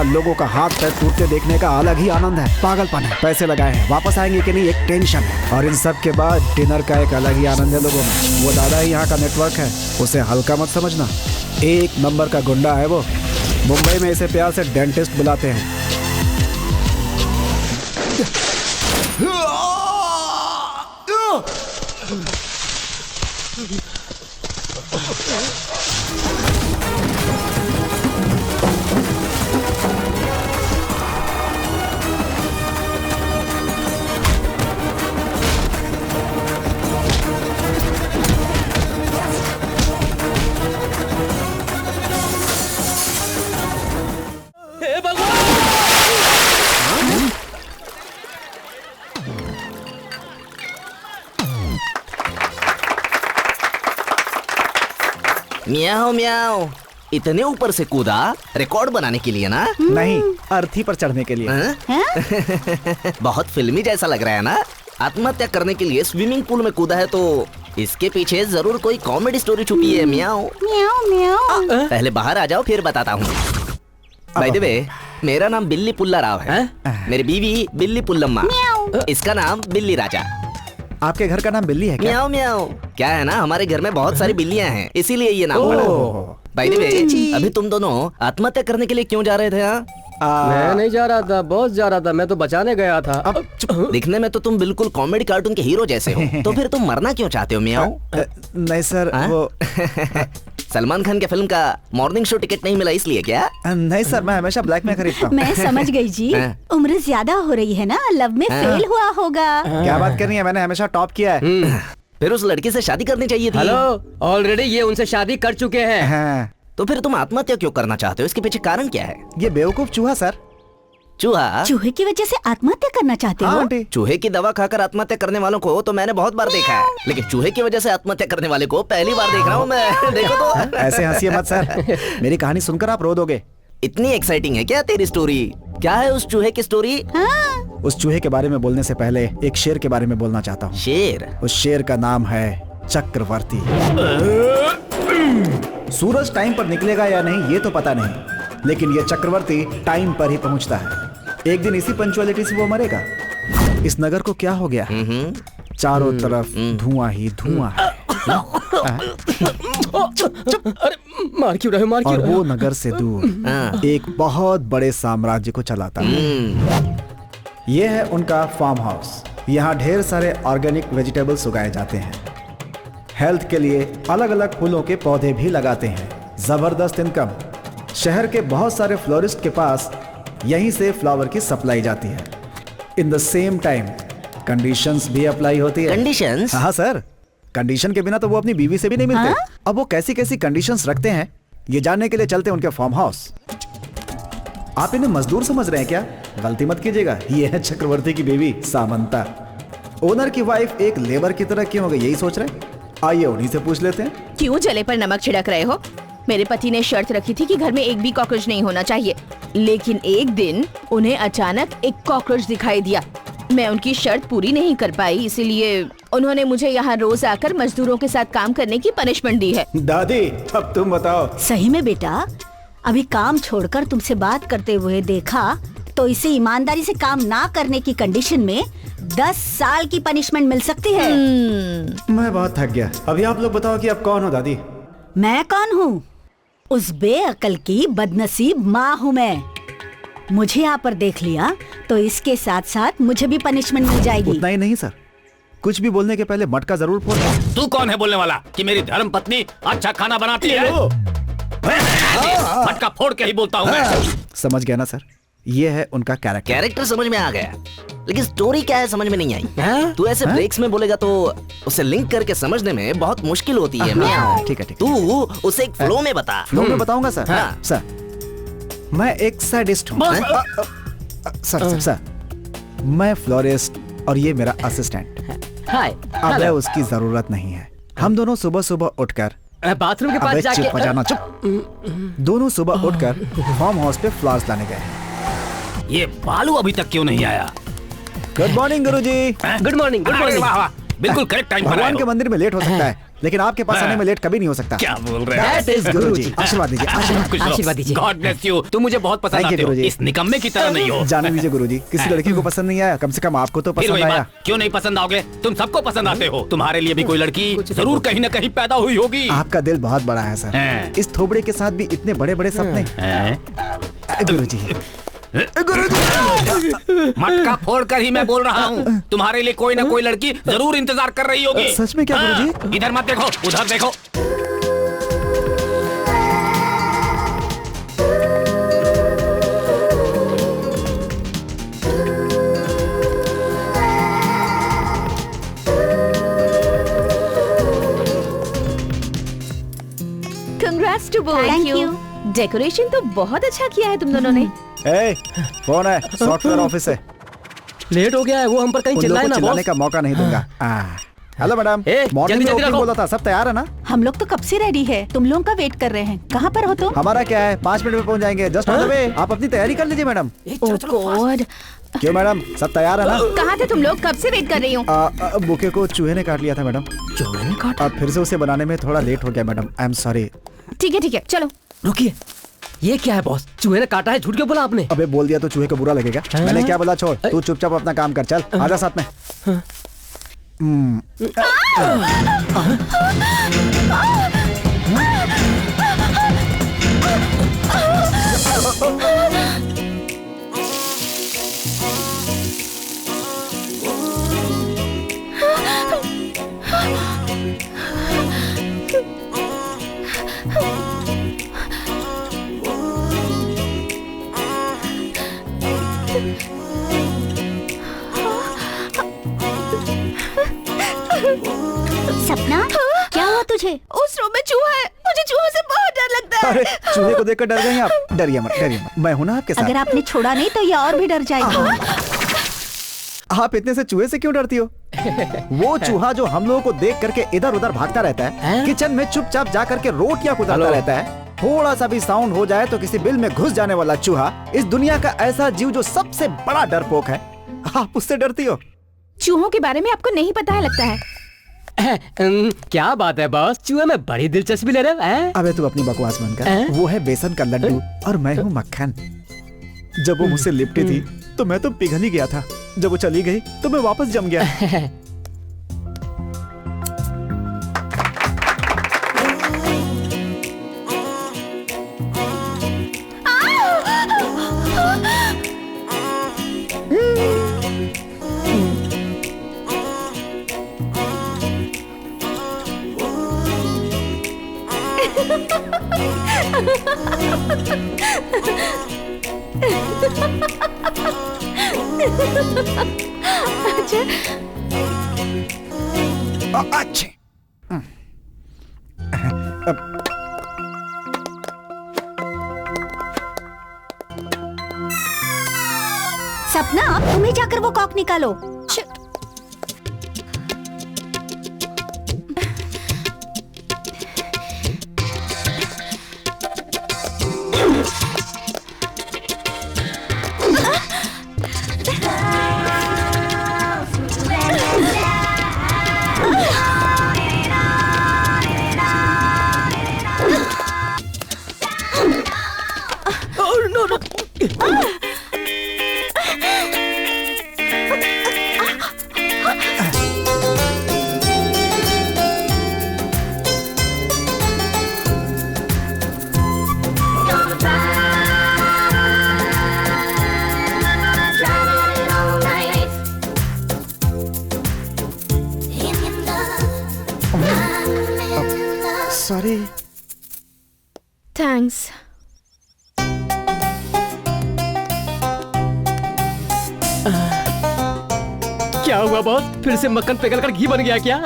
लोगों का हाथ पैर टूटते देखने का अलग ही आनंद है, पागलपन है। पैसे लगाए हैं, वापस आएंगे कि नहीं एक टेंशन है। और इन सब के बाद डिनर का एक अलग ही आनंद है लोगों में। वो दादा ही यहाँ का नेटवर्क है, उसे हल्का मत समझना। एक नंबर का गुंडा है वो। मुंबई में इसे प्यार से डेंटिस्ट बुलाते हैं। म्याओ म्याओ, इतने ऊपर से कूदा रिकॉर्ड बनाने के लिए ना? नहीं, अर्थी पर चढ़ने के लिए। बहुत फिल्मी जैसा लग रहा है ना? आत्महत्या करने के लिए स्विमिंग पूल में कूदा है तो इसके पीछे जरूर कोई कॉमेडी स्टोरी छुपी है। म्याओ म्याओ म्याओ। पहले बाहर आ जाओ फिर बताता हूँ। बाय द वे, मेरा नाम बिल्ली पुल्ला राव है। मेरी बीवी बिल्ली पुल्लम्मा, इसका नाम बिल्ली राजा। आपके घर का नाम बिल्ली है क्या? म्याओ म्याओ। क्या है ना, हमारे घर में बहुत सारी बिल्लियां हैं, इसीलिए ये नाम पड़ा। बाय द वे, अभी तुम दोनों आत्महत्या करने के लिए क्यों जा रहे थे? मैं नहीं जा रहा था, बॉस जा रहा था, मैं तो बचाने गया था। दिखने में तो तुम बिल्कुल कॉमेडी कार्टून के हीरो जैसे हो, तो फिर तुम मरना क्यों चाहते हो? म्याओ। नहीं सर, वो सलमान खान के फिल्म का मॉर्निंग शो टिकट नहीं मिला इसलिए क्या? नहीं सर, मैं हमेशा ब्लैक में खरीदता हूँ। मैं समझ गई जी, उम्र ज्यादा हो रही है ना, लव में फेल हुआ होगा। क्या बात कर रही है, मैंने हमेशा टॉप किया है। फिर उस लड़की से शादी करनी चाहिए थी। हेलो, ऑलरेडी ये उनसे शादी कर चुके हैं। तो फिर तुम आत्महत्या क्यों करना चाहते हो? इसके पीछे कारण क्या है? ये बेवकूफ चूहा सर। चूहा? चूहे की वजह से आत्महत्या करना चाहते हो? चूहे की दवा खाकर आत्महत्या करने वालों को तो मैंने बहुत बार देखा है, लेकिन चूहे की वजह से आत्महत्या करने वाले को पहली बार देख रहा हूँ मैं। देखो तो। ऐसे हंसिए मत सर, मेरी कहानी सुनकर आप रो दोगे। इतनी एक्साइटिंग है क्या तेरी स्टोरी? क्या है उस चूहे की स्टोरी? उस चूहे के बारे में बोलने से पहले एक शेर के बारे में बोलना चाहता हूँ। शेर? उस शेर का नाम है चक्रवर्ती। सूरज टाइम पर निकलेगा या नहीं ये तो पता नहीं, लेकिन ये चक्रवर्ती टाइम पर ही पहुंचता है। एक दिन इसी पंचुअलिटी से वो मरेगा। इस नगर को क्या हो गया? चारों तरफ धुआं ही धुआं है। अरे मार क्यों रहे हो, मार क्यों और रहे हो? वो नगर से दूर एक बहुत बड़े साम्राज्य को चलाता है। ये है उनका फार्म हाउस। यहाँ ढेर सारे ऑर्गेनिक वेजिटेबल्स उगाए जाते हैं। हेल्थ के लिए अलग अलग फूलों के पौधे भी लगाते हैं। जबरदस्त इनकम। शहर के बहुत सारे फ्लोरिस्ट के पास यहीं से फ्लावर की सप्लाई जाती है। In the same time conditions भी अप्लाई होती है। कंडीशंस? हाँ सर, कंडीशन के बिना तो वो अपनी बीवी से भी नहीं मिलते। अब वो कैसी कैसी कंडीशंस रखते हैं ये जानने के लिए चलते हैं उनके फार्म हाउस। आप इन्हें मजदूर समझ रहे हैं क्या? गलती मत कीजिएगा, ये है चक्रवर्ती की बीवी सामंता। ओनर की वाइफ एक लेबर की तरह क्यों हो गई, यही सोच रहे हैं? आइए उन्हीं से पूछ लेते हैं। क्यों जले पर नमक छिड़क रहे हो? मेरे पति ने शर्त रखी थी कि घर में एक भी कॉकरोच नहीं होना चाहिए, लेकिन एक दिन उन्हें अचानक एक कॉकरोच दिखाई दिया। मैं उनकी शर्त पूरी नहीं कर पाई, इसीलिए उन्होंने मुझे यहाँ रोज आकर मजदूरों के साथ काम करने की पनिशमेंट दी है। दादी अब तुम बताओ। सही में बेटा, अभी काम छोड़कर तुमसे बात करते हुए देखा तो इसे ईमानदारी से काम ना करने की कंडीशन में 10 साल की पनिशमेंट मिल सकती है। मैं बहुत थक गया। अभी आप लोग बताओ कि आप कौन हो दादी? मैं कौन हूँ? उस बेअकल की बदनसीब माँ हूँ मैं। मुझे यहाँ पर देख लिया तो इसके साथ साथ मुझे भी पनिशमेंट मिल जाएगी। उतना ही नहीं सर, कुछ भी बोलने के पहले मटका जरूर फोड़ना। तू कौन है बोलने वाला कि मेरी धर्म पत्नी अच्छा खाना बनाती है? मटका फोड़ के ही बोलता हूँ मैं। समझ गया ना सर, ये है उनका कैरेक्टर। कैरेक्टर समझ में आ गया, लेकिन स्टोरी क्या है समझ में नहीं आई। तू ऐसे ब्रेक्स में बोलेगा तो उसे लिंक करके समझने में बहुत मुश्किल होती है। ठीक है ठीक। तू उसे एक फ्लो में बता। फ्लो में बताऊंगा सर। हाँ। सर, मैं एक साइडिस्ट हूँ। सर, मैं फ्लोरिस्ट और ये मेरा असिस्टेंट। हाय। अब उसकी जरूरत नहीं है। हम दोनों सुबह सुबह उठकर बाथरूम के पास जाके चुप जाना, चुप। दोनों सुबह उठकर फार्म हाउस पे फ्लावर्स लाने गए। ये बालू अभी तक क्यों नहीं आया? गुड मॉर्निंग गुरुजी। गुड मॉर्निंग, गुड अरे मॉर्निंग। वाह वाह, बिल्कुल करेक्ट टाइम पर आए भगवान हो। के मंदिर में लेट हो सकता है, लेकिन आपके पास आने में लेट कभी नहीं हो सकता। क्या बोल रहे हैं? That is गुरुजी। आशीर्वाद दीजिए, आशीर्वाद दीजिए। God bless you. तुम मुझे बहुत पसंद Thank you, आते हो, गुरुजी। इस निकम्मे की तरह नहीं हो। जाने दीजिए गुरुजी, किसी लड़की को पसंद नहीं आया, कम से कम आपको तो फिर पसंद वही आया। बात, क्यों नहीं पसंद आओगे? तुम सबको पसंद आते हो। तुम्हारे लिए भी कोई लड़की जरूर कहीं न कहीं पैदा हुई होगी। आपका दिल बहुत बड़ा है सर। हैं। इस थोबड़े के साथ भी इतने बड़े बड़े सपने। हैं? गुरुजी, मटका फोड़ कर ही मैं बोल रहा हूँ, तुम्हारे लिए कोई ना कोई लड़की जरूर इंतजार कर रही होगी। सच में क्या गुरुजी? हाँ, इधर मत देखो, उधर देखो। Congrats to both Thank you. Decoration तो बहुत अच्छा किया है तुम दोनों ने। ए, कौन है? सॉफ्टवेयर ऑफिस से। लेट हो गया है, वो हम पर कहीं उन लोगों चिल्लाए को ना चिल्लाने बॉस। का मौका नहीं दूंगा। हेलो मैडम, ए, मॉर्निंग में जल्दी ओपनिंग रखो। बोला था, सब तैयार है ना? हम लोग तो कब से रेडी है, तुम लोगों का वेट कर रहे हैं। कहाँ पर हो तुम? हमारा क्या है, 5 मिनट में पहुंच जाएंगे। Just on the way. आप अपनी तैयारी कर लीजिए मैडम। ओह गॉड, क्यों मैडम, सब तैयार है ना? कहाँ थे तुम लोग? कब से वेट कर रही हूँ। बुके को चूहे ने काट लिया था मैडम। चूहे ने काटा? अब फिर से उसे बनाने में थोड़ा लेट हो गया मैडम, आई एम सॉरी। ठीक है चलो। रुकिए, ये क्या है बॉस? चूहे ने काटा है? झूठ क्यों बोला आपने? अबे बोल दिया तो चूहे को बुरा लगेगा। मैंने क्या बोला, छोड़, तू चुपचाप अपना काम कर, चल आजा साथ में। सपना, क्या हुआ तुझे? उस रूम में चूहा है, मुझे चूहों से बहुत डर लगता अरे है। चूहे को देखकर डर गए आप? डरिए मत, डरिए मत, मैं हूं ना आपके अगर साथ। आपने छोड़ा नहीं तो ये और भी डर जाएगी। आप इतने से चूहे से क्यों डरती हो? वो चूहा जो हम लोगों को देख करके इधर उधर भागता रहता है, हैं? किचन में चुपचाप जा करके रोटियां कुतरता हेलो? रहता है, थोड़ा सा भी साउंड हो जाए तो किसी बिल में घुस जाने वाला चूहा, इस दुनिया का ऐसा जीव जो सबसे बड़ा डरपोक है, आप उससे डरती हो? चूहों के बारे में आपको नहीं पता है लगता है। क्या बात है बॉस, चूहे में बड़ी दिलचस्पी ले रहे हो, हैं? अबे तू अपनी बकवास बंद कर। हैं? वो है बेसन का लड्डू और मैं हूँ मक्खन। जब वो मुझसे लिपटी थी तो मैं तो पिघल ही गया था, जब वो चली गई तो मैं वापस जम गया। अच्छे। सपना, तुम ही जाकर वो कॉक निकालो। सॉरी। थैंक्स। क्या हुआ बॉस, फिर से मक्खन पिघल कर घी बन गया क्या?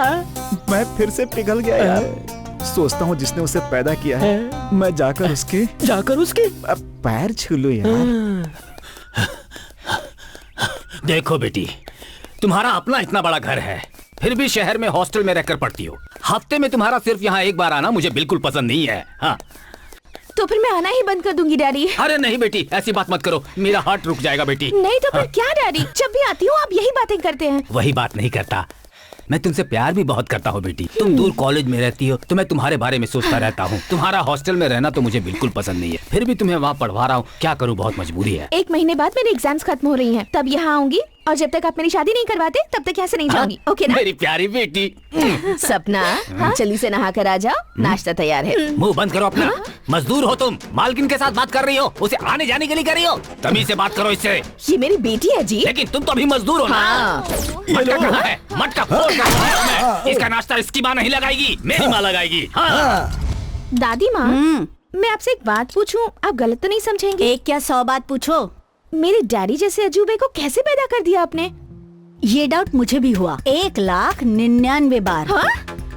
मैं फिर से पिघल गया यार। सोचता हूँ जिसने उसे पैदा किया है, मैं जाकर उसके पैर छू लूं यार। देखो बेटी, तुम्हारा अपना इतना बड़ा घर है, फिर भी शहर में हॉस्टल में रहकर पढ़ती हो। हफ्ते में तुम्हारा सिर्फ यहाँ एक बार आना मुझे बिल्कुल पसंद नहीं है। हाँ। तो फिर मैं आना ही बंद कर दूंगी डैडी। अरे नहीं बेटी, ऐसी बात मत करो, मेरा हार्ट रुक जाएगा बेटी। नहीं तो फिर क्या डैडी, जब भी आती हूँ आप यही बातें करते हैं। वही बात नहीं करता, मैं तुमसे प्यार भी बहुत करता हूँ बेटी। तुम दूर कॉलेज में रहती हो तो मैं तुम्हारे बारे में सोचता रहता हूँ। तुम्हारा हॉस्टल में रहना तो मुझे बिल्कुल पसंद नहीं है, फिर भी तुम्हें वहाँ पढ़वा रहा हूँ। क्या करूँ, बहुत मजबूरी है। 1 महीने बाद मेरी एग्जाम्स खत्म हो रही हैं, तब यहाँ आऊंगी और जब तक आप मेरी शादी नहीं करवाते तब तक यहाँ से नहीं जाऊंगी। ओके ना? मेरी प्यारी बेटी। सपना, जल्दी से नहा कर आ जाओ, नाश्ता तैयार है। मुंह बंद करो अपना। मजदूर हो तुम, मालकिन के साथ बात कर रही हो, उसे आने जाने के लिए कर रही हो। तमीज से बात करो इससे। ये मेरी बेटी है जी। लेकिन तुम तो अभी मजदूर हो ना। हाँ। मटका कहाँ है? मटका फोड़ कर खाया मैं। इसका नाश्ता इसकी माँ नहीं लगाएगी, मेरी माँ लगाएगी। हाँ। दादी माँ, मैं आपसे एक बात पूछूं, आप गलत तो नहीं समझेंगे? एक क्या 100 बात पूछो। मेरे डैडी जैसे अजूबे को कैसे पैदा कर दिया आपने? ये डाउट मुझे भी हुआ 1,99,000 बार। हाँ?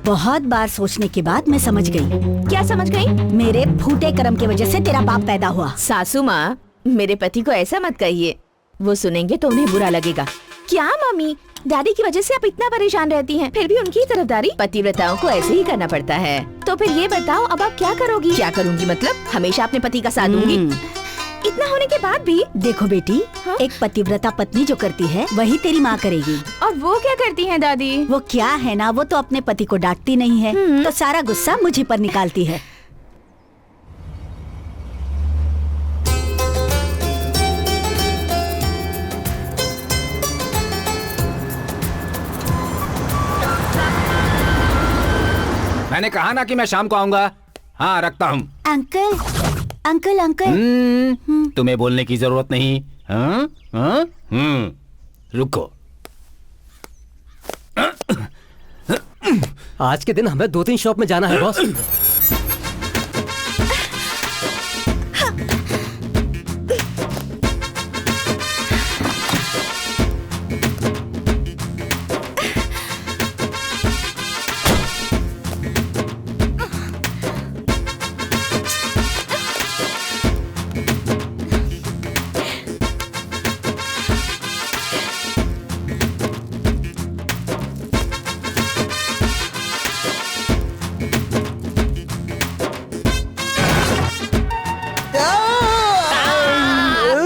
बहुत बार सोचने के बाद मैं समझ गई। क्या समझ गई? मेरे फूटे कर्म की वजह से तेरा बाप पैदा हुआ। सासू माँ, मेरे पति को ऐसा मत कहिए, वो सुनेंगे तो उन्हें बुरा लगेगा। क्या मम्मी, डैडी की वजह से आप इतना परेशान रहती हैं, फिर भी उनकी तरफदारी पतिव्रताओं को ऐसे ही करना पड़ता है। तो फिर ये बताओ, अब आप क्या करोगी? क्या करूँगी मतलब? हमेशा अपने पति का साथ दूंगी? इतना होने के बाद भी? देखो बेटी, हाँ? एक पतिव्रता पत्नी जो करती है वही तेरी माँ करेगी। और वो क्या करती हैं दादी? वो क्या है ना, वो तो अपने पति को डांटती नहीं है, तो सारा गुस्सा मुझे पर निकालती है। मैंने कहा ना कि मैं शाम को आऊंगा। हाँ, रखता हूँ। Uncle uncle uncle. तुम्हें बोलने की जरूरत नहीं। हाँ? हाँ? रुको। आज के दिन हमें 2-3 शॉप में जाना है बॉस।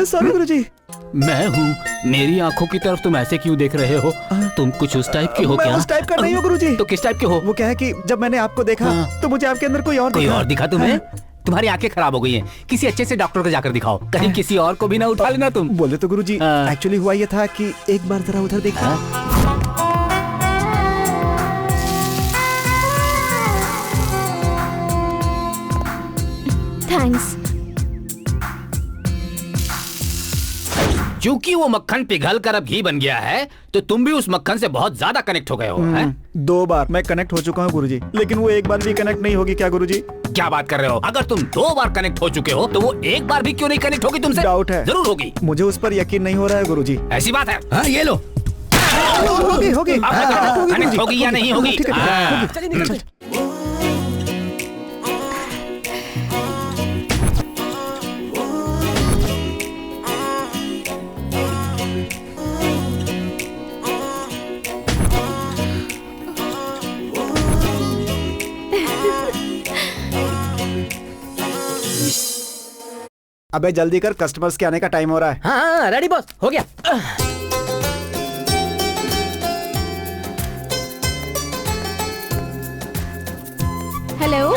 सॉरी गुरुजी। मैं हूँ, मेरी आंखों की तरफ तुम ऐसे क्यों देख रहे हो? तुम कुछ उस टाइप के हो मैं क्या? उस टाइप का नहीं हूँ गुरुजी। तो किस टाइप के हो? वो क्या है कि जब मैंने आपको देखा तो मुझे आपके अंदर कोई और दिखा तुम्हें? तुम्हारी आंखें खराब हो गई हैं। किसी अच्छे से डॉक्टर को जाकर दिखाओ, कहीं किसी और को भी ना उठा लेना तुम। बोले तो गुरुजी, एक्चुअली हुआ ये था कि एक बार जरा उधर देखा। थैंक्स। क्योंकि वो मक्खन पिघल कर अब घी बन गया है, तो तुम भी उस मक्खन से बहुत ज्यादा कनेक्ट हो गए हो। हैं? 2 बार मैं कनेक्ट हो चुका हूँ गुरुजी, लेकिन वो एक बार भी कनेक्ट नहीं होगी क्या गुरुजी? क्या बात कर रहे हो? अगर तुम 2 बार कनेक्ट हो चुके हो तो वो एक बार भी क्यों नहीं कनेक्ट होगी तुमसे? डाउट है। जरूर होगी। मुझे उस पर यकीन नहीं हो रहा है गुरुजी। ऐसी बात है? हाँ, ये लो। होगी। कनेक्ट होगी या नहीं होगी? ठीक है, हाँ। चलिए निकल। अबे जल्दी कर, कस्टमर्स के आने का टाइम हो रहा है। हाँ रेडी बॉस, हो गया। हेलो।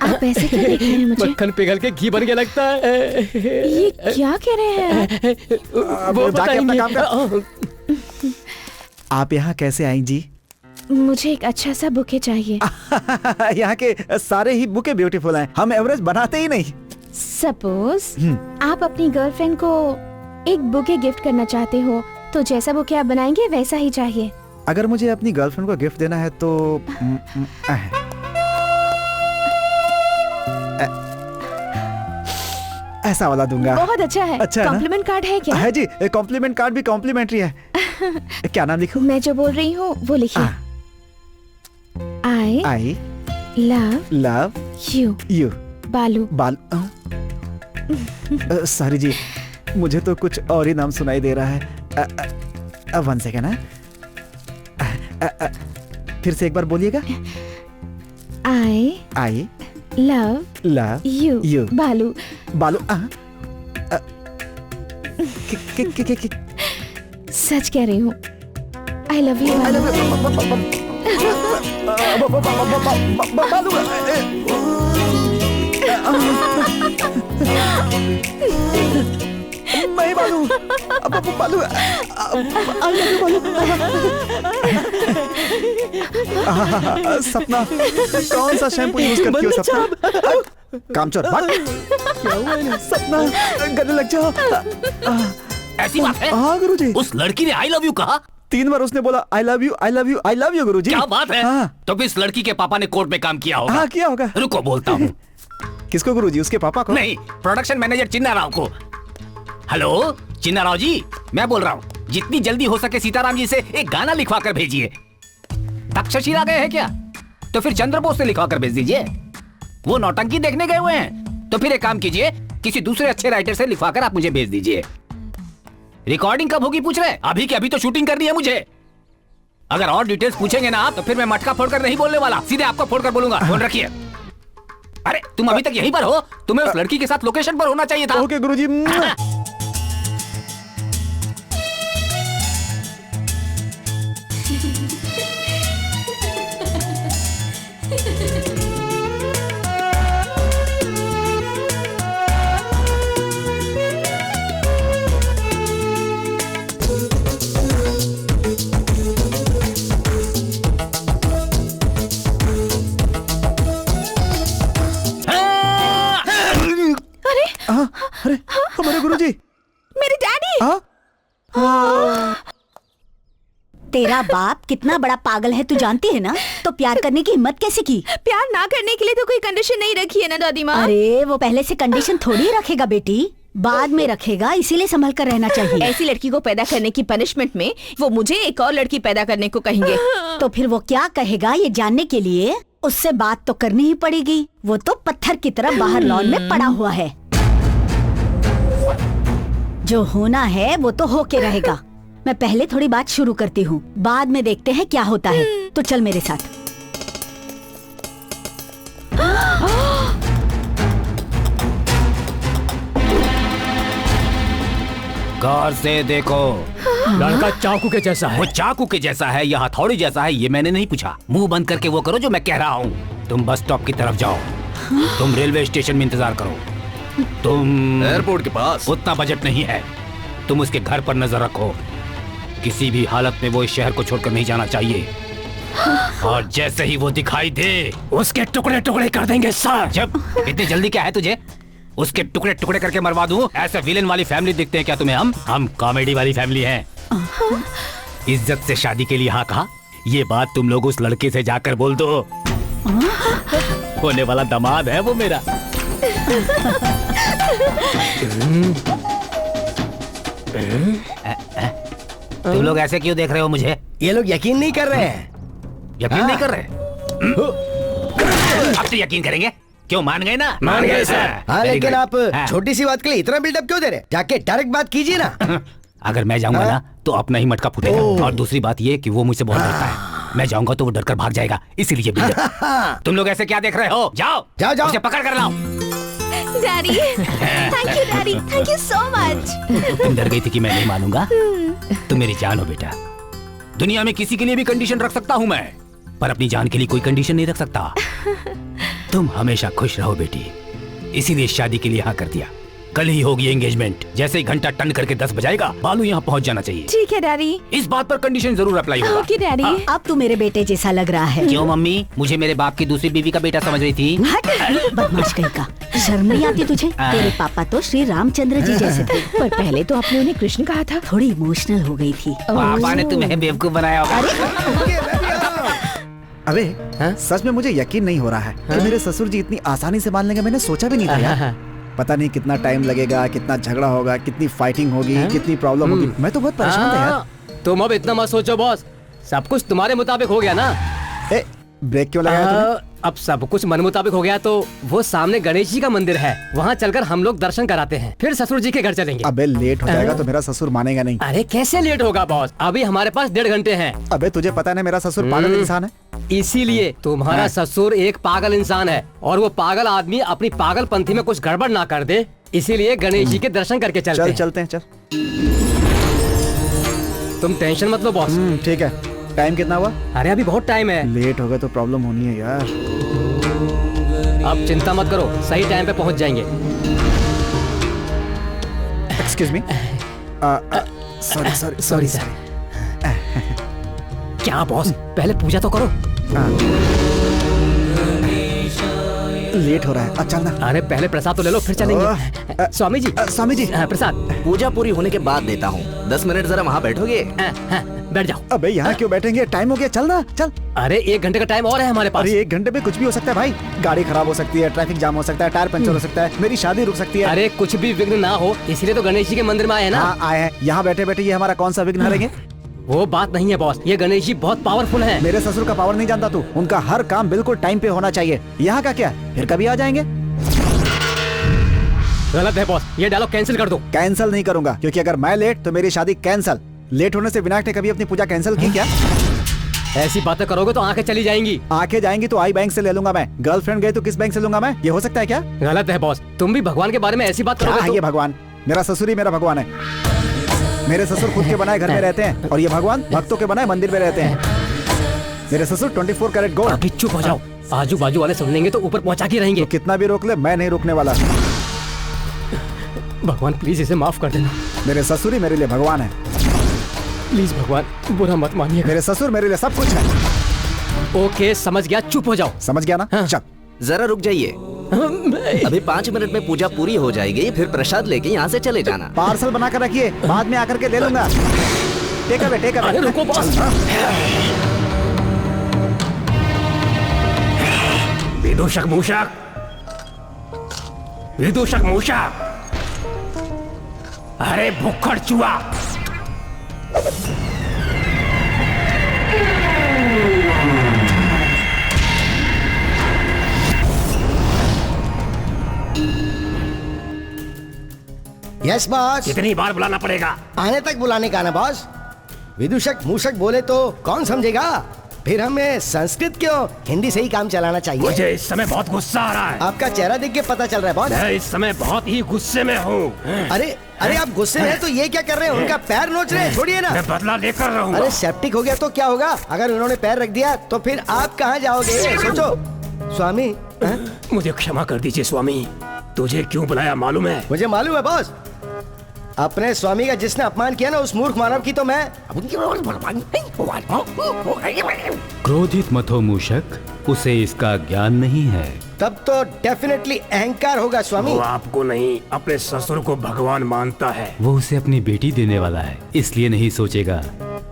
आप ऐसे क्यों देख रहे हैं मुझे? मक्खन पिघल के घी बन के लगता है। ये क्या कह रहे हैं? वो जाके अपना काम बताएंगे। आप यहाँ कैसे आई जी? मुझे एक अच्छा सा बुके चाहिए। यहाँ के सारे ही बुके ब्यूटीफुल हैं, हम एवरेज बनाते ही नहीं। सपोज आप अपनी गर्लफ्रेंड को एक बुके गिफ्ट करना चाहते हो, तो जैसा बुके आप बनाएंगे वैसा ही चाहिए। अगर मुझे अपनी गर्लफ्रेंड को गिफ्ट देना है तो ऐसा वाला दूंगा। बहुत अच्छा है। अच्छा है ना? कॉम्प्लीमेंट कार्ड है क्या? है जी, कॉम्प्लीमेंट कार्ड भी कॉम्प्लीमेंट्री है। क्या नाम लिखूं? मैं जो बोल रही हूँ वो लिखिए। I love love you. बालू। सॉरी जी, मुझे तो कुछ और ही नाम सुनाई दे रहा है। 1 सेकेंड है। फिर से एक बार बोलिएगा। I love love you You. बालू। बालू सच कह रही हूँ, आई लव यू। मैं बालू बालू सपना कौन सा शैम्पू यूज करती हो सपना? कामचोर सपना गले लग जाओ। ऐसी बात है? हाँ गुरुजी। उस लड़की ने आई लव यू कहा? 3 बार उसने बोला I love you I love you I love you Guruji. क्या बात है? हाँ। तो फिर इस लड़की के पापा ने कोर्ट में काम किया होगा। हाँ किया होगा। रुको बोलता हूँ। किसको गुरुजी? उसके पापा को? नहीं, प्रोडक्शन मैनेजर चिन्ना राव को। हेलो चिन्ना राव जी, मैं बोल रहा हूँ, जितनी जल्दी हो सके सीताराम जी से एक गाना लिखवा कर भेजिए। तक्षशिला गए हैं क्या? तो फिर चंद्रबोस से लिखवा कर भेज दीजिए। वो नौटंकी देखने गए हुए हैं, तो फिर एक काम कीजिए, किसी दूसरे अच्छे राइटर से लिखवा कर आप मुझे भेज दीजिए। रिकॉर्डिंग कब होगी पूछ रहे? अभी के अभी तो शूटिंग करनी है मुझे। अगर और डिटेल्स पूछेंगे ना तो फिर मैं मटका फोड़कर नहीं बोलने वाला, सीधे आपको फोड़कर बोलूंगा। फोन रखिए। अरे तुम अभी तक यहीं पर हो? तुम्हें उस लड़की के साथ लोकेशन पर होना चाहिए था। ओके गुरुजी। अरे हमारे गुरुजी। मेरे डैडी। तेरा बाप कितना बड़ा पागल है तू जानती है ना? तो प्यार करने की हिम्मत कैसे की? प्यार ना करने के लिए तो कोई कंडीशन नहीं रखी है ना दादी माँ। अरे वो पहले से कंडीशन थोड़ी रखेगा बेटी, बाद में रखेगा, इसीलिए संभल कर रहना चाहिए। ऐसी लड़की को पैदा करने की पनिशमेंट में वो मुझे एक और लड़की पैदा करने को कहेंगे। तो फिर वो क्या कहेगा ये जानने के लिए उससे बात तो करनी ही पड़ेगी। वो तो पत्थर की तरह बाहर लॉन में पड़ा हुआ है। जो होना है वो तो होके रहेगा। मैं पहले थोड़ी बात शुरू करती हूँ, बाद में देखते हैं क्या होता है। तो चल मेरे साथ। गौर से देखो। लड़का चाकू के जैसा है। वो चाकू के जैसा है या हथौड़ी जैसा है ये मैंने नहीं पूछा। मुंह बंद करके वो करो जो मैं कह रहा हूँ। तुम बस स्टॉप की तरफ जाओ। तुम रेलवे स्टेशन में इंतजार करो। तुम एयरपोर्ट के पास। उतना बजट नहीं है। तुम उसके घर पर नजर रखो। किसी भी हालत में वो इस शहर को छोड़कर नहीं जाना चाहिए। और जैसे ही वो दिखाई दे उसके टुकड़े टुकड़े कर देंगे सर। जब इतनी जल्दी क्या है तुझे? उसके टुकड़े टुकड़े करके मरवा दूं? ऐसे विलेन वाली फैमिली दिखते हैं क्या तुम्हें? हम कॉमेडी वाली फैमिली हैं। इज्जत से शादी के लिए हाँ कहा, ये बात तुम लोग उस लड़के से जाकर बोल दो। होने वाला दामाद है वो मेरा। तुम लोग ऐसे क्यों देख रहे हो मुझे? ये लोग यकीन नहीं कर रहे हैं। यकीन नहीं कर रहे? अब तो यकीन करेंगे। क्यों मान गए ना? मान गए सर। हाँ Very लेकिन good. आप हाँ। छोटी सी बात के लिए इतना बिल्डअप क्यों दे रहे? जाके डायरेक्ट बात कीजिए ना। अगर मैं जाऊंगा ना तो अपना ही मटका फूटेगा। और दूसरी बात ये कि वो मुझसे बहुत डरता है। मैं जाऊंगा तो वो डरकर भाग जाएगा, इसीलिए build-up। तुम लोग ऐसे क्या देख रहे हो? जाओ जाओ जाओ। उसे पकड़ कर लाओ। Daddy, thank you daddy, thank you so much. तुम डर गई थी कि मैं नहीं मानूंगा? तुम मेरी जान हो बेटा। दुनिया में किसी के लिए भी कंडीशन रख सकता हूँ मैं, पर अपनी जान के लिए कोई कंडीशन नहीं रख सकता। तुम हमेशा खुश रहो बेटी, इसीलिए शादी के लिए हाँ कर दिया। कल ही होगी एंगेजमेंट। जैसे ही घंटा टन करके 10 बजाएगा बालू यहाँ पहुँच जाना चाहिए। ठीक है डैडी। इस बात पर कंडीशन जरूर अप्लाई होगा। Okay daddy. अब तू मेरे बेटे जैसा लग रहा है। क्यों मम्मी? मुझे मेरे बाप की दूसरी बीवी का बेटा समझ रही थी? हट, बदमाश कहीं का। शर्म नहीं आती तुझे? तेरे पापा तो श्री रामचंद्र जी जैसे थे। पर पहले तो आपने उन्हें कृष्ण कहा था। थोड़ी इमोशनल हो गई थी। पापा ने तुम्हें बेवकूफ बनाया होगा। अबे सच में मुझे यकीन नहीं हो रहा है कि मेरे ससुर जी इतनी आसानी से मान लेंगे। मैंने सोचा भी नहीं था यार। पता नहीं कितना टाइम लगेगा, कितना झगड़ा होगा, कितनी फाइटिंग होगी, कितनी प्रॉब्लम होगी। मैं तो बहुत परेशान था यार। तुम अब इतना मत सोचो बॉस, सब कुछ तुम्हारे मुताबिक हो गया ना। ए, ब्रेक क्यों लगाया तूने? अब सब कुछ मन मुताबिक हो गया तो वो सामने गणेश जी का मंदिर है, वहाँ चलकर हम लोग दर्शन कराते हैं, फिर ससुर जी के घर चलेंगे। अबे लेट हो जाएगा तो मेरा ससुर मानेगा नहीं। अरे कैसे लेट होगा बॉस, अभी हमारे पास 1.5 घंटे हैं। अबे तुझे पता है ना मेरा ससुर पागल इंसान है। इसीलिए तुम्हारा ससुर एक पागल इंसान है और वो पागल आदमी अपनी पागलपंथी में कुछ गड़बड़ ना कर दे, इसीलिए गणेश जी के दर्शन करके चलते हैं। चलते हैं चल। तुम टेंशन मत लो बॉस। ठीक है। टाइम कितना हुआ? अरे अभी बहुत टाइम है। लेट हो गए तो प्रॉब्लम होनी है यार। अब चिंता मत करो, सही टाइम पे पहुंच जाएंगे। Excuse me. Sorry sorry sorry sir. क्या बॉस, पहले पूजा तो करो। लेट हो रहा है, अच्छा चलना। अरे पहले प्रसाद तो ले लो फिर चलेंगे। स्वामी जी, स्वामी जी प्रसाद। पूजा पूरी होने के बाद देता हूँ, 10 मिनट जरा वहाँ बैठोगे? बैठ जाओ। अबे यहाँ क्यों बैठेंगे, टाइम हो गया, चलना चल। अरे 1 घंटे का टाइम और है हमारे पास। अरे 1 घंटे में कुछ भी हो सकता है भाई, गाड़ी खराब हो सकती है, ट्रैफिक जाम हो सकता है, टायर पंचर हो सकता है, मेरी शादी रुक सकती है। अरे कुछ भी विघ्न ना हो, इसलिए तो गणेश जी के मंदिर में आए हैं ना। हाँ आए हैं, यहाँ बैठे बैठे ये हमारा कौन सा विघ्न हरेंगे? वो बात नहीं है बॉस, ये गणेश जी बहुत पावरफुल हैं। मेरे ससुर का पावर नहीं जानता तू, उनका हर काम बिल्कुल टाइम पे होना चाहिए। यहाँ का क्या, फिर कभी आ जाएंगे। गलत है बॉस, ये डायलॉग कैंसिल कर दो। कैंसिल नहीं करूंगा, क्योंकि अगर मैं लेट तो मेरी शादी कैंसिल। लेट होने से विनायक ने कभी अपनी पूजा कैंसिल की क्या? ऐसी बातें करोगे तो आंखें चली जाएंगी। आंखें जाएंगी तो आई बैंक से ले लूंगा मैं, गर्लफ्रेंड गई तो किस बैंक से लूंगा मैं? ये हो सकता है क्या? गलत है बॉस, तुम भी भगवान के बारे में ऐसी बात करोगे हाँ, ये भगवान, मेरा ससुर ही मेरा भगवान है। मेरे ससुर खुद के बनाए घर में रहते हैं और ये भगवान भक्तों के बनाए मंदिर में रहते हैं। मेरे ससुर 24 कैरेट गोल्ड। अभी चुप हो जाओ, आजू बाजू वाले सुन लेंगे तो ऊपर पहुंचा के रहेंगे। तो कितना भी रोक ले, मैं नहीं रुकने वाला। भगवान प्लीज इसे माफ कर देना। मेरे ससुर ही मेरे लिए भगवान है। प्लीज भगवान, बुरा मत मानिए। मेरे ससुर मेरे लिए सब कुछ है। ओके समझ गया, चुप हो जाओ। समझ गया ना? हाँ। चल जरा रुक जाइए, अभी 5 मिनट में पूजा पूरी हो जाएगी, फिर प्रसाद लेके यहाँ से चले जाना। पार्सल बना कर रखिए, बाद में आकर के ले लूंगा। Take away, take away. अरे रुको बॉस। विदूषक मूषक, विदूषक मूषक, अरे भुक्खड़ चूहा। Yes boss. कितनी बार बुलाना पड़ेगा? आने तक बुलाने का ना बॉस। विदूषक मूषक बोले तो कौन समझेगा, फिर हमें संस्कृत क्यों, हिंदी से ही काम चलाना चाहिए। मुझे इस समय बहुत गुस्सा आ रहा है। आपका चेहरा देख के पता चल रहा है बॉस। मैं इस समय बहुत ही गुस्से में हूँ। अरे अरे आप गुस्से में हैं तो ये क्या कर रहे हैं, उनका पैर नोच रहे हैं, छोड़िए ना। मैं बदला लेकर रहूंगा। अरे सेप्टिक हो गया तो क्या होगा, अगर उन्होंने पैर रख दिया तो फिर आप कहाँ जाओगे, सोचो। स्वामी मुझे क्षमा कर दीजिए स्वामी, तुझे क्यों बुलाया मालूम है? मुझे मालूम है बॉस, अपने स्वामी का जिसने अपमान किया ना, उस मूर्ख मानव की तो मैं। क्रोधित मत हो मूषक, उसे इसका ज्ञान नहीं है। तब तो डेफिनेटली अहंकार होगा स्वामी। वो आपको नहीं, अपने ससुर को भगवान मानता है। वो उसे अपनी बेटी देने वाला है, इसलिए नहीं सोचेगा।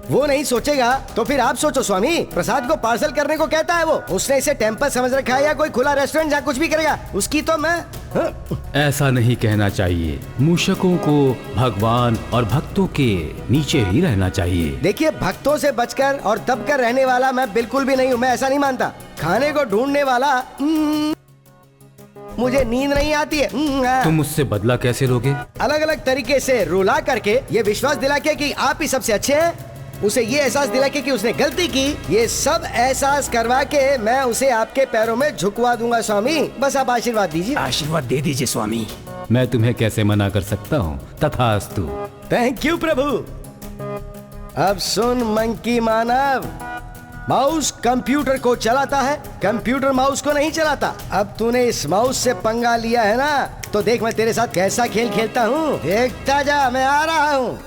वो नहीं सोचेगा तो फिर आप सोचो स्वामी। प्रसाद को पार्सल करने को कहता है वो, उसने इसे टेम्पल समझ रखा है या कोई खुला रेस्टोरेंट जहाँ कुछ भी करेगा, उसकी तो मैं। ऐसा नहीं कहना चाहिए, मूषकों को भगवान और भक्तों के नीचे ही रहना चाहिए। देखिए, भक्तों से बचकर और दबकर रहने वाला मैं बिल्कुल भी नहीं हूँ, मैं ऐसा नहीं मानता। खाने को ढूंढने वाला, मुझे नींद नहीं आती है। तुम मुझसे बदला कैसे लोगे? अलग अलग तरीके से रुला करके, ये विश्वास दिला के कि आप ही सबसे अच्छे हैं, उसे ये एहसास दिला के कि उसने गलती की, ये सब एहसास करवा के मैं उसे आपके पैरों में झुकवा दूंगा स्वामी। बस आप आशीर्वाद दीजिए। आशीर्वाद दे दीजिए स्वामी। मैं तुम्हें कैसे मना कर सकता हूँ, तथास्तु। थैंक यू प्रभु। अब सुन मंकी मानव, माउस कंप्यूटर को चलाता है, कंप्यूटर माउस को नहीं चलाता। अब तूने इस माउस से पंगा लिया है ना, तो देख मैं तेरे साथ कैसा खेल खेलता हूँ। देखता जा, मैं आ रहा हूँ।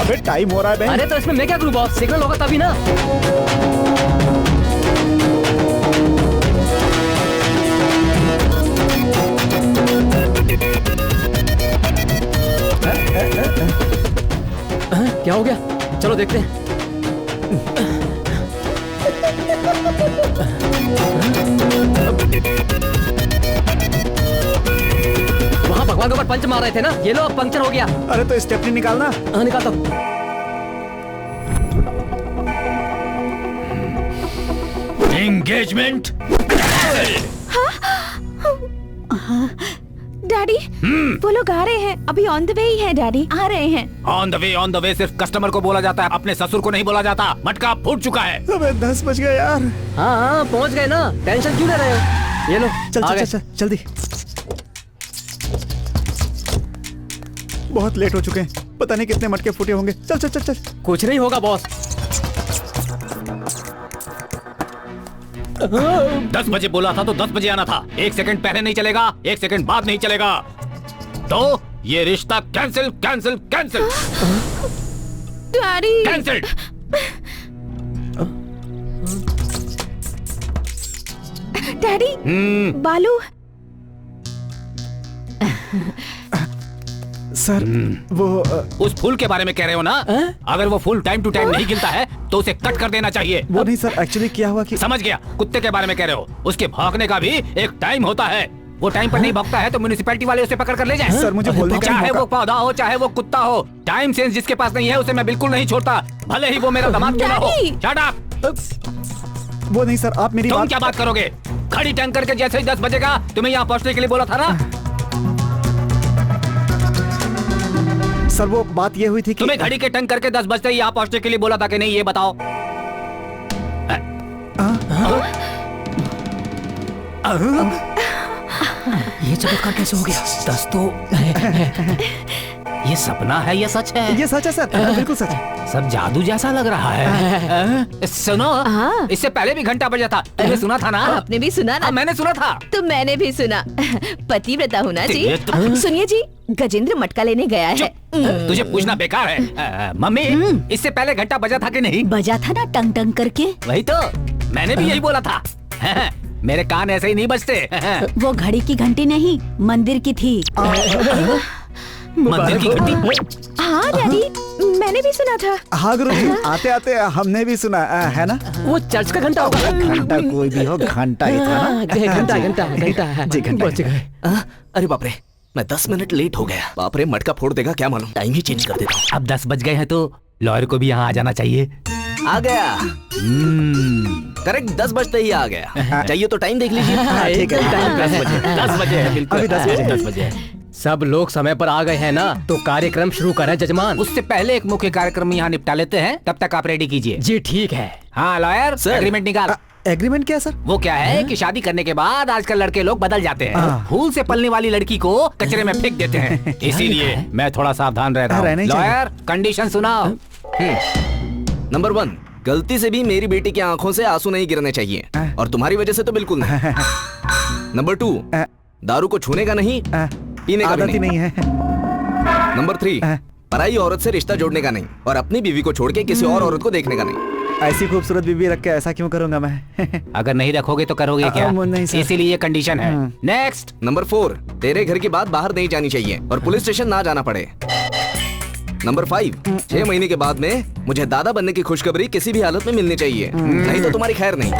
अबे टाइम हो रहा है बहन। अरे तो इसमें मैं क्या करूँ बॉस, सिग्नल होगा तभी ना। क्या हो गया, चलो देखते हैं। वहाँ भगवान के ऊपर पंच मार रहे थे ना, ये लो अब पंक्चर हो गया। अरे तो स्टेपनी निकालना। हाँ निकालता हूँ। एंगेजमेंट। डैडी वो लोग आ रहे हैं, अभी ऑन द वे ही है डैडी, आ रहे हैं। ऑन द वे सिर्फ कस्टमर को बोला जाता है, अपने ससुर को नहीं बोला जाता। मटका फूट चुका है। अबे 10 बज गए यार। हाँ पहुँच गए ना, टेंशन क्यों ले रहे हो? ये लो चल आ चल गए। चल जल्दी। बहुत लेट हो चुके हैं, पता नहीं कितने मटके फूटे होंगे। चल चल चल चल। कुछ नहीं होगा बॉस। 10 बजे बोला था तो 10 बजे आना था। 1 सेकंड पहले नहीं चलेगा, 1 सेकंड बाद नहीं चलेगा। तो ये रिश्ता cancel cancel cancel daddy cancel. Daddy बालू। सर वो उस फूल के बारे में कह रहे हो ना? अगर वो फूल टाइम टू टाइम नहीं खिलता है तो उसे कट कर देना चाहिए। वो नहीं सर, एक्चुअली क्या हुआ कि समझ गया, कुत्ते के बारे में कह रहे हो। उसके भौंकने का भी एक टाइम होता है। वो टाइम पर नहीं भौंकता है तो म्युनिसिपैलिटी वाले उसे पकड़ कर ले जाएं। सर मुझे बोलने का चाहे नहीं वो मौका। पौधा हो चाहे वो कुत्ता हो, टाइम सेंस जिसके पास नहीं है उसे मैं बिल्कुल नहीं छोड़ता, भले ही वो मेरा दामाद क्यों ना हो। डैडी! Shut up. वो नहीं सर, आप मेरी तुम बात। क्या बात करोगे? घड़ी टंग करके जैसे ही 10 बजेगा तुम्हें यहाँ पहुँचने के लिए बोला था ना। सर वो बात ये हुई थी कि तुम्हें घड़ी के टंग करके 10 बजते ही यहाँ पहुँचने के लिए बोला था कि नहीं, ये बताओ। ये चमत्कार कैसे हो गया? 10 तो ये सपना है या सच है? ये सच है सर, बिल्कुल सच है। सब जादू जैसा लग रहा है। सुनो, इससे पहले भी घंटा बजा था, तुमने सुना था ना? आपने भी सुना ना? मैंने सुना था। तो मैंने भी सुना। पतिव्रता हूँ ना जी। ये तो- सुनिए जी, गजेंद्र मटका लेने गया है। तुझे पूछना बेकार है। मम्मी, इससे पहले घंटा बजा था कि नहीं? बजा था ना टंग टंग करके। वही तो, मैंने भी यही बोला था। मेरे कान ऐसे ही नहीं बजते। वो घड़ी की घंटी नहीं, मंदिर की थी। मंदिर की घंटी। हाँ डैडी, मैंने भी सुना था। हाँ गुरुजी, आते आते हमने भी सुना है ना। वो चर्च का घंटा होगा। घंटा कोई भी हो, घंटा ही था ना। घंटा घंटा घंटा जी, घंटा। बच गए। अरे बाप रे, मैं 10 मिनट लेट हो गया। बाप रे, मटका फोड़ देगा क्या मालूम। टाइम ही चेंज कर देता हूँ। अब 10 बज गए हैं तो लॉयर को भी यहाँ आ जाना चाहिए। आ गया, करेक्ट 10 बजते ही आ गया। चाहिए तो टाइम देख लीजिए। ठीक है, टाइम 10 बजे। 10 बजे है बिल्कुल। अभी 10 बजे। 10 बजे। सब लोग समय पर आ गए हैं ना, तो कार्यक्रम शुरू करें जजमान। उससे पहले एक मुख्य कार्यक्रम यहाँ निपटा लेते हैं, तब तक आप रेडी कीजिए। जी ठीक है। हाँ लॉयर, सर। एग्रीमेंट निकाल। एग्रीमेंट क्या है सर? वो क्या है कि शादी करने के बाद आजकल लड़के लोग बदल जाते हैं। फूल से पलने वाली लड़की को कचरे में फेंक देते हैं। इसीलिए मैं थोड़ा सावधान रह रहा हूँ। रहना ही चाहिए। लॉयर, कंडीशन सुनाओ। नंबर 1, गलती से भी मेरी बेटी की आंखों से आंसू नहीं गिरने चाहिए, और तुम्हारी वजह से तो बिल्कुल नहीं। नंबर 2, दारू को छूने का नहीं, पीने का आदत भी ही नहीं। नहीं है। नंबर 3, पराई औरत से रिश्ता जोड़ने का नहीं, और अपनी बीवी को छोड़ के किसी और औरत को देखने का नहीं। ऐसी खूबसूरत बीवी रख के ऐसा क्यों करूंगा मैं? अगर नहीं रखोगे तो करोगे क्या? नहीं सर। इसीलिए कंडीशन है। नेक्स्ट। नंबर 4, तेरे घर की बात बाहर नहीं जानी चाहिए और पुलिस स्टेशन ना जाना पड़े। नंबर 5, 6 महीने के बाद में मुझे दादा बनने की खुशखबरी किसी भी हालत में मिलनी चाहिए, नहीं तो तुम्हारी खैर नहीं।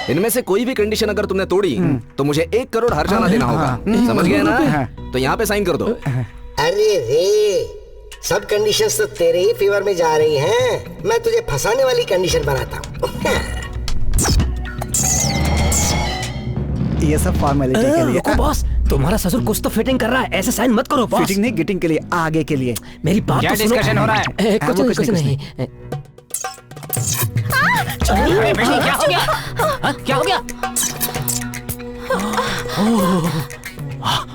इनमें से कोई भी कंडीशन अगर तुमने तोड़ी तो मुझे 1 करोड़ हर्जाना देना होगा। समझ गए ना? तो यहाँ पे साइन कर दो। अरे रे, सब कंडीशंस तो तेरे ही फेवर में जा रही हैं। मैं तुझे फंसाने वाली कंडीशन बनाता हूँ। ये सब फॉर्मेलिटी के लिए। रुको बॉस, तुम्हारा ससुर कुछ तो फिटिंग कर रहा है, ऐसे साइन मत करो बॉस। फिटिंग नहीं, गिटिंग के लिए, आगे के लिए। मेरी बात क्या तो सुनो। डिस्कशन हो रहा है? कुछ नहीं, कुछ नहीं। अरे बेटी, क्या हो गया? हाँ, क्या हो गया?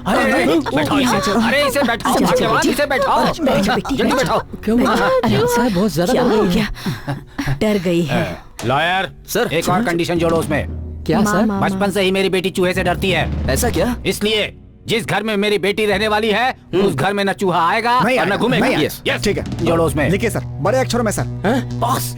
अरे बैठाओ इसे। अरे इसे बैठाओ, भाग्यवान, इसे बैठाओ। जल्दी बैठाओ। क्यों? अरे साहब बहुत ज्यादा क्या हो हो गई है। गया? डर गई है। Lawyer sir. एक और कंडीशन जोड़ो उसमें। क्या सर? बचपन से ही मेरी बेटी चूहे से डरती है। ऐसा क्या? इसलिए जिस घर में मेरी बेटी रहने वाली है उस घर में न चूहा आएगा नहीं और न आएगा, घूमेगा। नहीं यस आएगा। ठीक है, जोड़ो उसमें। लिखिए सर, बड़े अक्षरों में सर। बॉस,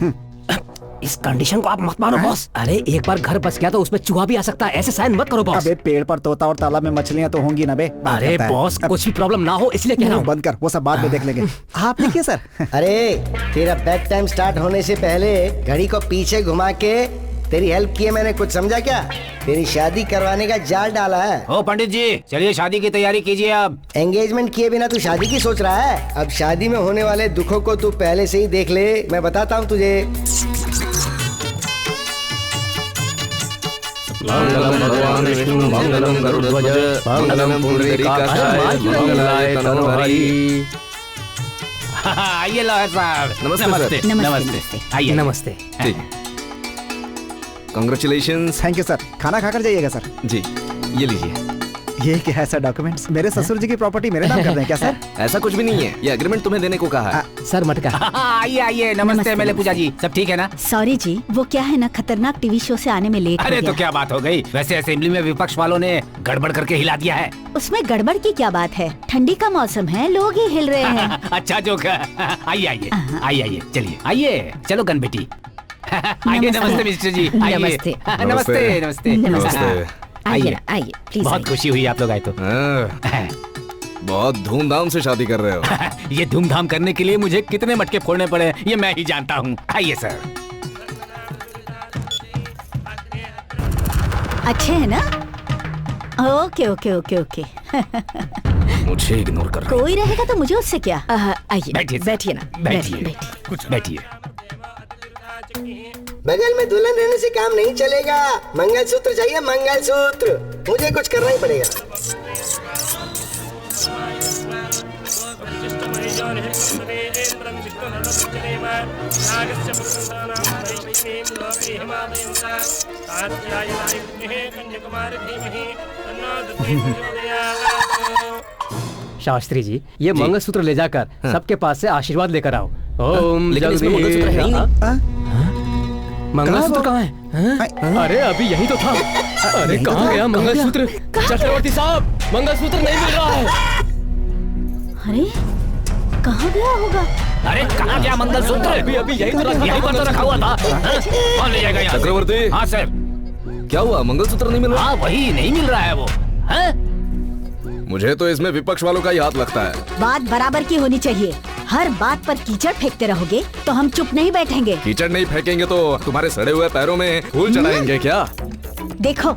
इस कंडीशन को आप मत मानो बॉस। अरे एक बार घर बच गया तो उसमें चूहा भी आ सकता है, ऐसे साइन मत करो बॉस। अबे पेड़ पर तोता और तालाब में मछलियां तो होंगी ना बे। अरे बॉस, कुछ भी प्रॉब्लम ना हो इसलिए कह रहा हूँ। बंद कर, वो सब बाद में देख लेंगे। आप लिखिए सर। अरे तेरा बेड टाइम स्टार्ट होने से पहले घड़ी को पीछे घुमा के तेरी हेल्प की है मैंने, कुछ समझा क्या? तेरी शादी करवाने का जाल डाला है। ओ पंडित जी, चलिए शादी की तैयारी कीजिए अब। एंगेजमेंट किए बिना तू शादी की सोच रहा है? अब शादी में होने वाले दुखों को तू पहले से ही देख ले, मैं बताता हूँ तुझे। मंगलम भगवान विष्णु मंगलम गरुड़ध्वज मंगलम पुंडरीकाक्षाय मंगलाय तनोहरि। आइए लॉयर साहब। नमस्ते, नमस्ते सर। नमस्ते। आइए नमस्ते। कांग्रेचुलेशंस। Thank you sir. खाना खाकर जाइएगा सर। जी, ये लीजिए। ये क्या है सर डॉक्यूमेंट्स? मेरे ससुर जी की प्रॉपर्टी मेरे नाम कर रहे हैं क्या सर? ऐसा कुछ भी नहीं है, ये एग्रीमेंट तुम्हें देने को कहा है। सर मटका। आइए आइए। नमस्ते एमएलए पूजा जी, सब ठीक है ना? सॉरी जी, वो क्या है ना, खतरनाक टीवी शो से आने में लेट हो अरे गया। तो क्या बात हो गई? वैसे असेंबली में विपक्ष वालों ने गड़बड़ करके हिला दिया है। उसमें गड़बड़ की क्या बात है? ठंडी का मौसम है, लोग ही हिल रहे हैं। अच्छा जोक। आइए आइए आइए, चलिए आइए। चलो गन बेटी। आइए। नमस्ते मिस्टर जी। आइए। नमस्ते। नमस्ते नमस्ते नमस्ते। आइए ना, आइए प्लीज। बहुत खुशी हुई आप लोग आए तो। बहुत धूमधाम से शादी कर रहे हो। ये धूमधाम करने के लिए मुझे कितने मटके फोड़ने पड़े ये मैं ही जानता हूँ। आइए सर। अच्छे है ना? Okay okay okay okay. मुझे इग्नोर कर रहे हो। कोई रहेगा तो मुझे उससे क्या? आइए बैठिए बैठिए ना, बैठिए। कुछ बैठिए। बगल में दुल्हन रहने से काम नहीं चलेगा। मंगलसूत्र चाहिए, मंगलसूत्र। मुझे कुछ करना ही पड़ेगा। शास्त्री जी, ये मंगलसूत्र ले जाकर सबके पास से आशीर्वाद लेकर आओ। ओम लेकिन इसमें मंगलसूत्र है ही नहीं। मंगलसूत्र कहाँ है? अरे अभी यही तो था। अरे कहाँ गया मंगलसूत्र? चक्रवर्ती साहब, मंगलसूत्र नहीं मिल रहा है। अरे कहाँ गया होगा? अरे कहाँ गया मंगलसूत्र? अभी यही तो यहीं पर तो रखा हुआ था। कौन ले जाएगा यहाँ से? चक्रवर्ती। हाँ सर। क्या हुआ, मंगलसूत्र नहीं मिल रहा? हाँ वही नहीं मिल रहा है वो। मुझे तो इसमें विपक्ष वालों का ही हाथ लगता है। बात बराबर की होनी चाहिए। हर बात पर कीचड़ फेंकते रहोगे तो हम चुप नहीं बैठेंगे। कीचड़ नहीं फेंकेंगे तो तुम्हारे सड़े हुए पैरों में फूल चढ़ाएंगे क्या? देखो,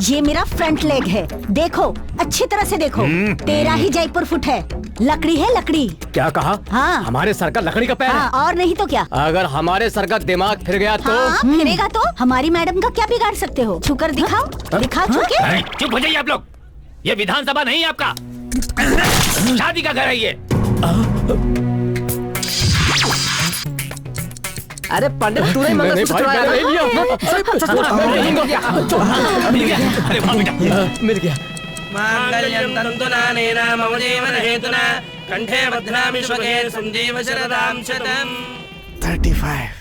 ये मेरा फ्रंट लेग है। देखो, अच्छी तरह से देखो। तेरा ही जयपुर फुट है। लकड़ी है, लकड़ी। क्या कहा? हाँ। हमारे सर का लकड़ी का पैर हाँ, है। और नहीं तो क्या? अगर हमारे सर का दिमाग फिर गया तो? हाँ, फिरेगा तो हमारी मैडम का क्या बिगाड़ सकते हो? छूकर दिखाओ, दिखाओ छूके। चुप हो जाइए आप लोग। ये विधानसभा नहीं है आपका, शादी का घर है ये। अरे पंडित, तूने मंगलसूत्र चुराया। अरे वाह बेटा। मिल गया। मांगल्यं तन्तुनानेन मम जीवन हेतुना कंठे बध्नामि शुभे संजीव शरदां शतम्। 35,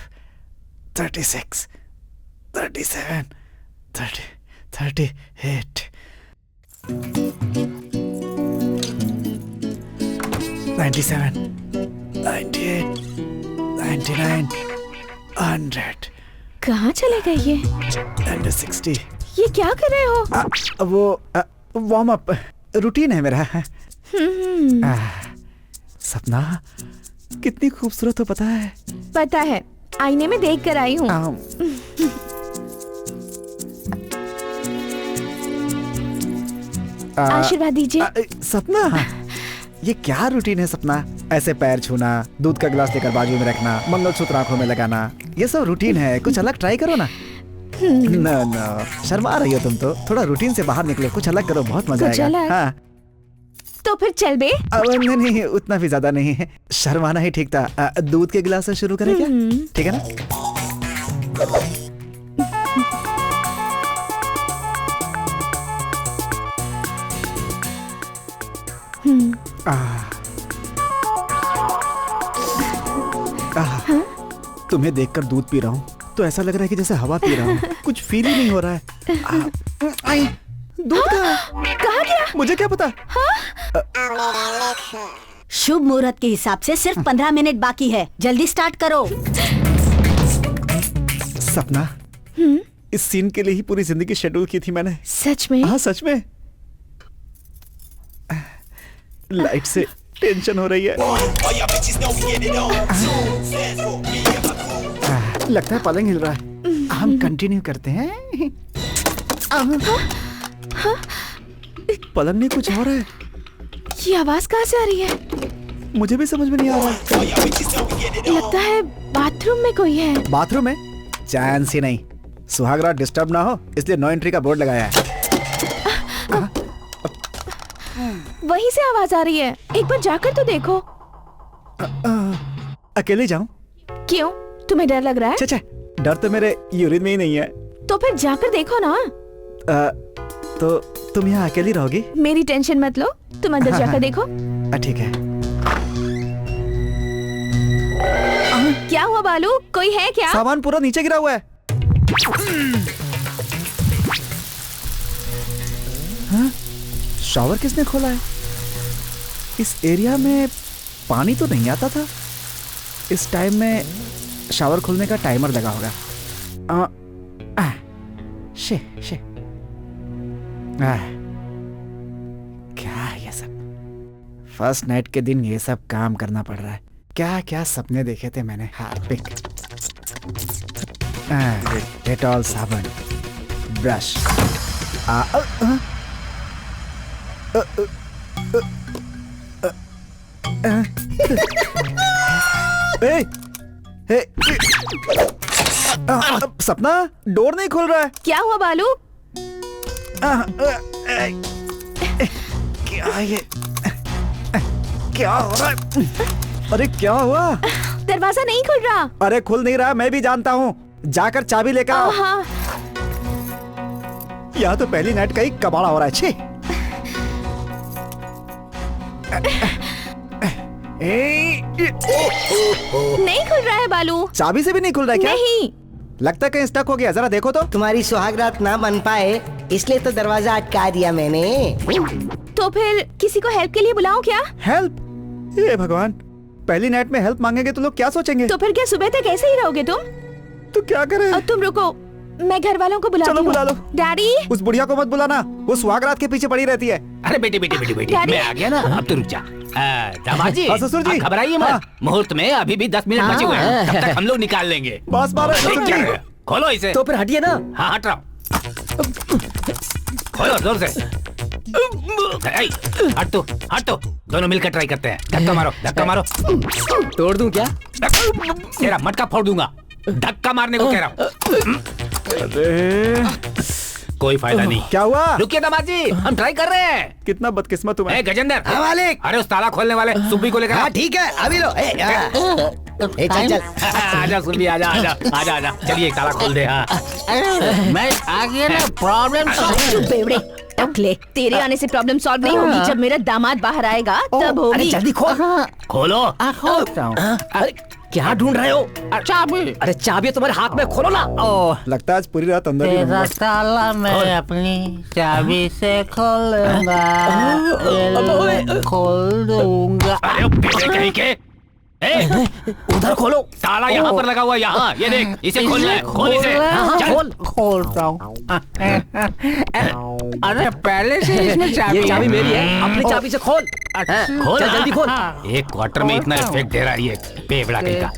36, 37, 38, 97, 98, 99, 100 कहाँ चले गए ये? and 60। ये क्या कर रहे हो? वो वार्म अप रूटीन है मेरा। सपना कितनी खूबसूरत हो पता है? पता है, आईने में देख कर आई हूँ। आशीर्वाद दीजिए। सपना, ये क्या रूटीन है सपना? ऐसे पैर छूना, दूध का गिलास लेकर बाजू में रखना, मंगलसूत्र आंखों में लगाना, ये सब रूटीन है। कुछ अलग ट्राई करो ना। न शर्मा रही हो तुम तो। थोड़ा रूटीन से बाहर निकलो, कुछ अलग करो, बहुत मजा कुछ आएगा। अलग? हाँ। तो फिर चल बे। नहीं, उतना भी ज्यादा नहीं है। शर्माना ही ठीक था। दूध के गिलास से शुरू करें क्या? ठीक है ना? तुम्हें देखकर दूध पी रहा हूँ तो ऐसा लग रहा है कि जैसे हवा पी रहा हूँ। कुछ फील ही नहीं हो रहा है। दूध कहाँ गया? मुझे क्या पता? शुभ मुहूर्त के हिसाब से सिर्फ 15 मिनट बाकी है। जल्दी स्टार्ट करो। सपना, इस सीन के लिए ही पूरी जिंदगी शेड्यूल की थी मैंने। सच में? हाँ सच में। लाइट से टेंशन हो रही है। लगता है पलंग हिल रहा है। हम कंटिन्यू करते हैं। पलंग में कुछ हो रहा है। ये आवाज कहाँ से आ रही है? मुझे भी समझ में नहीं आ रहा। लगता है बाथरूम में कोई है। बाथरूम में? चांस ही नहीं। सुहागरात डिस्टर्ब ना हो इसलिए नो एंट्री का बोर्ड लगाया है। वहीं से आवाज आ रही है, एक बार जाकर तो देखो। अकेले जाऊं? क्यों, तुम्हें डर लग रहा है? अच्छा, डर तो मेरे यूरिन में ही नहीं है। तो फिर जाकर देखो ना। तो तुम यहाँ अकेली रहोगी? मेरी टेंशन मत लो, तुम अंदर जाकर देखो। ठीक है। क्या हुआ बालू, कोई है क्या? सामान पूरा नीचे गिरा हुआ है। हाँ? शॉवर किसने खोला है? इस एरिया में पानी तो नहीं आता था। इस टाइम में शावर खोलने का टाइमर लगा होगा। क्या है ये सब? फर्स्ट नाइट के दिन ये सब काम करना पड़ रहा है। क्या क्या सपने देखे थे मैंने। हार्पिक, डेटॉल साबुन, ब्रश। सपना, डोर नहीं खुल रहा है। क्या हुआ बालू? क्या ये? क्या हो रहा है? अरे क्या हुआ? दरवाजा नहीं खुल रहा। अरे खुल नहीं रहा, मैं भी जानता हूँ। जाकर चाबी लेकर आओ। हाँ। यहाँ तो पहली नाइट का ही कबाड़ा हो रहा है। छे। नहीं खुल रहा है बालू। चाबी से भी नहीं खुल रहा है क्या? नहीं। लगता है कहीं स्टक हो गया, जरा देखो तो। तुम्हारी सुहागरात ना बन पाए इसलिए तो दरवाजा अटका दिया मैंने। तो फिर किसी को हेल्प के लिए बुलाऊं क्या? हेल्प? ये भगवान, पहली नाइट में हेल्प मांगेंगे तो लोग क्या सोचेंगे? तो फिर क्या सुबह तक ऐसे ही रहोगे तुम? तो क्या करें? और तुम रुको, मैं घर वालों को बुलाती हूँ। चलो बुला लो। डैडी, उस बुढ़िया को मत बुलाना, वो सुहागरात के पीछे पड़ी रहती है। अरे बेटी मैं आ गया ना, अब तो रुक जा। दामाद जी, ससुर जी, घबराइए मत। मुहूर्त में अभी भी 10 मिनट बचे हुए हैं, तब तक हम लोग निकाल लेंगे। बस खोलो इसे। तो फिर हटिए ना। हाँ हट रहा हूँ। खोलो जोर से। हट तो दोनों मिलकर ट्राई करते हैं। धक्का मारो। तोड़ दूं क्या? तेरा मटका फोड़ दूंगा। धक्का मारने को कह रहा हूँ। कोई फायदा नहीं। क्या हुआ? रुकिए दामाद जी, हम ट्राई कर रहे हैं। कितना बदकिस्मत तुम। गजेंद्र। हाँ मालिक। अरे उस ताला खोलने वाले सुब्बी को लेकर। हाँ ठीक है, अभी लो। चल आजा सुब्बी, आजा। चलिए एक ताला खोल दे। हाँ मैं आ गया ना, प्रॉब्लम बेवड़े टकले, तेरे आने से प्रॉब्लम सॉल्व नहीं होगी। जब मेरा दामाद बाहर आएगा तब होगी। अरे जल्दी खोलो। अरे क्या ढूंढ रहे हो? चाबी। अरे चाबी तुम्हारे हाथ में, खोलो ना। लगता है आज पूरी रात अंदर ही तेरा ताला मैं अपनी चाबी से खोलूंगा, खोल दूंगा। अरे कहीं के उधर खोलो। ताला यहाँ पर लगा हुआ है, यहाँ ये देख, इसे खोलना है। खोल इसे। खोलता हूँ। अरे पहले से इसमें चाबी। ये चाबी मेरी है, अपनी चाबी से खोल। खोल जल्दी खोल। एक क्वार्टर में इतना इफेक्ट दे रहा है ये बेवड़ा कहीं का।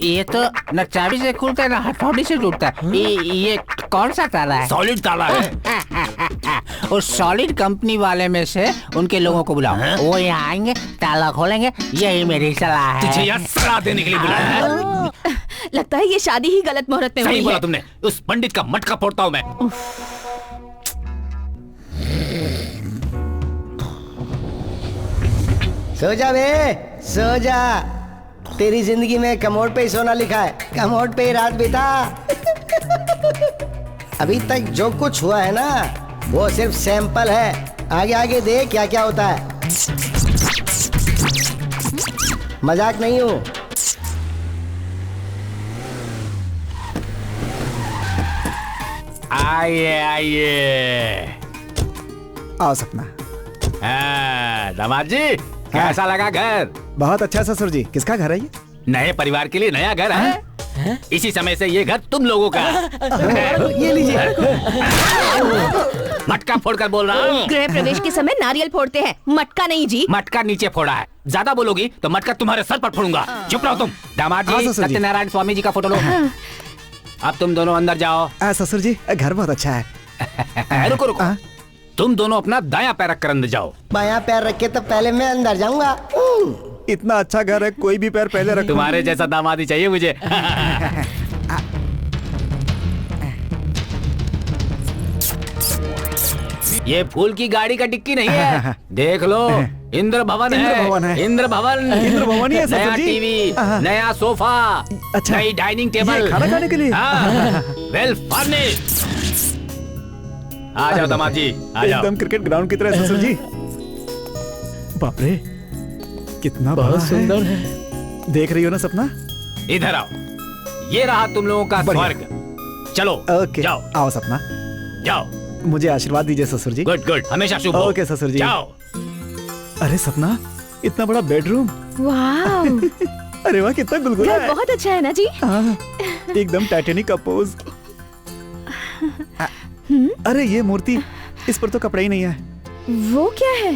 ये तो न चाबी से खुलता है न हथौड़ी से टूटता है। ये कौन सा ताला है? सॉलिड ताला है। उस सॉलिड कंपनी वाले में से उनके लोगों को बुलाओ, वो यहाँ आएंगे, ताला खोलेंगे। यही मेरी सलाह है। तुझे यहाँ सलाह देने के लिए बुलाया है। लगता है ये शादी ही गलत मुहूर्त में हुई है। सही बोला तुमने। उस पंडित का मटका फोड़ता हूँ मैं। सो जा बे, सो जा। तेरी जिंदगी में कमोड पे ही सोना लिखा है, कमोड पे ही रात बिता। अभी तक जो कुछ हुआ है ना, वो सिर्फ सैंपल है। आगे आगे देख क्या क्या होता है। मजाक नहीं हूँ। आइए। आओ सपना। दामाद जी, कैसा लगा घर? बहुत अच्छा ससुर जी। किसका घर है ये? नए परिवार के लिए नया घर है। इसी समय से ये घर तुम लोगों का है। ये लीजिए। मटका फोड़कर बोल रहा हूँ। गृह प्रवेश के समय नारियल फोड़ते हैं, मटका नहीं जी। मटका नीचे फोड़ा है, ज्यादा बोलोगी तो मटका तुम्हारे सर पर फोड़ूंगा। चुप रहो तुम। दामाद हाँ, जी, ससुर जी। सत्यनारायण स्वामी जी का फोटो लो। अब तुम दोनों अंदर जाओ। ससुर जी घर बहुत अच्छा है। रुको रुको, तुम दोनों अपना दायां पैर रखकर अंदर जाओ। बायां पैर रखे तो पहले मैं अंदर जाऊंगा। इतना अच्छा घर है, कोई भी पैर पहले रखो। तुम्हारे जैसा दामाद ही चाहिए मुझे। ये फूल की गाड़ी का डिक्की नहीं है, देख लो। इंद्र भवन है। इंद्र भवन है। इंद्र भवन। इंद्र भवन ही है, नया ससुर जी। टीवी, नया सोफा, अच्छा। नई डाइनिंग टेबल, ये खाना खाने के लिए? Well furnished. आ जाओ दामाद जी, आ जाओ। एकदम क्रिकेट ग्राउंड की तरह ससुर जी। बाप रे, कितना बड़ा सुंदर है। देख रही हो ना सपना? इधर आओ, ये रहा तुम लोगों का स्वर्ग। चलो ओके, जाओ आओ सपना, जाओ। मुझे आशीर्वाद दीजिए ससुर जी। गुड गुड, हमेशा शुभ हो। ओके ससुर जी। जाओ। अरे सपना, इतना बड़ा बेडरूम। वाह, अरे वाह, कितना गुलगुला घर है। बहुत अच्छा है ना जी। हाँ, एकदम टाइटैनिक का पोज। अरे ये मूर्ति, इस पर तो कपड़ा ही नहीं है। वो क्या है?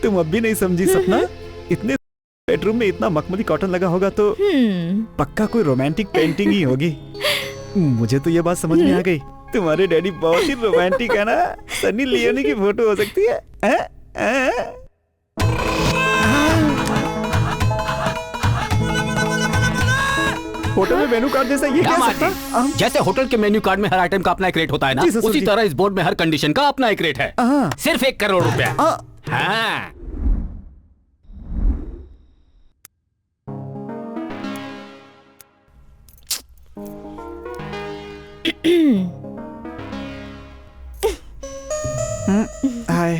तुम अब भी नहीं समझी सपना? इतने बेडरूम में इतना मखमली कॉटन लगा होगा तो पक्का कोई रोमांटिक पेंटिंग ही होगी। मुझे तो ये बात समझ में आ गई, तुम्हारे डैडी बहुत ही रोमांटिक है ना। सनी लियोनी की फोटो हो सकती है। होटल में मेनू कार्ड जैसा ये क्या सकता? जैसे होटल के मेन्यू कार्ड में हर आइटम का अपना एक रेट होता है ना, जी, ससुर उसी जी। तरह इस बोर्ड में हर कंडीशन का अपना एक रेट है। सिर्फ 1 करोड़ रुपया। हाँ।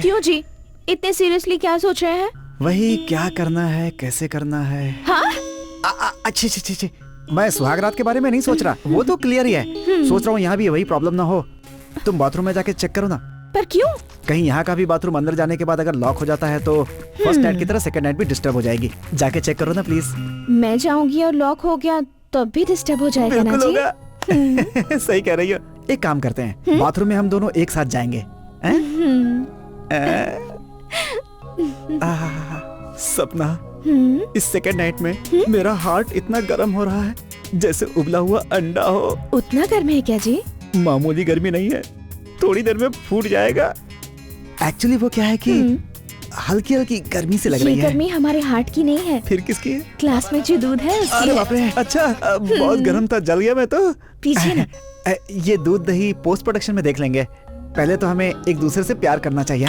क्यों जी, इतने सीरियसली क्या सोच रहे हैं? वही क्या करना है, कैसे करना है। हाँ? अच्छी अच्छी अच्छी, मैं सुहागरात के बारे में नहीं सोच रहा, वो तो क्लियर ही है। सोच रहा हूँ यहाँ भी वही प्रॉब्लम ना हो। तुम बाथरूम में जाके चेक करो ना। पर क्यों? कहीं यहाँ का भी बाथरूम अंदर जाने के बाद अगर लॉक हो जाता है तो फर्स्ट नाइट की तरह सेकंड नाइट भी डिस्टर्ब हो जाएगी। जाके चेक करो ना प्लीज। मैं जाऊंगी और लॉक हो गया तो भी डिस्टर्ब हो जाएगा ना बिल्कुल जी। होगा। सही कह रही हो। एक काम करते हैं, बाथरूम में हम दोनों एक साथ जाएंगे। सपना, इस सेकंड नाइट में मेरा हार्ट इतना गर्म हो रहा है जैसे उबला हुआ अंडा हो। उतना गर्म है क्या जी? मामूली गर्मी नहीं है, थोड़ी देर में फूट जाएगा। एक्चुअली वो क्या है कि हल्की हल्की गर्मी से लग रही ये है। गर्मी हमारे हार्ट की नहीं है, फिर किसकी है? क्लास में जो दूध है उसकी अरे है। बाप रे, अच्छा बहुत गर्म था, जल गया मैं तो। पीछे ना। ये दूध दही पोस्ट प्रोडक्शन में देख लेंगे। पहले तो हमें एक दूसरे से प्यार करना चाहिए।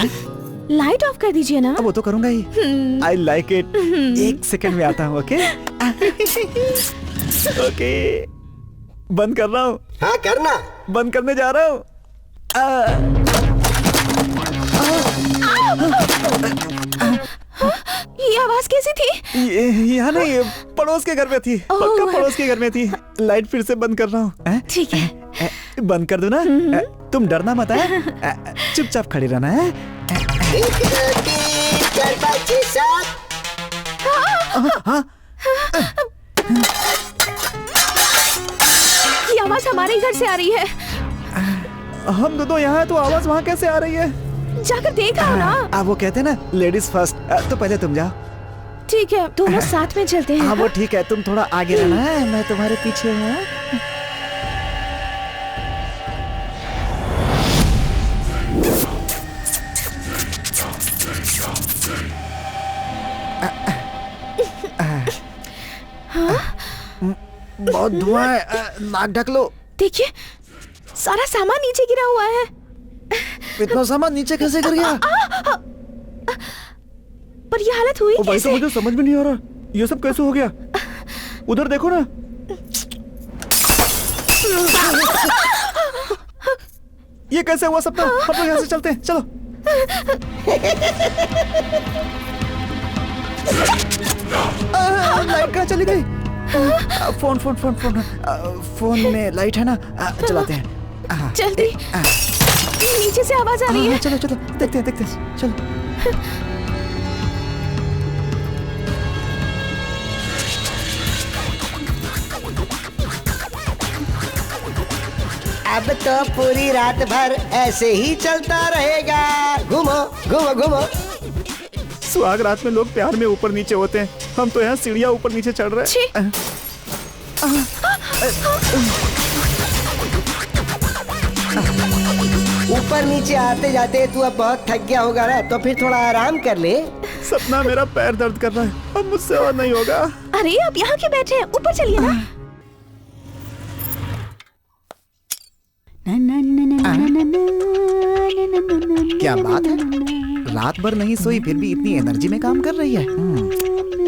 लाइट ऑफ कर दीजिए ना। अब वो तो करूंगा ही। I like it. 1 सेकंड में आता हूँ। ओके ओके, बंद कर रहा हूँ। हाँ करना। बंद करने जा रहा हूँ। ये आवाज कैसी थी? यहाँ नहीं, पड़ोस के घर में थी। पक्का पड़ोस के घर में थी। लाइट फिर से बंद कर रहा हूँ। ठीक है, बंद कर दो ना। तुम डरना मत है, चुपचाप खड़ी रहना है। 1 2 3 4 5 6 7। ये आवाज हमारे घर से आ रही है। हम दोनों यहाँ तो आवाज वहाँ कैसे आ रही है? जाकर देख आओ ना। वो कहते हैं ना लेडीज फर्स्ट। तो पहले तुम जाओ। ठीक है, दोनों साथ में चलते हैं। हाँ वो ठीक है, तुम थोड़ा आगे रहना है, मैं तुम्हारे पीछे हूँ। बहुत धुआं है, नाक ढक लो। देखिए, सारा सामान नीचे गिरा हुआ है। इतना सामान नीचे कैसे गिर गया? पर ये हालत हुई भाई तो मुझे समझ में नहीं आ रहा, ये सब कैसे हो गया? उधर देखो ना। ये कैसे हुआ सपना? हम लोग यहाँ से चलते हैं, चलो। लाइट कहाँ चली गई? Phone phone phone phone phone में लाइट है ना, चलाते हैं। जल्दी, नीचे से आवाज आ रही है। चलो चलो, देखते हैं देखते हैं, चलो। अब तो पूरी रात भर ऐसे ही चलता रहेगा। घूमो घूमो घूमो। सुहाग रात में लोग प्यार में ऊपर नीचे होते हैं, हम तो यहाँ सीढ़ियाँ ऊपर नीचे चढ़ रहे हैं। ऊपर नीचे आते जाते तू अब बहुत थक गया होगा ना, तो फिर थोड़ा आराम कर ले। सपना, मेरा पैर दर्द कर रहा है, अब मुझसे और नहीं होगा। अरे आप यहाँ क्यों बैठे हैं? ऊपर चलिए ना। क्या बात है, रात भर नहीं सोई फिर भी इतनी एनर्जी में काम कर रही है।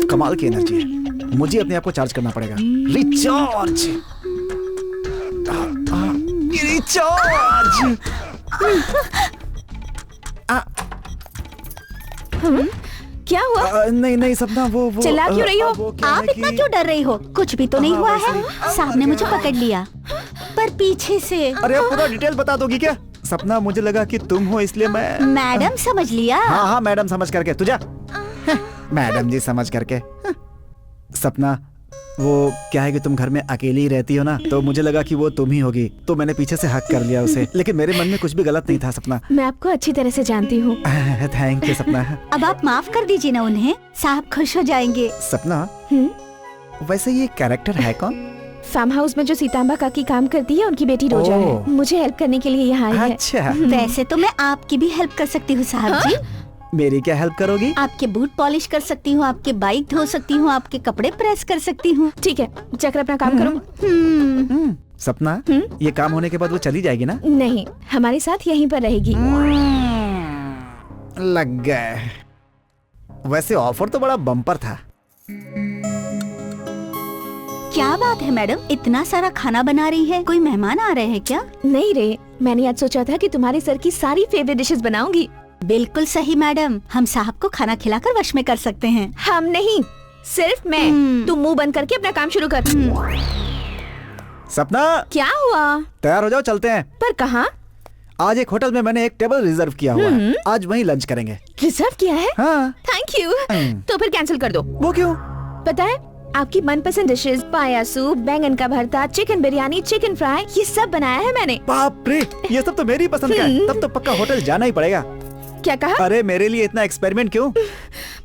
कमाल की एनर्जी है। मुझे अपने आप को चार्ज करना पड़ेगा। Recharge, recharge. क्या हुआ? नहीं नहीं सपना, वो चिल्ला क्यों रही हो? आप इतना क्यों डर रही हो? कुछ भी तो नहीं हुआ है। साहब ने मुझे पकड़ लिया, पर पीछे से। अरे अब पूरा डिटेल बता दोगी क्या? सपना, मुझे लगा कि तुम हो इसलिए मैं। मैडम समझ लिया। हाँ हाँ मैडम समझ करके। तुझा मैडम जी समझ करके। सपना, वो क्या है कि तुम घर में अकेली ही रहती हो ना, तो मुझे लगा कि वो तुम ही होगी, तो मैंने पीछे से हक कर लिया उसे, लेकिन मेरे मन में कुछ भी गलत नहीं था सपना। मैं आपको अच्छी तरह से जानती हूँ। थैंक यू सपना। अब आप माफ कर दीजिए ना उन्हें, साहब खुश हो जाएंगे। सपना, वैसे ये कैरेक्टर है कौन? फार्म हाउस में जो सीतांबा काकी काम करती है, उनकी बेटी रोजा है। मुझे हेल्प करने के लिए यहाँ आई है। अच्छा। वैसे तो मैं आपकी भी हेल्प कर सकती हूँ साहब जी। मेरी क्या हेल्प करोगी? आपके बूट पॉलिश कर सकती हूँ, आपके बाइक धो सकती हूँ, आपके कपड़े प्रेस कर सकती हूँ। ठीक है, जाकर अपना काम करो। सपना, ये काम होने के बाद वो चली जाएगी ना? नहीं, हमारे साथ यहीं पर रहेगी। लग गए। वैसे ऑफर तो बड़ा बम्पर था। क्या बात है मैडम, इतना सारा खाना बना रही है? कोई मेहमान आ रहे हैं क्या? नहीं रे, मैंने आज सोचा था कि तुम्हारे सर की सारी फेवरेट डिशेस बनाऊंगी। बिल्कुल सही मैडम, हम साहब को खाना खिलाकर वश में कर सकते हैं। हम नहीं, सिर्फ मैं। तुम मुंह बंद करके अपना काम शुरू कर। सपना, क्या हुआ? तैयार हो जाओ, चलते हैं। पर कहाँ? आज एक होटल में मैंने एक टेबल रिजर्व किया हुआ है, आज वहीं लंच करेंगे। रिजर्व किया है? हाँ। Thank you. तो फिर कैंसिल कर दो। वो क्यों? पता है, आपकी मनपसंद डिशेस पाया सूप, बैंगन का भरता, चिकन बिरयानी, चिकन फ्राई, ये सब बनाया है मैंने। बाप रे, ये सब तो मेरी पसंद का है। तब तो पक्का होटल जाना ही पड़ेगा। क्या कहा? अरे मेरे लिए इतना एक्सपेरिमेंट क्यों?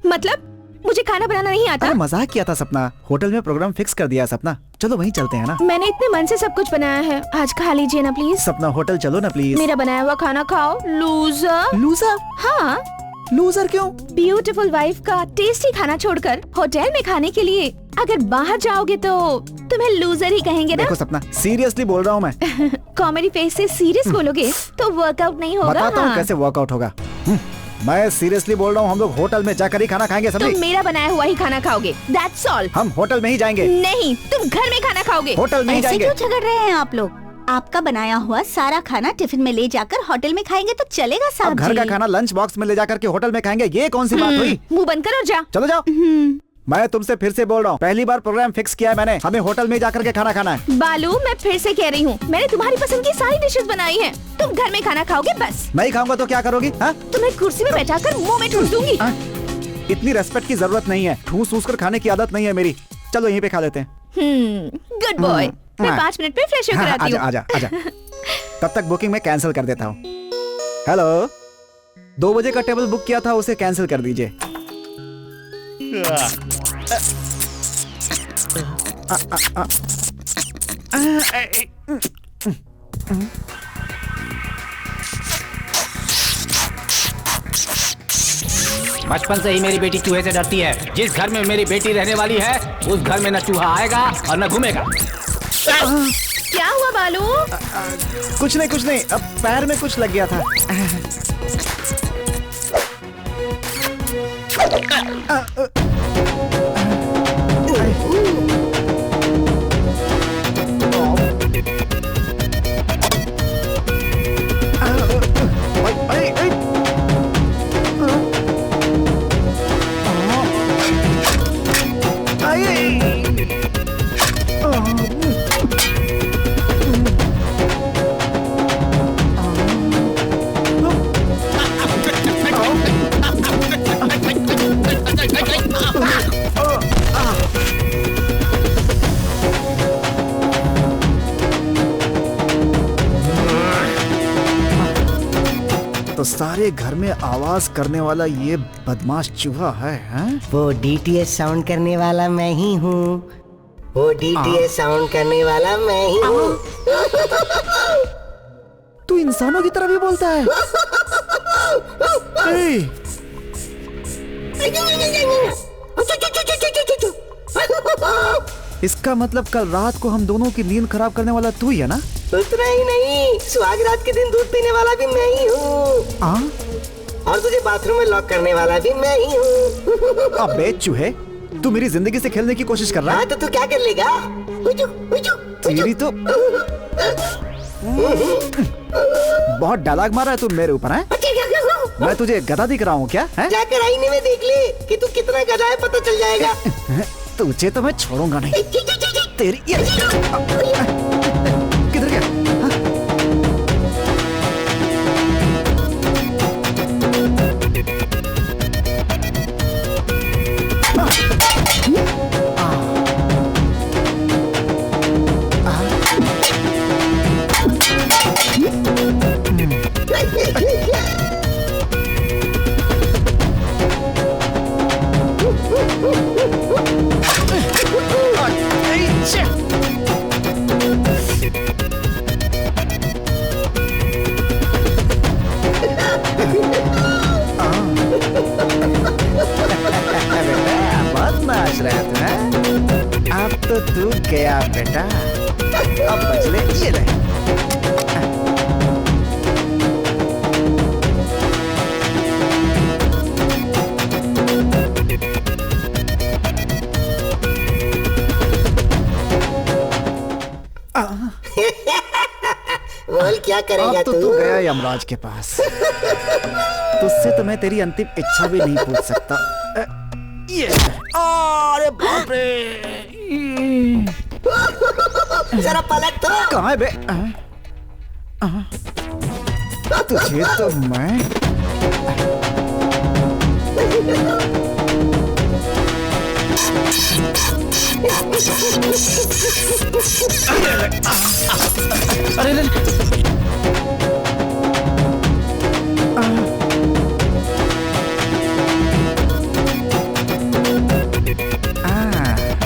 मतलब मुझे खाना बनाना नहीं आता? अरे मजाक किया था सपना, होटल में प्रोग्राम फिक्स कर दिया सपना, चलो वहीं चलते हैं ना। मैंने इतने मन से सब कुछ बनाया है, आज खा लीजिए ना प्लीज। सपना, होटल चलो ना प्लीज। मेरा बनाया हुआ खाना खाओ। लूजर। लूजर? हाँ। लूजर क्यों? ब्यूटीफुल वाइफ का टेस्टी खाना छोड़कर होटल में खाने के लिए अगर बाहर जाओगे तो तुम्हें लूजर ही कहेंगे ना। देखो सपना, सीरियसली बोल रहा हूँ मैं। कॉमेडी फेस से सीरियस बोलोगे तो वर्कआउट नहीं होगा। बताता हूँ कैसे वर्कआउट होगा। मैं सीरियसली बोल रहा हूँ, हम लोग होटल में जाकर ही खाना खाएंगे सभी। तुम मेरा बनाया हुआ ही खाना खाओगे, दैट्स ऑल। हम होटल में ही जाएंगे। नहीं, तुम घर में खाना खाओगे। होटल में ही जाएंगे। ऐसे क्यों झगड़ रहे हैं आप लोग? आपका बनाया हुआ सारा खाना टिफिन में ले जाकर होटल में खाएंगे तो चलेगा साहब जी। घर का खाना लंच बॉक्स में ले जाकर के होटल में खाएंगे, ये कौन सी बात हुई? मुंह बंद कर और जा। चलो जाओ। मैं तुमसे फिर से बोल रहा हूँ, पहली बार प्रोग्राम फिक्स किया है मैंने, हमें होटल में जाकर के खाना खाना है। बालू, मैं फिर से कह रही हूँ, मैंने तुम्हारी पसंद की सारी डिशेस बनाई हैं। तुम घर में खाना खाओगे बस। नहीं खाऊंगा तो क्या करोगी? तुम्हें कुर्सी में बैठाकर मुंह में ठूस दूंगी। इतनी रेस्पेक्ट की जरूरत नहीं है, ठूस ठूस कर खाने की आदत नहीं है मेरी। चलो यहीं पे खा लेते हैं। Good boy. मैं 5 मिनट में फ्रेश होकर आती हूँ। आजा आजा। तब तक बुकिंग में कैंसिल कर देता हूँ। हेलो, 2 बजे का टेबल बुक किया था, उसे कैंसिल कर दीजिए। 'बचपन से ही मेरी बेटी चूहे से डरती है। जिस घर में मेरी बेटी रहने वाली है उस घर में न चूहा आएगा और न घूमेगा। क्या हुआ बालू? कुछ नहीं, अब पैर में कुछ लग गया था। सारे घर में आवाज करने वाला ये बदमाश चूहा है, हैं? वो डीटीएस साउंड करने वाला मैं ही हूँ। वो डीटीएस साउंड करने वाला मैं ही हूँ। तू इंसानों की तरह भी बोलता है। ए! इसका मतलब कल रात को हम दोनों की नींद खराब करने वाला तू ही है ना? उतना ही नहीं, सुहाग रात के दिन दूध पीने वाला भी मैं ही हूँ। और तुझे बाथरूम में लॉक करने वाला भी मैं ही हूँ। अबे चूहे, तू मेरी जिंदगी से खेलने की कोशिश कर रहा है? हाँ तो तू क्या कर लेगा? तेरी तो बहुत डायलॉग मारा है तू मेरे ऊपर, है? मैं तुझे गधा दिख रहा हूँ क्या? है? जाकर आईने में देख ले कि तू कितना गधा है, पता चल जाएगा। तुझे तो मैं छोड़ूंगा नहीं। तेरी किधर गया? अब तो तू गया बेटा, अब बच ले, ये ले। बोल क्या करेगा अब तो तू गया यमराज के पास। तुझसे तो मैं तेरी अंतिम इच्छा भी नहीं पूछ सकता। ये अरे बाप रे, जरा पलट तो। कहाँ है बे? तुझे तो मैं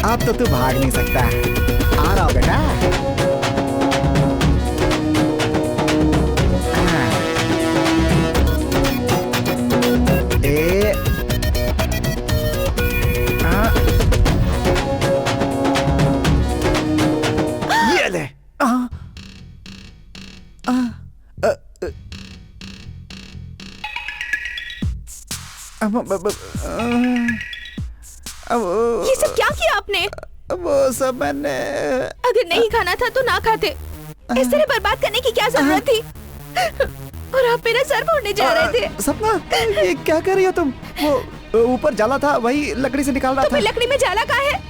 अब तो तू भाग नहीं सकता। आ रहा हो बेटा। ये ले। ये सब क्या किया आपने? वो सब मैंने। अगर नहीं खाना था तो ना खाते। इस तरह बर्बाद करने की क्या जरूरत थी? और आप मेरा सर फोड़ने जा रहे थे। सपना, ये क्या कर रही हो तुम? वो ऊपर जाला था, वही लकड़ी से निकाल रहा था। तो लकड़ी में जाला कहाँ है?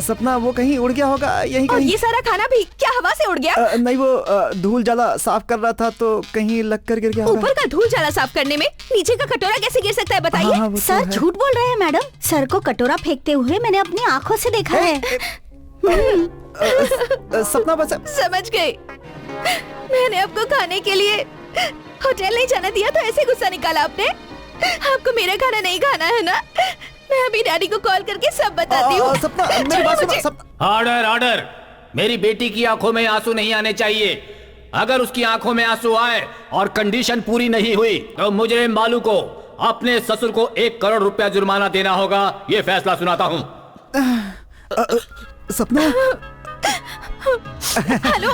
सपना, वो कहीं उड़ गया होगा, यहीं और कहीं। ये सारा खाना भी क्या हवा से उड़ गया? नहीं, वो धूल जाला साफ कर रहा था तो कहीं लग कर गिर गया होगा। ऊपर का धूल जाला साफ करने में नीचे का कटोरा कैसे गिर सकता है, बताइए? हाँ, वो तो सर है। झूठ बोल रहे हैं मैडम। सर को कटोरा फेंकते हुए मैंने अपनी आंखों से देखा है। सपना बस। समझ गई। मैंने आपको खाने के लिए होटल नहीं जाना दिया तो ऐसे गुस्सा निकाला आपने? आपको मेरा खाना नहीं खाना है ना? मैं अभी डैडी को कॉल करके सब बताती हूँ। सपना, मेरी बात सुनो। Order order. मेरी बेटी की आंखों में आंसू नहीं आने चाहिए। अगर उसकी आंखों में आंसू आए और कंडीशन पूरी नहीं हुई तो मुजरिम बालू को अपने ससुर को 1 करोड़ रुपया जुर्माना देना होगा। ये फैसला सुनाता हूँ। सपना, हेलो,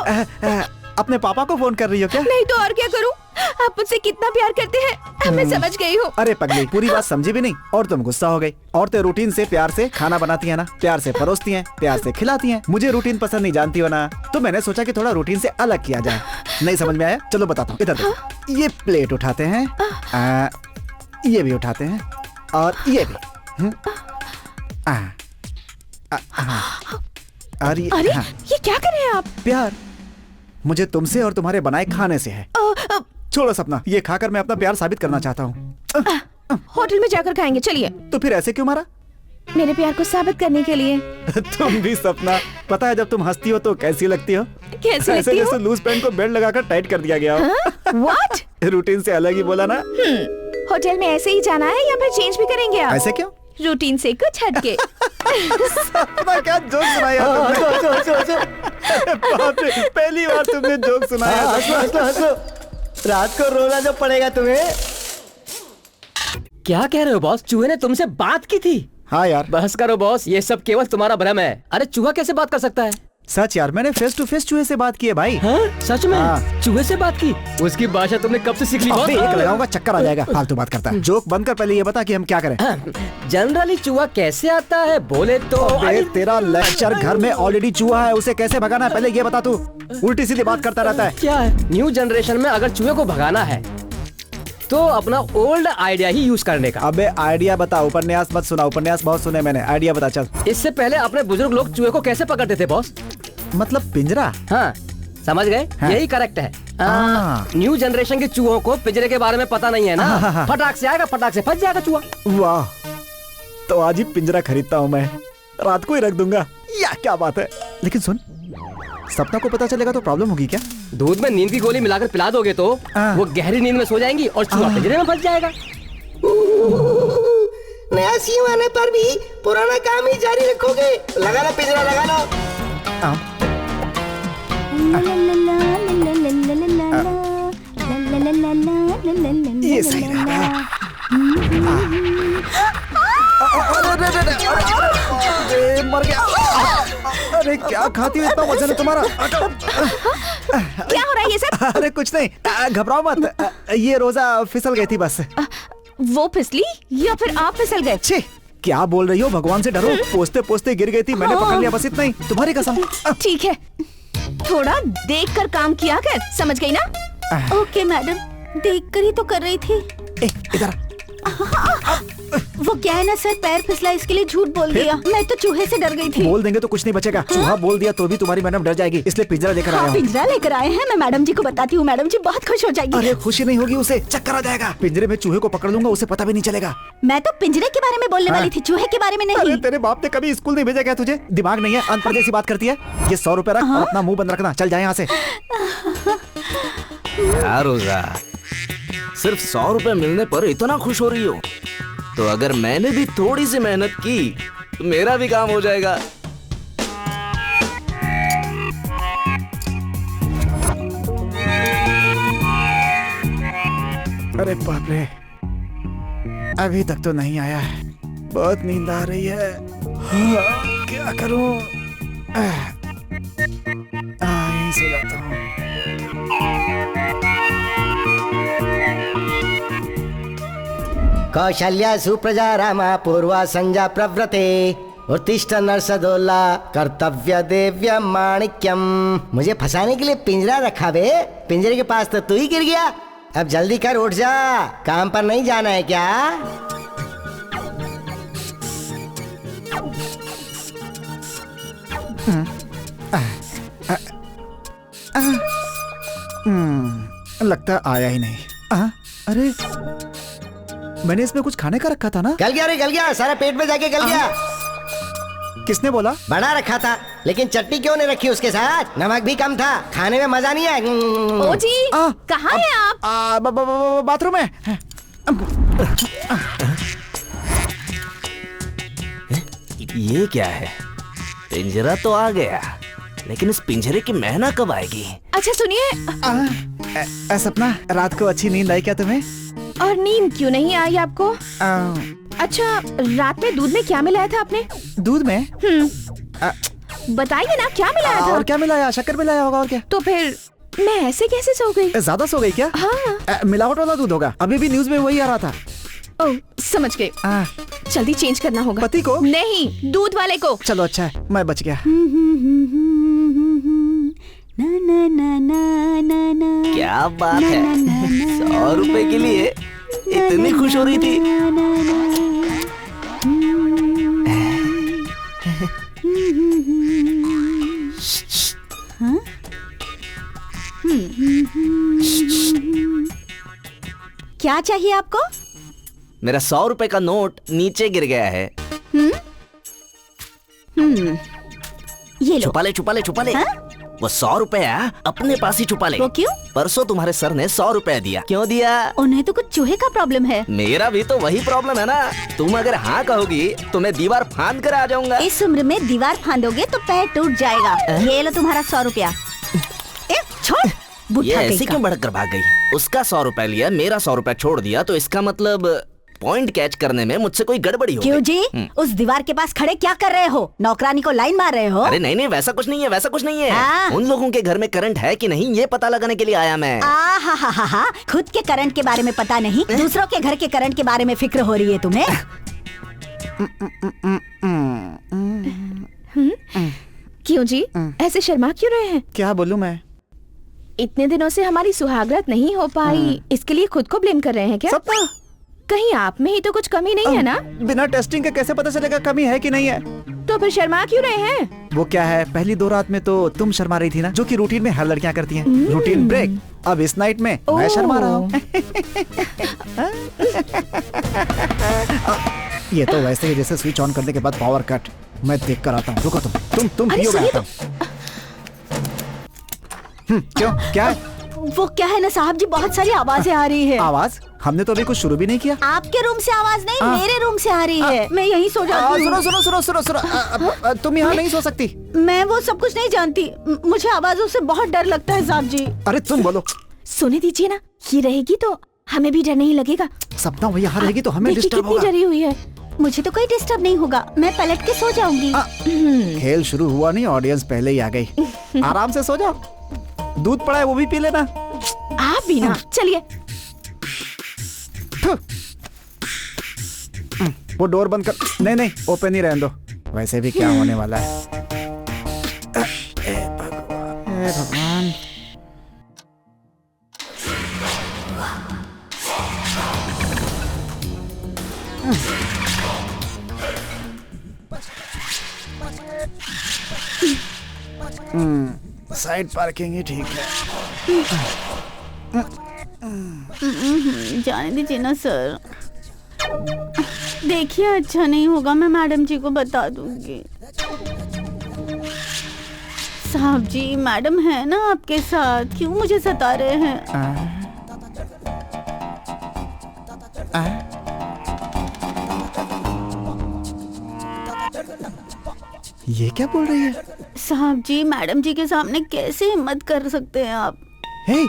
अपने पापा को फोन कर रही हो क्या? नहीं तो और क्या करूँ? आप मुझसे कितना प्यार करते हैं अब मैं समझ गई हूँ। अरे पगली, पूरी बात समझी भी नहीं और तुम गुस्सा हो गई। औरतें रूटीन से प्यार से खाना बनाती है ना, प्यार से परोसती हैं, प्यार से खिलाती हैं। मुझे रूटीन पसंद नहीं, जानती हो ना, तो मैंने सोचा कि थोड़ा रूटीन से अलग किया जाए। नहीं समझ में आया? चलो बताता हूँ। इधर देखो, ये प्लेट उठाते हैं, ये भी उठाते हैं और ये भी। और अरे हाँ। ये क्या कर रहे हैं आप? प्यार मुझे तुमसे और तुम्हारे बनाए खाने से है। छोड़ो सपना, ये खाकर मैं अपना प्यार साबित करना चाहता हूँ। होटल में जाकर खाएंगे, चलिए। तो फिर ऐसे क्यों मारा? मेरे प्यार को साबित करने के लिए। तुम भी सपना, पता है जब तुम हंसती हो तो कैसी लगती हो? कैसी ऐसे लगती जैसे हो? लूज पैंट को बेल्ट लगाकर टाइट कर दिया गया हो। What? रूटीन से अलग ही बोला ना। होटल में ऐसे ही जाना है या फिर चेंज भी करेंगे आप? ऐसे क्यों? रूटीन से कुछ हटके। सपना क्या जोक सुनाया तुमने? बाप रे, पहली बार तुमने जोक सुनाया। हंसो। रात को रोना जो पड़ेगा तुम्हें। क्या कह रहे हो बॉस? चूहे ने तुमसे बात की थी? हाँ यार। बस करो बॉस, ये सब केवल तुम्हारा भ्रम है। अरे चूहा कैसे बात कर सकता है? सच यार, मैंने फेस टू फेस चूहे से बात की है भाई। हाँ? सच में? हाँ। चूहे से बात की? उसकी भाषा तुमने कब से सीख ली बॉस? अबे एक लगाऊंगा चक्कर आ जाएगा, फालतू बात करता है। जोक बंद कर, पहले ये बता कि हम क्या करें। जनरली चूहा कैसे आता है बोले तो? अबे तेरा लेक्चर, घर में ऑलरेडी चूहा है, उसे कैसे भगाना है पहले ये बता। तू उल्टी सीधी बात करता रहता है। क्या है? न्यू जनरेशन में अगर चूहे को भगाना है तो अपना ओल्ड आइडिया ही यूज करने का। अबे आइडिया बता, उपन्यास मत सुना। उपन्यास बहुत सुने मैंने, आइडिया बता चल। इससे पहले अपने बुजुर्ग लोग चूहे को कैसे पकड़ते थे बॉस? मतलब पिंजरा। हाँ समझ गए, हाँ। यही करेक्ट है। न्यू जनरेशन के चूहों को पिंजरे के बारे में पता नहीं है ना। फटाक से आएगा, फटाक से फंस जाएगा चूहा। वाह, तो आज ही पिंजरा खरीदता हूँ मैं, रात को ही रख दूंगा। या क्या बात है। लेकिन सुन, सपना को पता चलेगा तो प्रॉब्लम होगी क्या? दूध में नींद की गोली मिलाकर पिला दोगे तो वो गहरी नींद में सो जाएंगी और चूहा पिंजरे में फंस जाएगा। नया सीएम आने पर भी पुराना काम ही जारी रखोगे? लगा लो पिंजरा, लगा लो। ये सही रहा। मर गया। अरे क्या खाती हो, इतना वजन है तुम्हारा? क्या हो रहा है ये सब? अरे कुछ नहीं, घबराओ मत। ये रोजा फिसल गई थी बस। वो फिसली या फिर आप फिसल गए? छे, क्या बोल रही हो? भगवान से डरो। पोस्ते पोस्ते गिर गई थी, मैंने पकड़ लिया, बस इतना ही। तुम्हारी कसम। ठीक है, थोड़ा देख कर काम किया कर, समझ गई ना? ओके मैडम, देख कर ही तो कर रही थी। इधर वो क्या है ना सर, पैर फिसला इसके लिए झूठ बोल दिया। मैं तो चूहे से डर गई थी। बोल देंगे तो कुछ नहीं बचेगा। चूहा बोल दिया तो भी तुम्हारी मैडम डर जाएगी, इसलिए पिंजरा लेकर आया हूँ। पिंजरा लेकर आए हैं, मैं मैडम जी को बताती हूँ। मैडम जी बहुत खुश हो जाएगी। अरे खुशी नहीं होगी, उसे चक्कर आ जाएगा। पिंजरे में चूहे को पकड़ लूंगा, उसे पता भी नहीं चलेगा। मैं तो पिंजरे के बारे में बोलने वाली थी, चूहे के बारे में नहीं। अरे तेरे बाप ने कभी स्कूल नहीं भेजा क्या तुझे? दिमाग नहीं है, अनपढ़ जैसी बात करती है। ये 100 रुपए रख और अपना मुंह बंद रखना, चल जाए यहाँ से। यार रोजा, सिर्फ 100 रुपए मिलने पर इतना खुश हो रही हो? तो अगर मैंने भी थोड़ी सी मेहनत की तो मेरा भी काम हो जाएगा। अरे बाप रे, अभी तक तो नहीं आया है। बहुत नींद आ रही है। क्या करूं? यहीं सो जाता हूँ। कौशल्या सुप्रजा रामा पूर्वा संजा प्रव्रते उत्तिष्ठ नरसदोला कर्तव्य देव्य माणिक्यम। मुझे फंसाने के लिए पिंजरा रखा बे। पिंजरे के पास तो तू ही गिर गया। अब जल्दी कर, उठ जा, काम पर नहीं जाना है क्या? लगता आया ही नहीं। अरे मैंने इसमें कुछ खाने का रखा था ना? गल गया रे, गल गया, सारा पेट में जाके गल गया। किसने बोला? बना रखा था, लेकिन चटनी क्यों नहीं रखी उसके साथ? नमक भी कम था, खाने में मजा नहीं आया। ओ जी, कहाँ हैं आप? बाथरूम में। ये क्या है? पिंजरा तो आ गया, लेकिन इस पिंजरे की महना कब आएगी? अच्छा सुनिए, सपना, रात को अच्छी नींद आई क्या तुम्हें? और नींद क्यों नहीं आई आपको? अच्छा, रात में दूध में क्या मिलाया था आपने? दूध में? बताइए ना, क्या मिलाया था? और क्या मिलाया? शक्कर मिलाया होगा, और क्या? तो फिर मैं ऐसे कैसे सो गई? ज्यादा सो गई क्या? हाँ। मिलावट वाला दूध होगा, अभी भी न्यूज में वही आ रहा था। ओह, समझ गए। जल्दी चेंज करना होगा। पति को? नहीं, दूध वाले को। चलो अच्छा है, मैं बच गया। क्या बात है, 100 रुपए के लिए इतनी खुश हो रही थी? क्या चाहिए आपको? मेरा 100 रुपए का नोट नीचे गिर गया है। ये लो। छुपा ले, छुपा ले, छुपा ले। वो 100 रुपया अपने पास ही छुपा ले। वो क्यों? परसों तुम्हारे सर ने 100 रुपया दिया। क्यों दिया? उन्हें तो कुछ चूहे का प्रॉब्लम है। मेरा भी तो वही प्रॉब्लम है ना। तुम अगर हाँ कहोगी तो मैं दीवार फांद कर आ जाऊंगा। इस उम्र में दीवार फांदोगे तो पैर टूट जाएगा। ये लो तुम्हारा 100 रुपया। छोड़। ये ऐसी क्यों भड़क कर भाग गई? उसका 100 रुपया लिया, मेरा 100 रुपया छोड़ दिया, तो इसका मतलब पॉइंट कैच करने में मुझसे कोई गड़बड़ी हो गई। क्यों जी? उस दीवार के पास खड़े क्या कर रहे हो? नौकरानी को लाइन मार रहे हो? अरे नहीं नहीं, वैसा कुछ नहीं है, वैसा कुछ नहीं है। हाँ? उन लोगों के घर में करंट है कि नहीं ये पता लगाने के लिए आया मैं। हा, खुद के करंट के बारे में पता नहीं, दूसरों के घर के करंट के बारे में फिक्र हो रही है तुम्हें। क्यों जी ऐसे शर्मा क्यों रहे हैं? क्या बोलूं मैं? इतने दिनों से हमारी सुहागरात नहीं हो पाई, इसके लिए खुद को ब्लेम कर रहे हैं क्या? सपना, कहीं आप में ही तो कुछ कमी नहीं है ना? बिना टेस्टिंग के कैसे पता चलेगा कमी है कि नहीं है? तो फिर शर्मा क्यों रहे हैं? वो क्या है, पहली 2 रात में तो तुम शर्मा रही थी ना, जो कि रूटीन में हर लड़कियां करती हैं। Routine break. अब इस नाइट में मैं शर्मा रहा हूँ। ये तो वैसे ही जैसे स्विच ऑन करने के बाद पावर कट। मैं देख कर आता हूँ। रुको तुम अरे पियो, मैं सुनिए आता हूँ। क्यों, क्या है? वो क्या है ना साहब जी, बहुत सारी आवाजें आ रही है। आवाज? हमने तो अभी कुछ शुरू भी नहीं किया। आपके रूम से आवाज नहीं, मेरे रूम से आ रही है। मैं यहीं सो जाती हूँ। सुनो, तुम यहाँ नहीं सो सकती। मैं वो सब कुछ नहीं जानती, मुझे आवाजों से बहुत डर लगता है साहब जी। अरे तुम बोलो। सोने दीजिए ना, ये रहेगी तो हमें भी डर नहीं लगेगा। सपना वो यहाँ रहेगी तो हमें डिस्टर्ब कितनी होगा। डरी हुई है। मुझे तो कोई डिस्टर्ब नहीं होगा, मैं पलट के सो जाऊंगी। खेल शुरू हुआ नहीं, ऑडियंस पहले ही आ गई। आराम से सो जाओ। दूध पड़ा है वो भी पी लेना। आप भी ना। चलिए। वो डोर बंद कर। नहीं ओपन ही रहने दो, वैसे भी क्या होने वाला है। हे भगवान। साइड पार्किंग ही ठीक है। जाने दीजिए ना सर। देखिए अच्छा नहीं होगा, मैं मैडम जी को बता दूंगी। साहब जी, मैडम है ना आपके साथ, क्यों मुझे सता रहे हैं? ये क्या बोल रही है? साहब जी, मैडम जी के सामने कैसे हिम्मत कर सकते हैं आप? हे,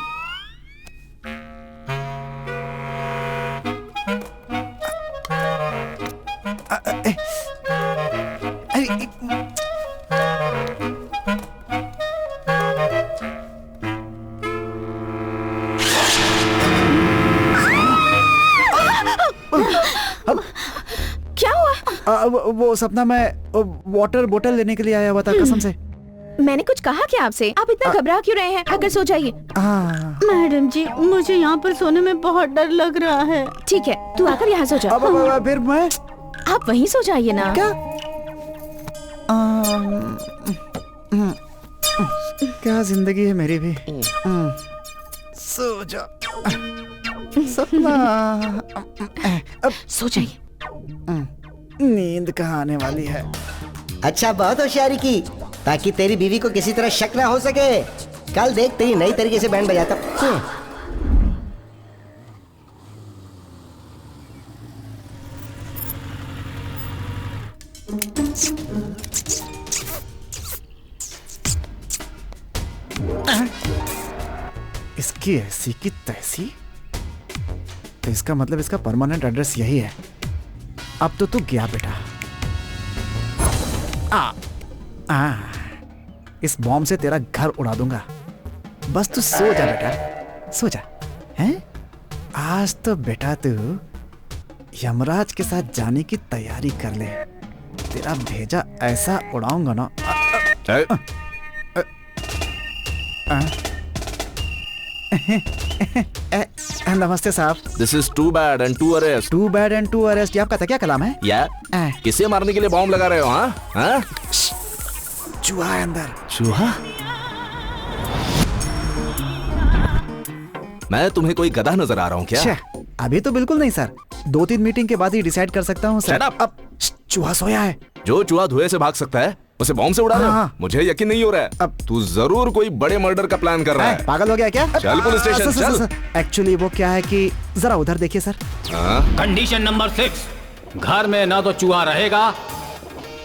क्या हुआ? वो सपना, मैं वाटर बोतल लेने के लिए आया हुआ था, कसम से। मैंने कुछ कहा क्या आपसे? आप इतना घबरा क्यों रहे हैं? आकर सो जाइए। मैडम जी, मुझे यहाँ पर सोने में बहुत डर लग रहा है। ठीक है, तू आकर यहाँ सो जा। फिर मैं? आप वहीं सो जाइए ना। क्या? क्या जिंदगी है मेरी भी। सो जा सपना। अब सो जाइए। नींद कहाँ आने वाली है। अच्छा, बहुत होशियारी की, ताकि तेरी बीवी को किसी तरह शक ना हो सके। कल देख तेरी नई तरीके से बैंड बजाता। इसकी ऐसी की तैसी, तो इसका मतलब इसका परमानेंट एड्रेस यही है। अब तो तू गया बेटा। इस बॉम्ब से तेरा घर उड़ा दूंगा। बस तू सो जा बेटा, सो जा। हैं? आज तो बेटा तू यमराज के साथ जाने की तैयारी कर ले। तेरा भेजा ऐसा उड़ाऊंगा ना। नमस्ते साहब। This is too bad and to arrest. Too bad and to arrest, ये आपका क्या कलाम है? या किसे मारने के लिए बॉम्ब लगा रहे हो? हाँ? चूहा है अंदर। चूहा? मैं तुम्हें कोई गधा नजर आ रहा हूँ क्या? अभी तो बिल्कुल नहीं सर, 2-3 मीटिंग के बाद ही डिसाइड कर सकता हूँ सर। Shut up. अब चूहा सोया है। जो चूहा धुएं से भाग सकता है उसे बॉम्ब से उड़ा रहे हो? हाँ। मुझे यकीन नहीं हो रहा है। अब तू जरूर कोई बड़े मर्डर का प्लान कर रहा है। पागल हो गया क्या? चल पुलिस स्टेशन, चल। एक्चुअली वो क्या है कि जरा उधर देखिए सर। हाँ? कंडीशन नंबर 6, घर में ना तो चूहा रहेगा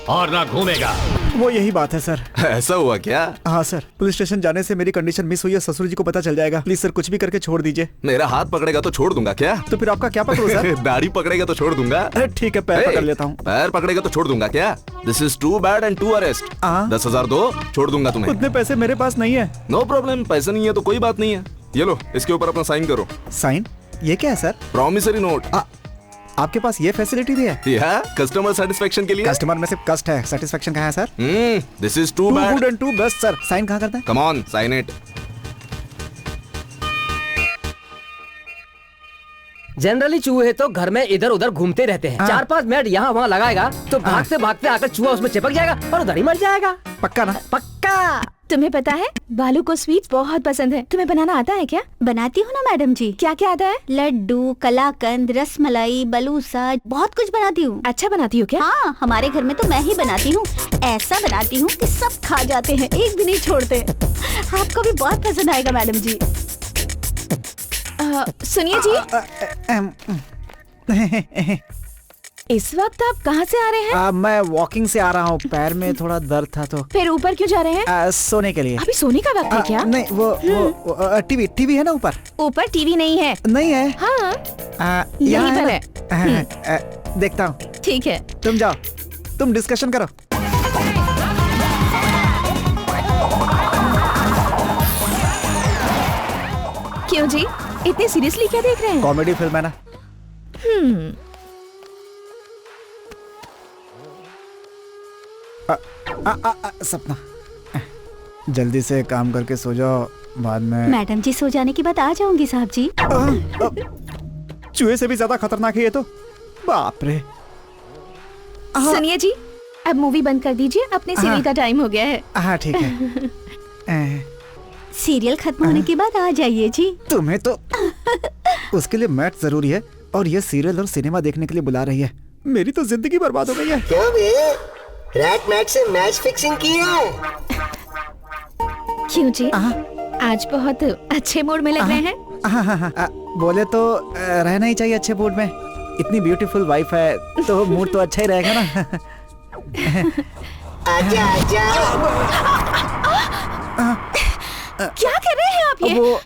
और ना घूमेगा। वो यही बात है सर। ऐसा हुआ क्या? हाँ सर, पुलिस स्टेशन जाने से मेरी कंडीशन मिस हुई है, ससुर जी को पता चल जाएगा। प्लीज सर कुछ भी करके छोड़ दीजिए। मेरा हाथ पकड़ेगा तो छोड़ दूंगा क्या? तो फिर आपका क्या पकड़ो सर? दाढ़ी पकड़ेगा तो छोड़ दूंगा। अरे ठीक है, पैर पकड़ लेता हूँ। पैर पकड़ेगा तो छोड़ दूंगा क्या? This is too bad and to arrest. 10,000 दो, छोड़ दूंगा तुम्हें। उतने पैसे मेरे पास नहीं है। नो प्रॉब्लम, पैसा नहीं है तो कोई बात नहीं है। ये लो, इसके ऊपर अपना साइन करो। साइन? ये क्या है सर? Promissory note. आपके पास ये फैसिलिटी भी है? या कस्टमर सेटिस्फेक्शन के लिए। कस्टमर में सिर्फ कस्ट है, सेटिस्फेक्शन कहाँ है sir? This is too too bad good and too best sir. Sign कहाँ करते हैं? Come on, sign it. Generally चूहे तो घर में इधर उधर घूमते रहते हैं। 4-5 मिनट यहाँ वहाँ लगाएगा तो भागते भागते आकर चूहा उसमें चिपक जाएगा और उधर ही मर जाएगा। पक्का ना? पक्का। तुम्हें पता है बालू को स्वीट्स बहुत पसंद है। तुम्हें बनाना आता है क्या? बनाती हूँ ना मैडम जी। क्या क्या आता है? लड्डू, कलाकंद, रसमलाई, बलूसा, बहुत कुछ बनाती हूँ। अच्छा बनाती हो क्या? हाँ, हमारे घर में तो मैं ही बनाती हूँ। ऐसा बनाती हूँ कि सब खा जाते हैं, एक भी नहीं छोड़ते। आपको भी बहुत पसंद आएगा मैडम जी। सुनिए जी, इस वक्त आप कहाँ से आ रहे हैं? मैं वॉकिंग से आ रहा हूँ, पैर में थोड़ा दर्द था तो। फिर ऊपर क्यों जा रहे हैं? सोने के लिए। अभी सोने का वक्त है क्या? नहीं, वो टीवी है ना ऊपर। ऊपर टीवी नहीं है। नहीं है? हाँ, यहीं यहाँ पर है। देखता हूँ। ठीक है, तुम जाओ, तुम डिस्कशन करो। क्यों जी, इतने सीरियसली क्या देख रहे हैं? कॉमेडी फिल्म है ना। सपना, जल्दी से काम करके सो जाओ, बाद में। मैडम जी सो जाने के बाद आ जाऊंगी साहब जी। चूहे से भी ज्यादा खतरनाक है ये तो। बाप रे। सुनिए जी, अब मूवी बंद कर दीजिए, अपने सीरियल का टाइम हो गया है। हाँ ठीक है। सीरियल खत्म होने के बाद आ जाइए जी। तुम्हें तो उसके लिए मैथ जरूरी है और ये सीरियल और सिनेमा देखने के लिए बुला रही है। मेरी तो जिंदगी बर्बाद हो गई है। क्यों बे? रैट मैट से मैच फिक्सिंग की है? क्यों जी, आज बहुत अच्छे मूड में लग रहे हैं। बोले तो रहना ही चाहिए अच्छे मूड में। इतनी ब्यूटीफुल वाइफ है तो मूड तो अच्छा ही रहेगा ना। आजा आजा। क्या कर रहे हैं आप ये? वो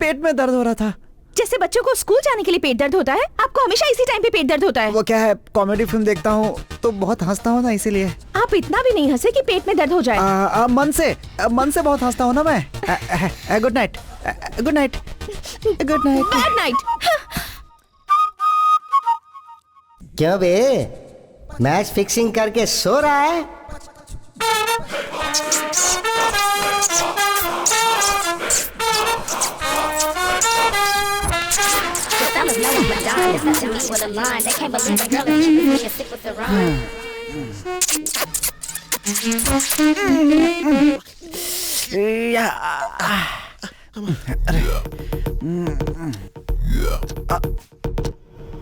पेट में दर्द हो रहा था। जैसे बच्चों को स्कूल जाने के लिए पेट दर्द होता है, आपको हमेशा इसी टाइम पे पेट दर्द होता है। वो क्या है, कॉमेडी फिल्म देखता हूँ तो बहुत हंसता हूँ ना, इसीलिए। आप इतना भी नहीं हंसे कि पेट में दर्द हो जाए। मन से बहुत हंसता हूँ ना मैं। Good night, good night, good night, good night. क्यों बे? मैच फिक्सिंग करके सो रहा है?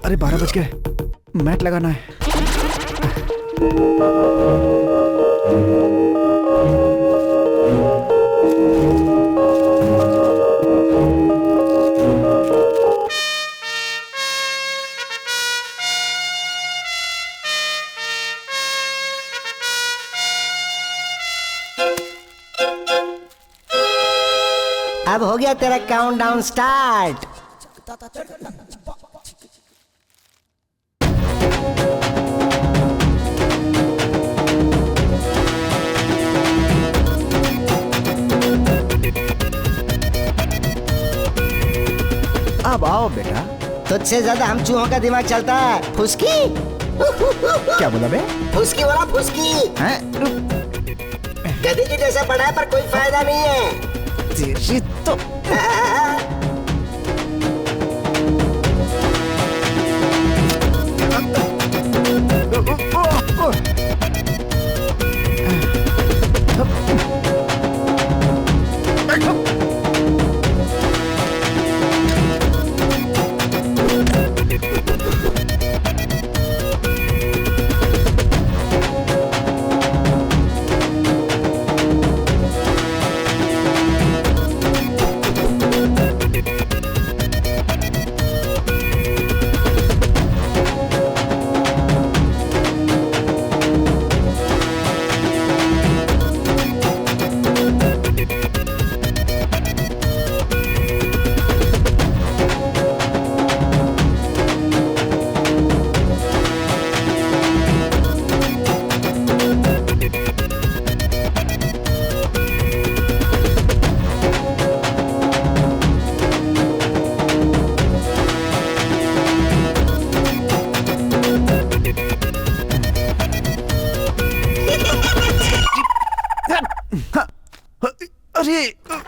अरे 12 बज गए, मैट लगाना है। अब हो गया तेरा काउंटडाउन स्टार्ट। अब आओ बेटा। तुझसे ज्यादा हम चूहों का दिमाग चलता है। फुसकी। क्या बोला बे? फुसकी बोला, फुसकी। हैं? गधे के जैसा पढ़ा है पर कोई फायदा नहीं है। तेरी तो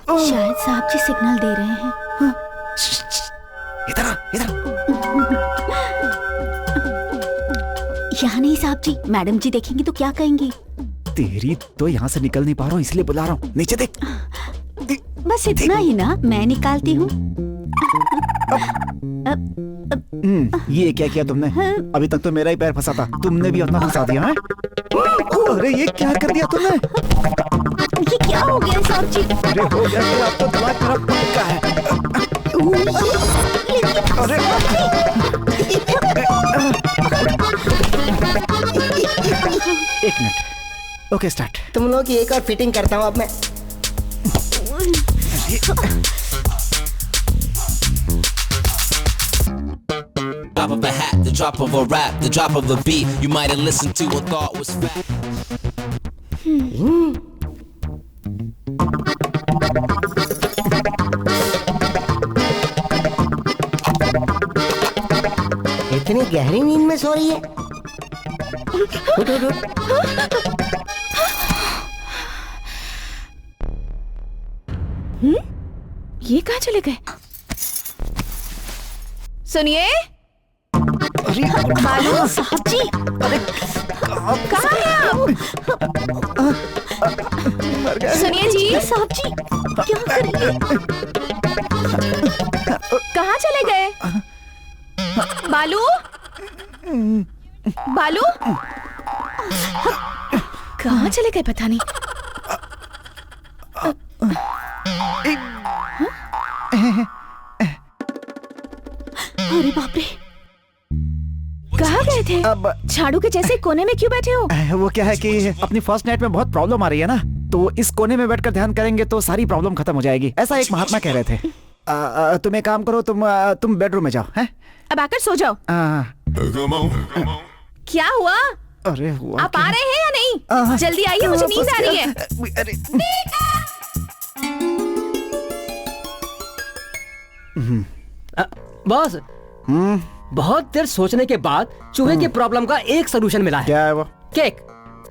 शायद साहब जी सिग्नल दे रहे हैं। इधर इधर। यहाँ नहीं साहब जी, मैडम जी देखेंगी तो क्या कहेंगी? तेरी तो यहाँ से निकल नहीं पा रहा हूँ, इसलिए बुला रहा हूँ। नीचे देख। बस इतना ही ना, मैं निकालती हूँ। ये क्या किया तुमने? अभी तक तो मेरा ही पैर फंसा था, तुमने भी अपना फंसा दिया है? अरे ये क्या कर दिया तुमने? ये क्या हो गया साहब जी? अरे हो गया कि आप तो दिमाग खराब पक्का है। अरे एक मिनट। Okay start. तुम लोग की एक और फिटिंग करता हूँ अब मैं। Drop of a hat, the drop of a rap, the drop of a beat you might have listened to or thought was fact. इतनी गहरी नींद में सो रही है। उठ उठ उठ। ये कहाँ चले गए? सुनिए बालू साहब जी, कहाँ हैं आप? सुनिए जी साहब जी क्या कर रही है? कहाँ चले गए? बालू बालू कहाँ चले गए पता नहीं। अरे बाप रे, कहाँ गए थे? अब झाड़ू के जैसे कोने में क्यों बैठे हो? वो क्या है कि अपनी फर्स्ट नाइट में बहुत प्रॉब्लम आ रही है ना, तो इस कोने में बैठकर ध्यान करेंगे तो सारी प्रॉब्लम खत्म हो जाएगी, ऐसा एक महात्मा कह रहे थे। तुम एक काम करो, तुम बेडरूम में जाओ। हैं? अब आकर सो जाओ। क्या हुआ? अरे हुआ आप आ रहे हैं या नहीं? जल्दी आइए, मुझे नींद आ रही है। बॉस, बहुत देर सोचने के बाद चूहे की प्रॉब्लम का एक सोल्यूशन मिला है। क्या है वो? केक।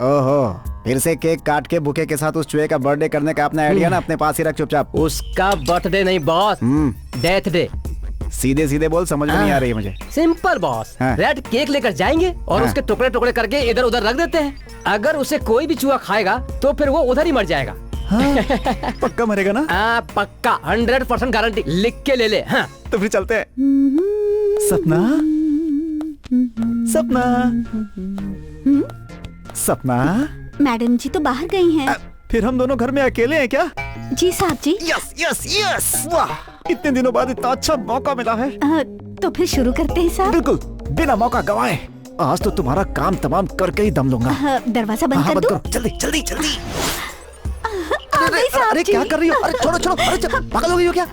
ओहो, फिर से केक काट के बुके के साथ उस चूहे का बर्थडे करने का अपना आइडिया ना अपने पास ही रख चुपचाप। उसका बर्थडे नहीं बॉस, डेथ डे। सीधे सीधे बोल, समझ में नहीं आ रही है मुझे। सिंपल बॉस, रेड केक लेकर जाएंगे और उसके टुकड़े टुकड़े करके इधर उधर रख देते हैं। अगर उसे कोई भी चूहा खाएगा तो फिर वो उधर ही मर जाएगा। पक्का मरेगा ना? पक्का, 100% गारंटी। लिख के ले ले। हाँ। तो फिर चलते हैं। सपना, सपना, सपना। मैडम जी तो बाहर गई हैं। फिर हम दोनों घर में अकेले हैं क्या? जी साहब जी। यस यस यस, वाह, इतने दिनों बाद इतना अच्छा मौका मिला है। तो फिर शुरू करते हैं साहब। बिल्कुल, बिना मौका गवाए आज तो तुम्हारा काम तमाम करके ही दम लूंगा। दरवाजा बंद कर दो। जल्दी जल्दी जल्दी। अरे क्या कर रही हो? अरे छोड़ो छोड़ो, अरे पागल हो गई हो क्या?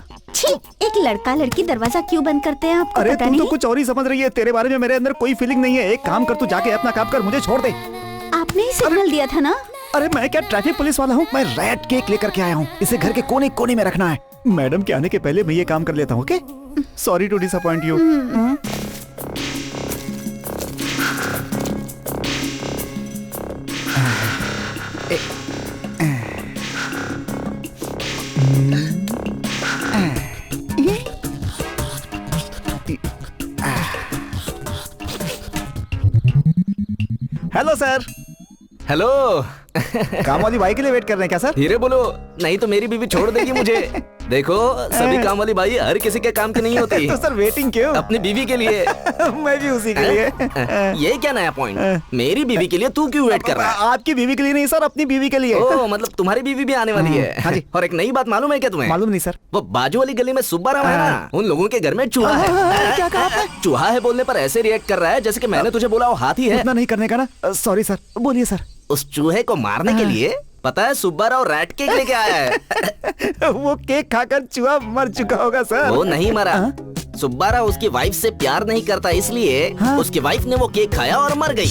एक लड़का लड़की दरवाजा क्यों बंद करते हैं आपको अरे पता तुम नहीं? तो कुछ और ही समझ रही है, तेरे बारे में मेरे अंदर कोई फीलिंग नहीं है। एक काम कर, तू जाके अपना काम कर, मुझे छोड़ दे। आपने ही सिग्नल दिया था ना? अरे मैं क्या ट्रैफिक पुलिस वाला हूँ? मैं रेड केक लेकर के आया हूँ, इसे घर के कोने कोने में रखना है। मैडम के आने के पहले मैं ये काम कर लेता हूँ। Okay, sorry to disappoint you. Hello sir. Hello. काम वाली बाई के लिए वेट कर रहे हैं क्या सर? धीरे बोलो, नहीं तो मेरी बीवी छोड़ देगी मुझे। देखो, सभी काम वाली बाई हर किसी के काम की नहीं होती। तो सर वेटिंग क्यों? अपनी बीवी के लिए। मैं भी उसी के लिए। ये क्या नया पॉइंट? मेरी बीवी के लिए तू क्यों वेट कर रहा है? आपकी बीवी के लिए नहीं सर, अपनी बीवी के लिए। ओह, मतलब तुम्हारी बीवी भी आने वाली है। हाँ जी। और एक नई बात मालूम है क्या तुम्हें? मालूम नहीं सर। वो बाजू वाली गली में सुब्बा राव है ना, उन लोगों के घर में चूहा है। क्या कहा आपने? चूहा है बोलने पर ऐसे रिएक्ट कर रहा है जैसे कि मैंने तुझे बोला वो हाथी है। इतना नहीं करने का ना। सॉरी सर, बोलिए सर। उस चूहे को मारने के लिए पता है सुब्बा राव रैट केक लेके आया है। वो केक खाकर चूहा मर चुका होगा सर। वो नहीं मरा। सुब्बा राव उसकी वाइफ से प्यार नहीं करता, इसलिए उसकी वाइफ ने वो केक खाया और मर गई।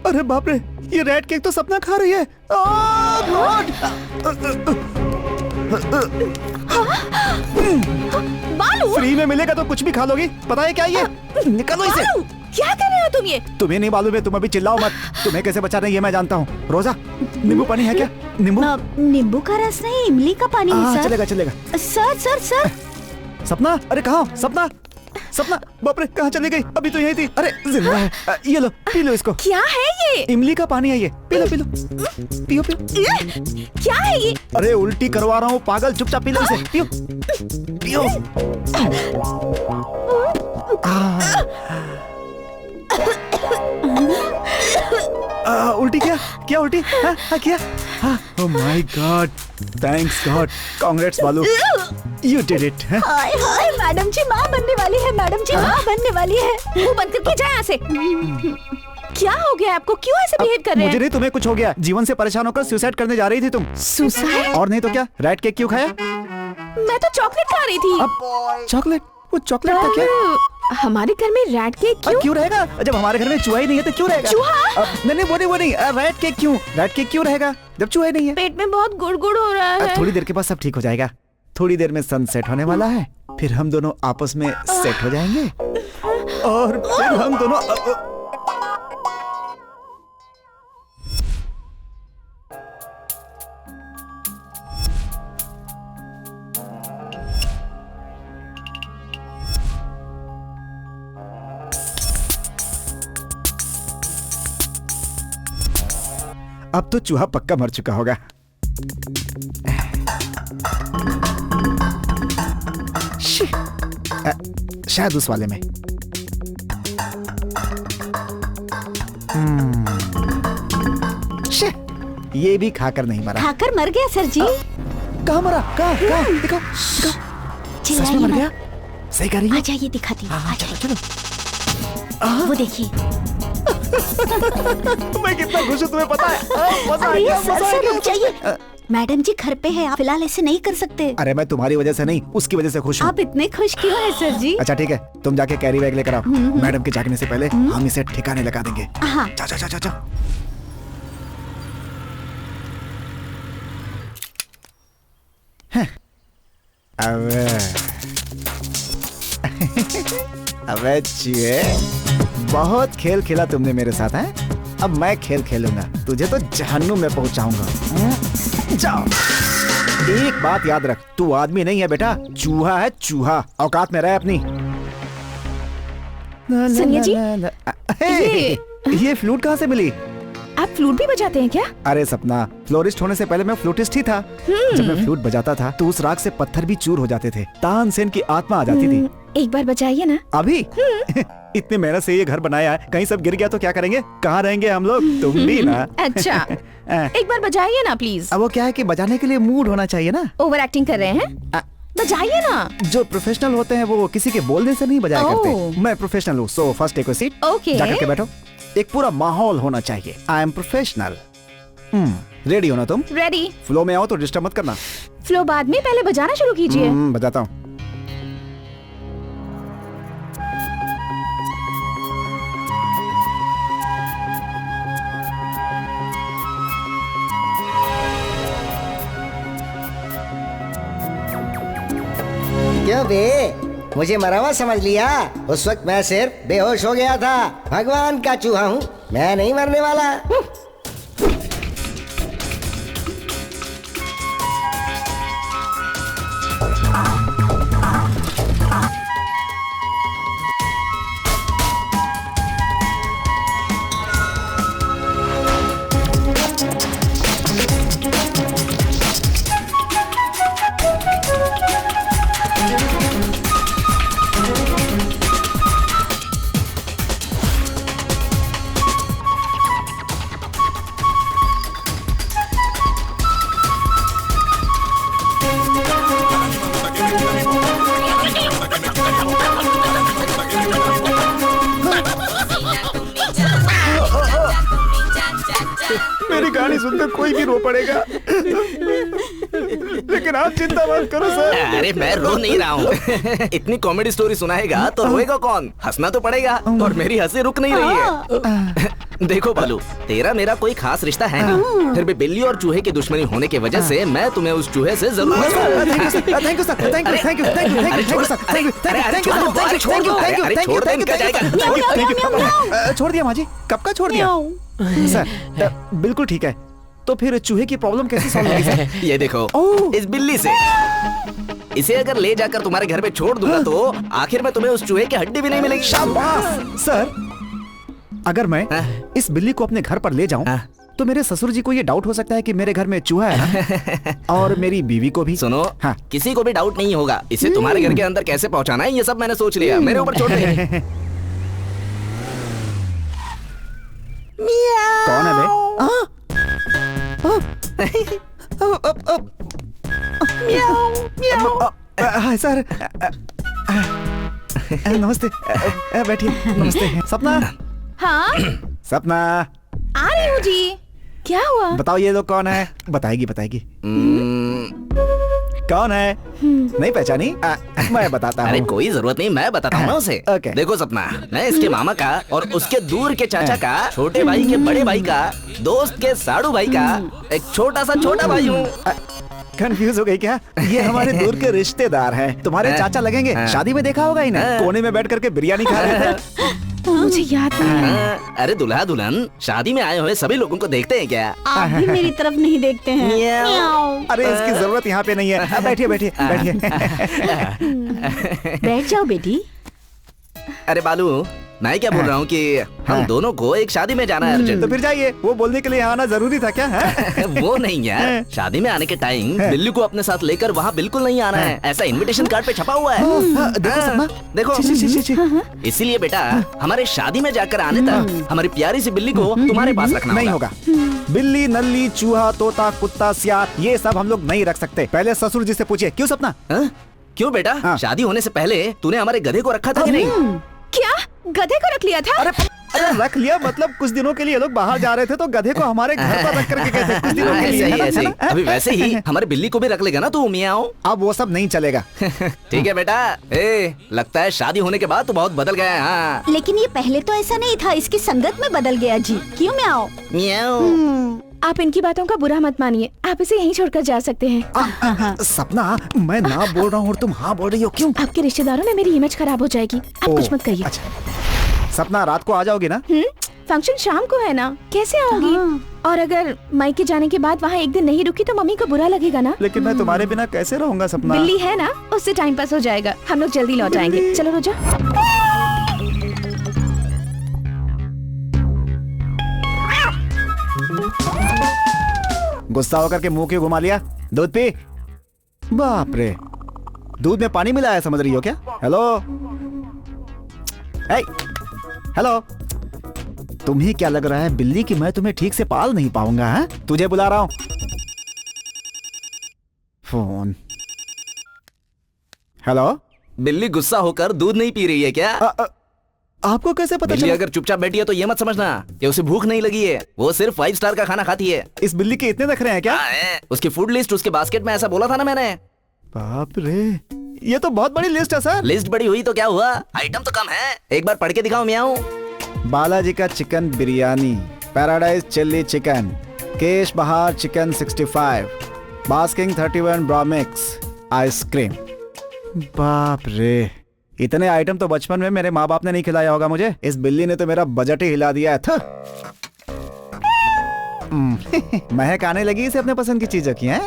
अरे बाप रे, ये रेड केक तो सपना खा रही है। बालू, फ्री में मिलेगा तो कुछ भी खा लोगी, पता है क्या ये? निकालो इसे। क्या कर रहे हो तुम ये? तुम्हें नहीं मालूम है, तुम अभी चिल्लाओ मत। तुम्हें कैसे बचाना है ये मैं जानता हूँ। रोजा, नींबू पानी है क्या? नींबू? नींबू का रस नहीं, इमली का पानी है सर। चलेगा चलेगा। Sir sir sir. सपना, अरे कहाँ हो? सपना, सपना, बाप रे कहाँ चली गई? अभी तो यही थी। अरे जिंदा है। ये लो, पी लो इसको। क्या है ये? इमली का पानी है ये, पी लो पी लो। पियो पियो। क्या है ये? अरे उल्टी करवा रहा हूँ पागल, चुपचाप पी लो इसे। पियो पियो। उल्टी क्या? क्या उल्टी? हाँ किया? Oh my god, thanks god, congrats Balu, you did it. हाय हाय, मैडम जी माँ बनने वाली है, मैडम जी माँ बनने वाली है। मुंह बंद करके जाए यहाँ से। क्या हो गया आपको? क्यों ऐसे बिहेव कर रहे हैं? मुझे नहीं, तुम्हें कुछ हो गया। जीवन से परेशान होकर सुसाइड करने जा रही थी तुम। सुसाइड? और नहीं तो क्या, रैट केक क्यों खाया? मैं तो चॉकलेट खा रही थी। अब चॉकलेट? वो चॉकलेट का क्या? हमारे घर में रैट केक क्यों? क्यों रहेगा? जब हमारे घर में चूहा ही नहीं है तो क्यों रहेगा? चूहा? नहीं वो नहीं, रैट केक क्यों? रैट केक क्यों रहेगा जब चूहा ही नहीं है? पेट में बहुत गुड़गुड़ हो रहा है। थोड़ी देर के बाद सब ठीक हो जाएगा। थोड़ी देर में सनसेट होने वाला है, फिर हम दोनों आपस में सेट हो जाएंगे और फिर हम दोनों अब तो चूहा पक्का मर चुका होगा। शायद उस वाले में। ये भी खाकर नहीं मरा। खाकर मर गया सर जी। कहाँ मरा? कहाँ? दिखाओ सच में मर गया? सही कह रही है। आ जाइए दिखाती हूँ। चलो। वो देखिए। मैं कितना खुश हूँ तुम्हें पता है? मजा आ गया, मजा आ गया। रुक जाइए। मैडम जी घर पे है, आप फिलहाल ऐसे नहीं कर सकते। अरे मैं तुम्हारी वजह से नहीं, उसकी वजह से खुश हूँ। आप इतने खुश क्यों हैं सर जी? अच्छा ठीक है, तुम जाके कैरी बैग लेकर आओ। मैडम के जागने से पहले हम इसे ठिकाने लगा देंगे। हाँ। जाओ। अबे चूहे, बहुत खेल खेला तुमने मेरे साथ है। अब मैं खेल खेलूंगा, तुझे तो जहन्नुम में पहुंचाऊंगा। जाओ। एक बात याद रख, तू आदमी नहीं है बेटा, चूहा है चूहा। औकात में रह अपनी। सनिया जी, ये फ्लूट कहाँ से मिली? आप फ्लूट भी बजाते हैं क्या? अरे सपना, फ्लोरिस्ट होने से पहले मैं फ्लूटिस्ट ही था। जब मैं फ्लूट बजाता था तो उस राग से पत्थर भी चूर हो जाते थे, तानसेन की आत्मा आ जाती थी। एक बार बजाइए ना। अभी? इतनी मेहनत से ये घर बनाया है, कहीं सब गिर गया तो क्या करेंगे? कहाँ रहेंगे हम लोग? तुम भी ना। अच्छा, एक बार बजाइए ना प्लीज। अब वो क्या है कि बजाने के लिए मूड होना चाहिए ना। ओवर एक्टिंग कर रहे हैं, बजाइए ना। जो प्रोफेशनल होते हैं वो किसी के बोलने से नहीं बजाया करते। मैं प्रोफेशनल हूँ, so first take a seat. Okay. जाकर के बैठो। एक पूरा माहौल होना चाहिए। I am professional. रेडी हो ना तुम? रेडी। फ्लो में आओ तो डिस्टर्ब मत करना। फ्लो बाद में, पहले बजाना शुरू कीजिए। बजाता हूँ। क्यों बे, मुझे मरा हुआ समझ लिया? उस वक्त मैं सिर्फ बेहोश हो गया था। भगवान का चूहा हूँ, मैं नहीं मरने वाला। मेरी कहानी सुनकर कोई भी रो पड़ेगा, लेकिन आप चिंता मत करो सर। अरे मैं रो नहीं रहा हूँ। इतनी कॉमेडी स्टोरी सुनाएगा तो रोएगा कौन? हंसना तो पड़ेगा, और मेरी हंसी रुक नहीं रही है। देखो बालू, तेरा मेरा कोई खास रिश्ता है नहीं, फिर भी बिल्ली और चूहे की दुश्मनी होने की वजह से मैं तुम्हें उस चूहे से जरूर thank you sir, thank you sir, thank you, thank you, thank you, thank you sir, thank you, thank you, छोड़ दिया माँ जी, कब का छोड़ दिया सर? बिल्कुल ठीक है। तो फिर चूहे की प्रॉब्लम कैसे सॉल्व होगी सर? ये देखो, इस बिल्ली से इसे अगर ले जाकर तुम्हारे घर पे छोड़ दूंगा तो आखिर में तुम्हें उस चूहे की हड्डी भी नहीं मिलेगी। शाबाश सर। अगर मैं इस बिल्ली को अपने घर पर ले जाऊं तो मेरे ससुर जी को ये डाउट हो सकता है कि मेरे घर में चूहा है ना? और मेरी बीवी को भी। सुनो, किसी को भी डाउट नहीं होगा। इसे तुम्हारे घर के अंदर कैसे पहुंचाना है ये सब मैंने सोच लिया, मेरे ऊपर छोड़ दे। कौन है बे? हाय सर, नमस्ते, बैठिए। नमस्ते। सपना। हाँ सपना, आ रही हूँ जी। क्या हुआ? बताओ ये लोग कौन है? बताएगी बताएगी। कौन है? नहीं पहचानी? मैं बताता हूँ। अरे कोई जरूरत नहीं, मैं बताता हूँ उसे। देखो सपना, मैं इसके मामा का और उसके दूर के चाचा का, छोटे भाई के बड़े भाई का, दोस्त के साड़ू भाई का एक छोटा सा छोटा भाई हूँ। कंफ्यूज हो गई क्या? ये हमारे दूर के रिश्तेदार हैं, तुम्हारे चाचा लगेंगे। शादी में देखा होगा इन्हें, कोने में बैठ करके बिरयानी खा रहे थे। मुझे याद नहीं है। अरे दुल्हा दुल्हन शादी में आए हुए सभी लोगों को देखते हैं क्या? आप भी मेरी तरफ नहीं देखते हैं। अरे इसकी जरूरत यहाँ पे नहीं है। बैठिए बैठिए बैठिए। बैठ जाओ बेटी। अरे बालू, मैं क्या बोल रहा हूँ कि हम दोनों को एक शादी में जाना है अर्जेंट। तो फिर जाइए, वो बोलने के लिए आना जरूरी था क्या? वो नहीं यार, शादी में आने के टाइम बिल्ली को अपने साथ लेकर वहाँ बिल्कुल नहीं आना है, ऐसा इनविटेशन कार्ड पे छपा हुआ है। देखो, इसीलिए बेटा हमारे शादी में जाकर आने तक हमारी प्यारी सी बिल्ली को तुम्हारे पास रखना नहीं होगा। बिल्ली, नल्ली, चूहा, तोता, कुत्ता, सियार, ये सब हम लोग नहीं रख सकते। पहले ससुर जी से पूछिए। क्यों सपना? क्यों बेटा, शादी होने से पहले तूने हमारे गधे को रखा था कि नहीं? क्या गधे को रख लिया था? अरे रख लिया मतलब कुछ दिनों के लिए लोग बाहर जा रहे थे तो गधे को हमारे घर पर रख करके गए थे कुछ दिनों के लिए। ऐसे ही। अभी वैसे ही हमारे बिल्ली को भी रख लेगा ना तू मियाओ। अब वो सब नहीं चलेगा। ठीक है बेटा। लगता है शादी होने के बाद तो बहुत बदल गया है। हाँ। लेकिन ये पहले तो ऐसा नहीं था, इसकी संगत में बदल गया जी। क्यों मियाओ? आप इनकी बातों का बुरा मत मानिए, आप इसे यहीं छोड़कर जा सकते हैं। सपना, मैं ना बोल रहा हूँ और तुम हाँ बोल रही हो, क्यों? आपके रिश्तेदारों में मेरी इमेज खराब हो जाएगी, आप कुछ मत करिए। सपना, रात को आ जाओगी ना? फंक्शन शाम को है ना, कैसे आऊंगी? और अगर मायके जाने के बाद वहाँ एक दिन नहीं रुकी तो मम्मी को बुरा लगेगा ना। लेकिन मैं तुम्हारे बिना कैसे रहूंगा सपना? बिल्ली है ना, उससे टाइम पास हो जाएगा। हम लोग जल्दी लौट आएंगे। चलो रोजा। गुस्सा होकर के मुंह क्यों घुमा लिया? दूध पी। बाप रे, दूध में पानी मिलाया समझ रही हो क्या? हेलो हेलो, तुम्हें क्या लग रहा है बिल्ली कि मैं तुम्हें ठीक से पाल नहीं पाऊंगा? है तुझे बुला रहा हूं। फोन। हेलो। बिल्ली गुस्सा होकर दूध नहीं पी रही है क्या? आपको कैसे पता? बिल्ली अगर चुपचाप बैठी है तो ये मत समझना कि उसे भूख नहीं लगी है, वो सिर्फ 5 स्टार का खाना खाती है। इस बिल्ली के इतने नखरे हैं क्या? उसकी फूड लिस्ट उसके बास्केट में, ऐसा बोला था ना मैंने। बाप रे, ये तो बहुत बड़ी लिस्ट है सर। लिस्ट बड़ी हुई तो क्या हुआ, आइटम तो कम है। एक बार पढ़ के दिखाओ मियाओ। बालाजी का chicken biryani, Paradise chilli chicken, cafe Bahar chicken 65, basking 31 ब्रॉमिक्स ice cream. बाप रे, इतने आइटम तो बचपन में मेरे माँ बाप ने नहीं खिलाया होगा मुझे। इस बिल्ली ने तो मेरा बजट ही हिला दिया था। महक आने लगी इसे अपने पसंद की चीजों की। हैं?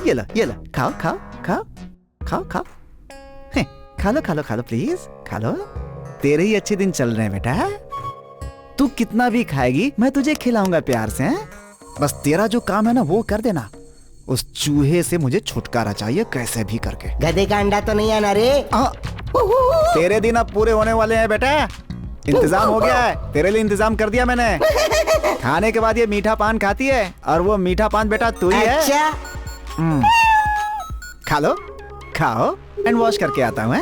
ये लो खाओ खाओ खाओ खाओ खाओ, खा लो खा लो खा लो प्लीज खा लो। तेरे ही अच्छे दिन चल रहे हैं बेटा। तू कितना भी खाएगी मैं तुझे खिलाऊंगा प्यार से। हैं? बस तेरा जो काम है ना वो कर देना। उस चूहे से मुझे छुटकारा चाहिए कैसे भी करके। गधे का अंडा तो नहीं आना रे। तेरे दिन अब पूरे होने वाले हैं बेटा। इंतजाम हो गया है, तेरे लिए इंतजाम कर दिया मैंने। खाने के बाद ये मीठा पान खाती है और वो मीठा पान बेटा तू ही है। अच्छा। खा लो खाओ, एंड वॉश करके आता हूँ।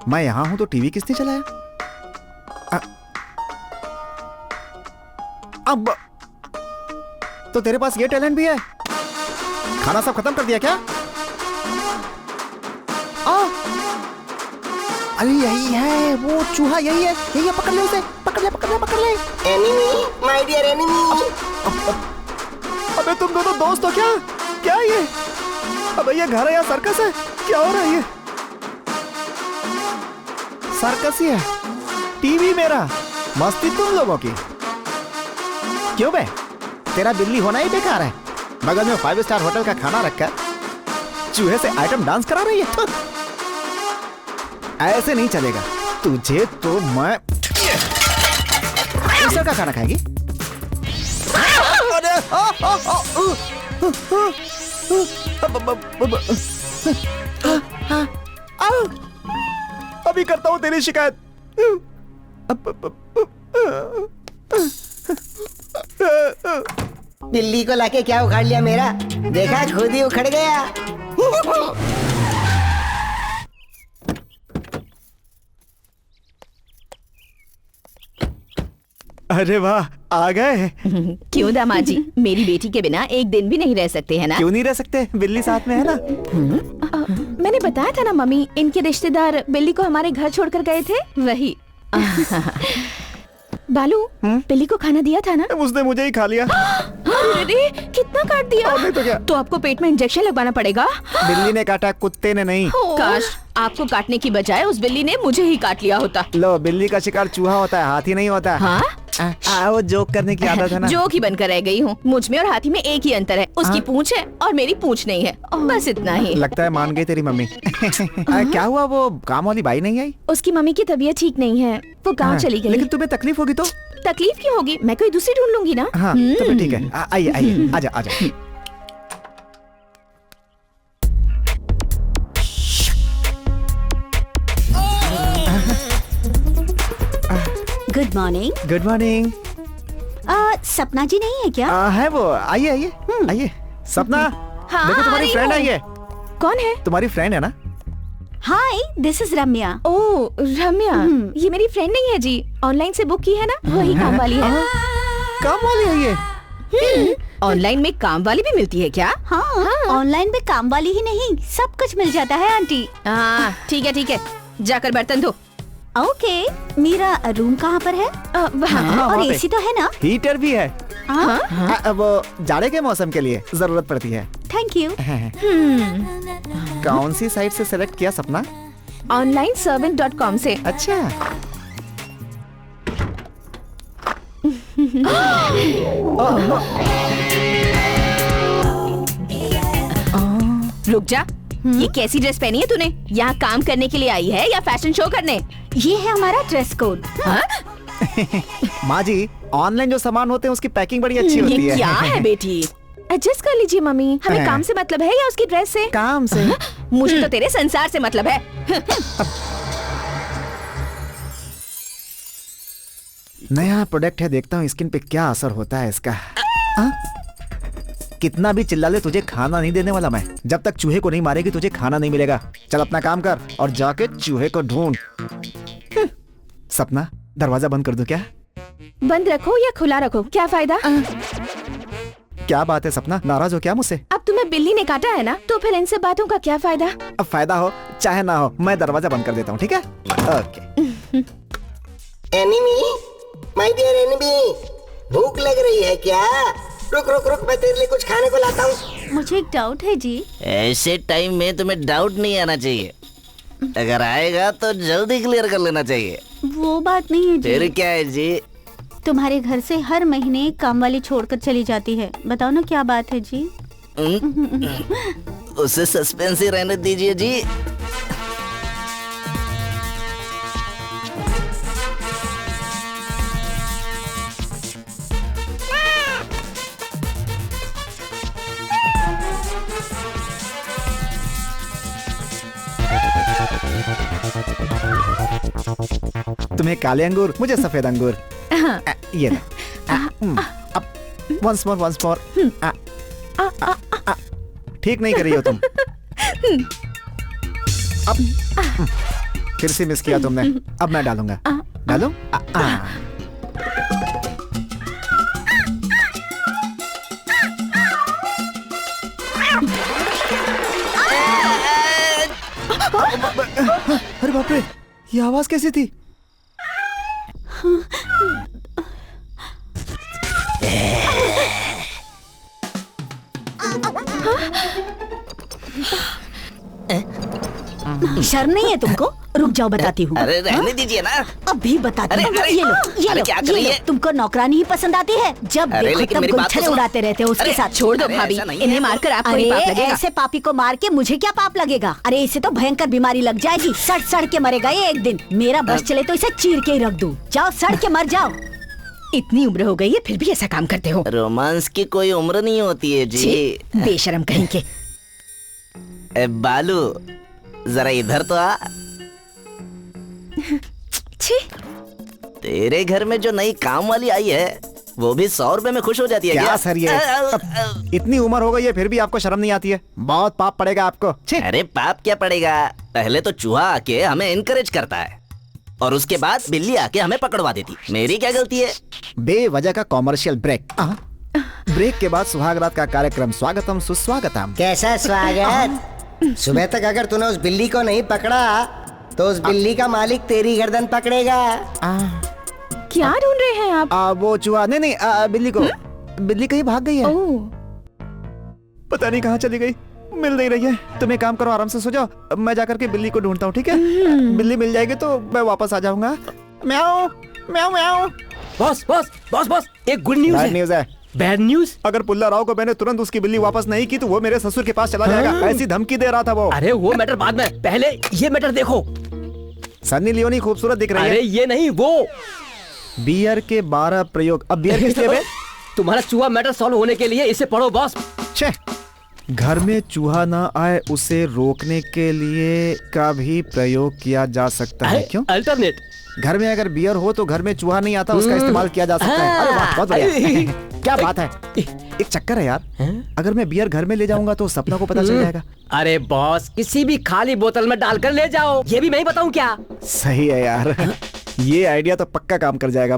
मैं यहाँ हूँ तो टीवी किसने चलाया? अब तो तेरे पास ये टैलेंट भी है? खाना सब खत्म कर दिया क्या? अरे यही है वो चूहा, यही है, पकड़ ले उसे, पकड़ ले। Enemy, my dear enemy. अबे तुम दोनों दोस्त हो क्या? क्या ये? अबे ये घर है या सर्कस है? क्या हो रहा है ये? सर्कस ही है। टीवी मेरा, मस्ती तुम लोगों की। क्यों बे? तेरा बिल्ली होना ही बेकार है। बगल में 5 स्टार होटल का खाना रखा, चूहे से आइटम डांस करा रही है। ऐसे नहीं चलेगा। तुझे तो मैं कैसे का खाना खाएगी? अभी करता हूँ तेरी शिकायत। बिल्ली को लाके क्या उखाड़ लिया मेरा? देखा, खुद ही उखड़ गया। अरे वाह, आ गए। क्यों दामाद जी, मेरी बेटी के बिना एक दिन भी नहीं रह सकते हैं ना? क्यों नहीं रह सकते? बिल्ली साथ में है ना। मैंने बताया था ना मम्मी, इनके रिश्तेदार बिल्ली को हमारे घर छोड़कर गए थे, वही। बालू, बिल्ली को खाना दिया था ना? उसने मुझे ही खा लिया। अरे कितना काट दिया। नहीं तो क्या? तो आपको पेट में इंजेक्शन लगवाना पड़ेगा। बिल्ली ने काटा, कुत्ते ने नहीं। काश आपको काटने की बजाय उस बिल्ली ने मुझे ही काट लिया होता। लो, बिल्ली का शिकार चूहा होता है, हाथी नहीं होता। हाँ? वो जोक करने की आदत है ना। जोक ही बनकर रह गई हूँ। मुझ में और हाथी में एक ही अंतर है, उसकी पूंछ है और मेरी पूंछ नहीं है, बस इतना ही। लगता है मान गई तेरी मम्मी। क्या हुआ, वो काम वाली बाई नहीं आई? उसकी मम्मी की तबीयत ठीक नहीं है, वो गाँव चली गई। लेकिन तुम्हें तकलीफ होगी तो? तकलीफ क्यों होगी, मैं कोई दूसरी ढूंढ लूंगी ना। हाँ, तो फिर ठीक है। आइए आइए, आजा आजा। Good morning. Good morning. सपना जी नहीं है क्या? है वो, आइए आइए आइए। सपना, हाँ, देखो तुम्हारी फ्रेंड आई है। कौन है? तुम्हारी फ्रेंड है ना? हाय, दिस इज रम्या। ओह रम्या, ये मेरी फ्रेंड नहीं है जी, ऑनलाइन से बुक की है ना, वही काम वाली है। काम वाली है ये? ऑनलाइन में काम वाली भी मिलती है क्या? हाँ, ऑनलाइन में काम वाली ही नहीं, सब कुछ मिल जाता है आंटी। हाँ ठीक है, जाकर बर्तन धो। ओके, मेरा रूम कहाँ पर है? और एसी तो है ना? हीटर भी है। हाँ? वो जाड़े के मौसम के लिए जरूरत पड़ती है। Thank you. कौन सी साइट से सेलेक्ट किया सपना? onlineservant.com से। अच्छा। रुक जा, ये कैसी ड्रेस पहनी है तूने? यहाँ काम करने के लिए आई है या फैशन शो करने? ये है हमारा ड्रेस कोड। माँ जी, ऑनलाइन जो सामान होते हैं उसकी पैकिंग बड़ी अच्छी होती है। ये क्या है बेटी? एडजस्ट कर लीजिए मम्मी, हमें काम से मतलब है या उसकी ड्रेस से? काम से। मुझे तो तेरे संसार से मतलब है। नया प्रोडक्ट है, देखता हूँ स्किन पे क्या असर होता है इसका। कितना भी चिल्ला ले, तुझे खाना नहीं देने वाला मैं। जब तक चूहे को नहीं मारेगी तुझे खाना नहीं मिलेगा। चल अपना काम कर और जाके चूहे को ढूंढ। सपना, दरवाजा बंद कर दूं क्या? बंद रखो या खुला रखो, क्या फायदा? क्या बात है सपना, नाराज हो क्या मुझसे? अब तुम्हें बिल्ली ने काटा है ना, तो फिर इनसे बातों का क्या फायदा? अब फायदा हो चाहे ना हो, मैं दरवाजा बंद कर देता हूँ, ठीक है? Okay. Enemy, my dear enemy, भूख लग रही है क्या? रुक रुक रुक, मैं तेरे लिए कुछ खाने को लाता हूँ। मुझे एक डाउट है जी। ऐसे टाइम में तुम्हें डाउट नहीं आना चाहिए, अगर आएगा तो जल्दी क्लियर कर लेना चाहिए। वो बात नहीं है जी। फिर क्या है जी? तुम्हारे घर से हर महीने काम वाली छोड़कर चली जाती है, बताओ ना क्या बात है जी? उसे सस्पेंस ही रहने दीजिए जी। तुम्हें काले अंगूर, मुझे सफेद अंगूर। ये लो। अब once more। ठीक नहीं कर रही हो तुम। अब फिर से मिस किया तुमने। अब मैं डालूंगा। डालूं? अरे बाप रे, ये आवाज कैसी थी? शर्म नहीं है तुमको? रुक जाओ बताती हूँ। अरे रहने दीजिए ना। अभी बताती हूँ। अरे, ये लो, ये अरे लो, क्या कर ये रही लो। है? तुमको नौकरानी ही पसंद आती है? जब अरे, देखो लेकिन तब मेरी बात तो गुलछले सुनो। उड़ाते रहते हो उसके अरे, साथ। छोड़ दो अरे, भाभी, ऐसा नहीं इन्हें है। मारकर आपको अरे ही पाप लगेगा। ऐसे पापी को मार के मुझे क्या पाप लगेगा? अरे इसे तो भयंकर बीमारी लग जाएगी, सड़ सड़ के मरेगा ये एक दिन। मेरा बस चले तो इसे चीर के ही रख दूं। जाओ सड़ के मर जाओ। इतनी उम्र हो गई है फिर भी ऐसा काम करते हो। रोमांस की कोई उम्र नहीं होती है जी। छी, बेशरम कहीं के। ए बालू, जरा इधर तो आ। छी, तेरे घर में जो नई काम वाली आई है वो भी 100 रुपए में खुश हो जाती है क्या क्या? सर ये? अब इतनी उम्र हो गई है फिर भी आपको शर्म नहीं आती है? बहुत पाप पड़ेगा आपको। छी। अरे पाप क्या पड़ेगा? पहले तो चूहा आके हमें इनकरेज करता है और उसके बाद बिल्ली आके हमें पकड़वा देती। मेरी क्या गलती है? बेवजह का कॉमर्शियल ब्रेक। ब्रेक के बाद सुहागरात का कार्यक्रम स्वागतम सुस्वागतम। कैसा स्वागत? सुबह तक अगर तूने उस बिल्ली को नहीं पकड़ा तो उस बिल्ली का मालिक तेरी गर्दन पकड़ेगा। क्या ढूंढ रहे हैं आप? वो चूहा नहीं, बिल्ली को। बिल्ली कहीं भाग गई है। पता नहीं कहाँ चली गई, मिल नहीं रही है। तुम एक काम करो, आराम से सो जाओ, मैं जाकर के बिल्ली को ढूंढता हूँ, ठीक है? बिल्ली मिल जाएगी तो मैं वापस आ जाऊंगा। म्याऊ म्याऊ म्याऊ। बॉस बॉस बॉस बॉस, एक गुड न्यूज बैड है। न्यूज है। Bad news? अगर पुल्ला राव को मैंने तुरंत उसकी बिल्ली वापस नहीं की तो वो मेरे ससुर के पास चला जाएगा। ऐसी धमकी दे रहा था वो। अरे वो मैटर बाद में, पहले ये मैटर देखो। सन्नी लियोनी खूबसूरत दिख रही है। अरे ये नहीं, वो बियर के 12 प्रयोग। अब बियर किस लिए बे? तुम्हारा चूहा मैटर सॉल्व होने के लिए इसे पढ़ो बॉस। छे, घर में चूहा ना आए उसे रोकने के लिए का भी प्रयोग किया जा सकता है। क्यों? अल्टरनेट। घर में अगर बियर हो तो घर में चूहा नहीं आता, उसका इस्तेमाल किया जा सकता है। अरे वाह, बहुत बढ़िया। क्या बात है। एक चक्कर है यार, अगर मैं बियर घर में ले जाऊंगा तो सपना को पता चल जाएगा। अरे बॉस, किसी भी खाली बोतल में डालकर ले जाओ। ये भी मैं ही बताऊं क्या? सही है यार, ये आइडिया तो पक्का काम कर जाएगा।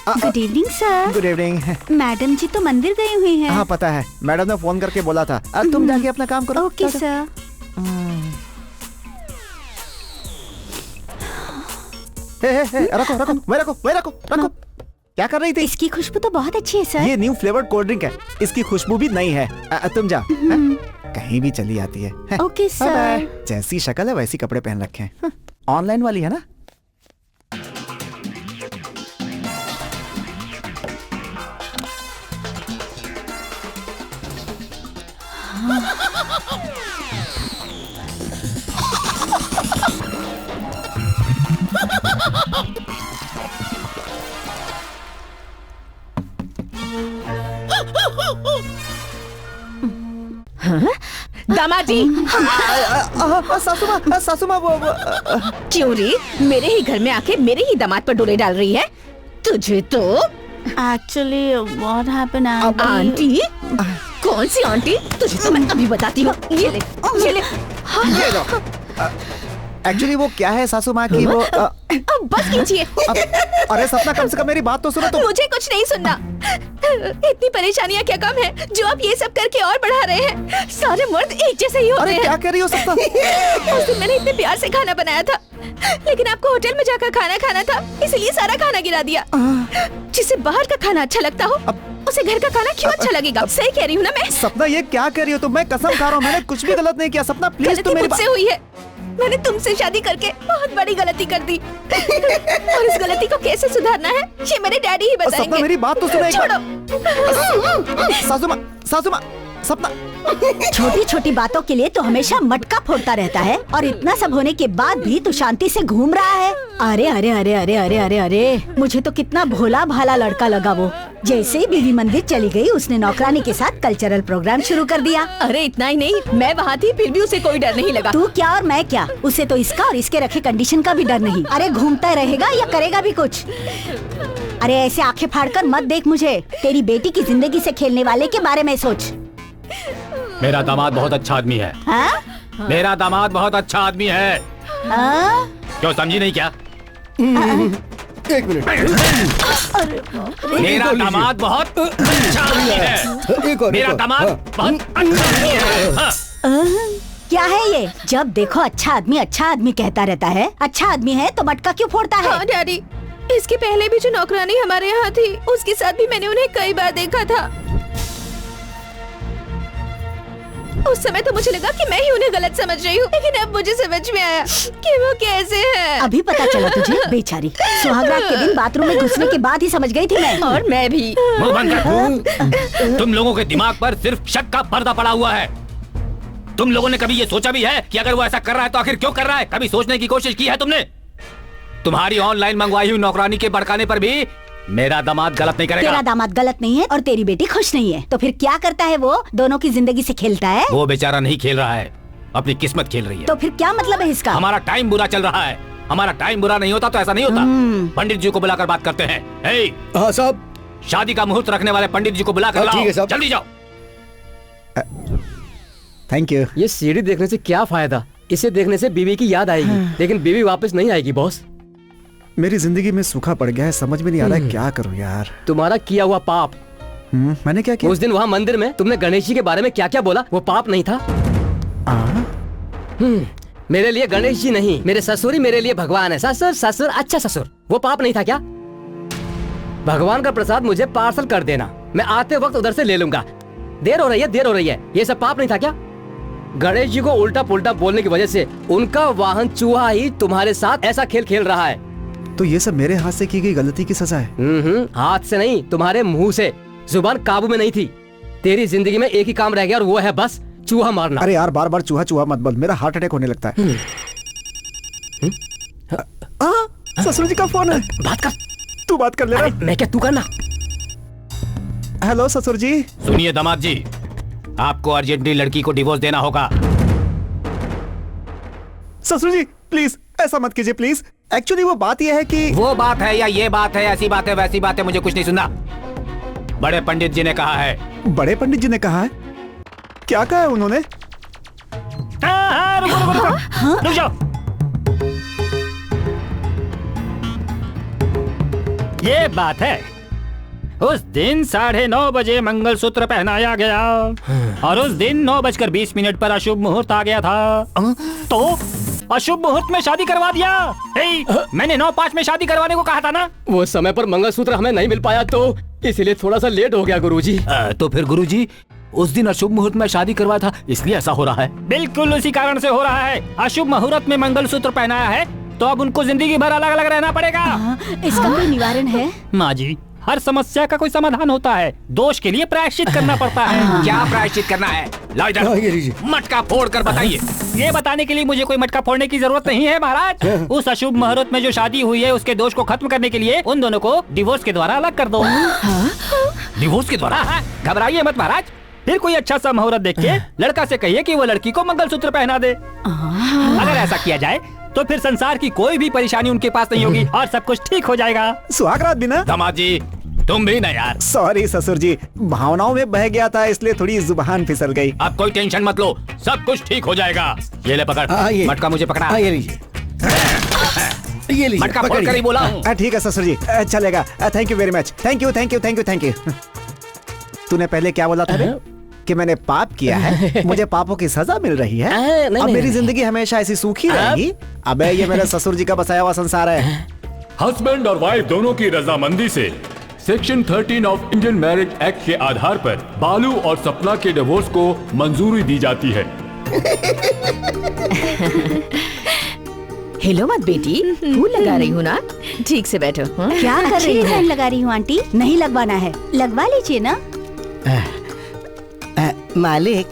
Good evening sir. Good evening. Madam ji तो मंदिर गई हुई हैं। हाँ पता है, मैडम ने फोन करके बोला था। तुम जाके अपना काम करो। Okay sir. रखो रखो, वही रखो, वही रखो, रखो। क्या कर रही थी? इसकी खुशबू तो बहुत अच्छी है सर। ये न्यू फ्लेवर्ड कोल्ड ड्रिंक है, इसकी खुशबू भी नई है। तुम जा, कहीं भी चली आती है। Okay sir. बाय। जैसी शक्ल है वैसी कपड़े पहन रखे हैं। ऑनलाइन वाली है ना? दामाद जी। सासुमा वो क्यों रे, मेरे ही घर में आके मेरे ही दामाद पर डोरे डाल रही है? तुझे तो एक्चुअली व्हाट हैपेंड आंटी। कौन सी आंटी? तुझे तो मैं अभी बताती हूँ। ये ले, ये ले। ये लो। एक्चुअली वो क्या है सासू माँ की वो अब बस कीजिए। अरे सपना, कम से कम मेरी बात तो सुनो। तो मुझे कुछ नहीं सुनना। इतनी परेशानियाँ क्या कम है जो आप ये सब करके और बढ़ा रहे हैं? सारे मर्द एक जैसे ही होते अरे हैं। क्या कह रही हो सपना? उस दिन मैंने इतने प्यार से खाना बनाया था, लेकिन आपको होटल में जाकर खाना खाना था, इसलिए सारा खाना गिरा दिया। जिसे बाहर का खाना अच्छा लगता हो उसे घर का खाना क्यों अच्छा लगेगा? सही कह रही हूँ ना मैं? सपना ये क्या कह रही हो तुम? मैं कसम खा रहा हूँ, मैंने कुछ भी गलत नहीं किया। सपना प्लीज तुम मेरी मुझसे हुई है। मैंने तुमसे शादी करके बहुत बड़ी गलती कर दी और इस गलती को कैसे सुधारना है ये मेरे डैडी ही बताएंगे। सपना मेरी बात तो सुनो एक बार। छोड़ो। सासू माँ, सपना। छोटी छोटी बातों के लिए तो हमेशा मटका फोड़ता रहता है और इतना सब होने के बाद भी तू शांति से घूम रहा है। अरे अरे अरे अरे अरे अरे अरे, मुझे तो कितना भोला भाला लड़का लगा वो। जैसे ही बीवी मंदिर चली गई उसने नौकरानी के साथ कल्चरल प्रोग्राम शुरू कर दिया। अरे इतना ही नहीं, मैं वहाँ थी फिर भी उसे कोई डर नहीं लगा। तू क्या और मैं क्या, उसे तो इसका और इसके रखे कंडीशन का भी डर नहीं। अरे घूमता रहेगा या करेगा भी कुछ? अरे ऐसे आंखें फाड़कर मत देख मुझे, तेरी बेटी की जिंदगी से खेलने वाले के बारे में सोच। मेरा दामाद बहुत अच्छा आदमी है। मेरा दामाद बहुत अच्छा आदमी है। क्यों समझी नहीं क्या? एक मिनट। मेरा दामाद बहुत अच्छा आदमी है। मेरा दामाद बहुत अच्छा आदमी है। क्या है ये? ये? जब देखो अच्छा आदमी कहता रहता है। अच्छा आदमी है तो मटका क्यों फोड़ता है? हाँ डैडी, इसके पहले भी जो नौकरानी हमारे यहाँ थी, उसके साथ भी मैंने उन्हें कई बार देखा था। उस समय तो मुझे लगा कि मैं ही उन्हें गलत समझ रही हूँ, लेकिन अब मुझे समझ में आया कि वो कैसे है। अभी पता चला तुझे? बेचारी, सुहागरात के दिन बाथरूम में घुसने के बाद ही समझ गई थी मैं। और मैं भी। मुंह बंद कर। तुम लोगों के दिमाग पर सिर्फ शक का पर्दा पड़ा हुआ है। तुम लोगों ने कभी ये सोचा भी है कि अगर वो ऐसा कर रहा है तो आखिर क्यों कर रहा है? कभी सोचने की कोशिश की है तुमने? तुम्हारी ऑनलाइन मंगवाई हुई नौकरानी के भड़काने पर भी मेरा दामाद गलत नहीं करेगा। तेरा दामाद गलत नहीं है और तेरी बेटी खुश नहीं है, तो फिर क्या करता है वो? दोनों की जिंदगी से खेलता है। वो बेचारा नहीं खेल रहा है, अपनी किस्मत खेल रही है। तो फिर क्या मतलब है इसका? हमारा टाइम बुरा चल रहा है। हमारा टाइम बुरा नहीं होता तो ऐसा नहीं होता। पंडित जी को बुलाकर बात करते हैं। हाँ साहब, शादी का मुहूर्त रखने वाले पंडित जी को बुलाकर लाओ। ठीक है साहब। जल्दी जाओ। Thank you. ये सीढ़ी देखने से क्या फायदा? इसे देखने से बीवी की याद आएगी, लेकिन बीवी वापस नहीं आएगी बॉस। मेरी जिंदगी में सूखा पड़ गया है, समझ में नहीं आ रहा है क्या करूं यार। तुम्हारा किया हुआ पाप। मैंने क्या किया? उस दिन वहाँ मंदिर में तुमने गणेश जी के बारे में क्या क्या बोला, वो पाप नहीं था? मेरे लिए गणेश जी नहीं, मेरे ससुर ही मेरे लिए भगवान है। ससुर ससुर अच्छा ससुर, वो पाप नहीं था क्या? भगवान का प्रसाद मुझे पार्सल कर देना, मैं आते वक्त उधर से ले लूंगा। देर हो रही है, ये सब पाप नहीं था क्या? गणेश जी को उल्टा पुल्टा बोलने की वजह से उनका वाहन चूहा ही तुम्हारे साथ ऐसा खेल खेल रहा है। तो ये सब मेरे हाथ से की गई गलती की सजा है? हाथ से नहीं, तुम्हारे मुंह से। जुबान काबू में नहीं थी। तेरी जिंदगी में एक ही काम रह गया और वो है बस चूहा मारना। अरे यार, बार बार चूहा चूहा मत बोल, मेरा हार्ट अटैक होने लगता है। ससुर जी का फोन है। बात कर। तू बात कर ले। मैं क्या, तू करना। हेलो ससुर जी। सुनिए दामाद जी, आपको अर्जेंटली लड़की को डिवोर्स देना होगा। ससुर जी प्लीज ऐसा मत कीजिए प्लीज। एक्चुअली वो बात यह है कि वो बात है या ये बात है, ऐसी बात है वैसी बात है, मुझे कुछ नहीं सुनना। बड़े पंडित जी ने कहा है। बड़े पंडित जी ने कहा है? क्या कहा है उन्होंने? रुक जाओ। ये बात है, उस दिन 9:30 बजे मंगलसूत्र पहनाया गया और उस दिन 9:20 पर अशुभ मुहूर्त आ गया था, तो अशुभ मुहूर्त में शादी करवा दिया। मैंने 9:05 में शादी करवाने को कहा था ना। वो समय पर मंगलसूत्र हमें नहीं मिल पाया तो इसलिए थोड़ा सा लेट हो गया गुरुजी। तो फिर गुरुजी उस दिन अशुभ मुहूर्त में शादी करवाया था, इसलिए ऐसा हो रहा है। बिल्कुल उसी कारण से हो रहा है। अशुभ मुहूर्त में मंगलसूत्र पहनाया है तो अब उनको जिंदगी भर अलग अलग रहना पड़ेगा। इसका कोई निवारण है? माँ जी, हर समस्या का कोई समाधान होता है, दोष के लिए प्रायश्चित करना पड़ता है। क्या प्रायश्चित करना है? लाओ इधर, मटका फोड़ कर बताइए। ये बताने के लिए मुझे कोई मटका फोड़ने की जरूरत नहीं है महाराज। उस अशुभ मुहूर्त में जो शादी हुई है उसके दोष को खत्म करने के लिए उन दोनों को डिवोर्स के द्वारा अलग कर दो। डिवोर्स के द्वारा? घबराइए मत महाराज, फिर कोई अच्छा सा मुहूर्त देख के लड़का से कहिए कि वो लड़की को मंगलसूत्र पहना दे। अगर ऐसा किया जाए तो फिर संसार की कोई भी परेशानी उनके पास नहीं होगी और सब कुछ ठीक हो जाएगा। सुहागरात भी ना? दामाद जी तुम भी ना यार। सॉरी ससुर जी, भावनाओं में बह गया था इसलिए थोड़ी जुबान फिसल गई। आप कोई टेंशन मत लो, सब कुछ ठीक हो जाएगा। ये ले पकड़। मटका मुझे पकड़ा। ये लीजिए। ये लीजिए, मटका फोड़ कर ही बोला हूँ। ठीक है ससुर जी, चलेगा। Thank you very much. Thank you thank you thank you thank you. तूने पहले क्या बोला था बे? कि मैंने पाप किया है, मुझे पापों की सजा मिल रही है। अब मेरी जिंदगी हमेशा ऐसी सूखी रहेगी। अबे ये मेरे ससुर जी का बसाया हुआ संसार है। हस्बैंड और वाइफ दोनों की रजामंदी से section 13 of Indian marriage act के आधार पर बालू और सपना के डिवोर्स को मंजूरी दी जाती है। हिलो मत बेटी, फूल लगा रही हूँ ना, ठीक से बैठो। क्या कर रही है? लगा रही हूँ आंटी। नहीं लगवाना है, लगवा लीजिए ना। मालिक,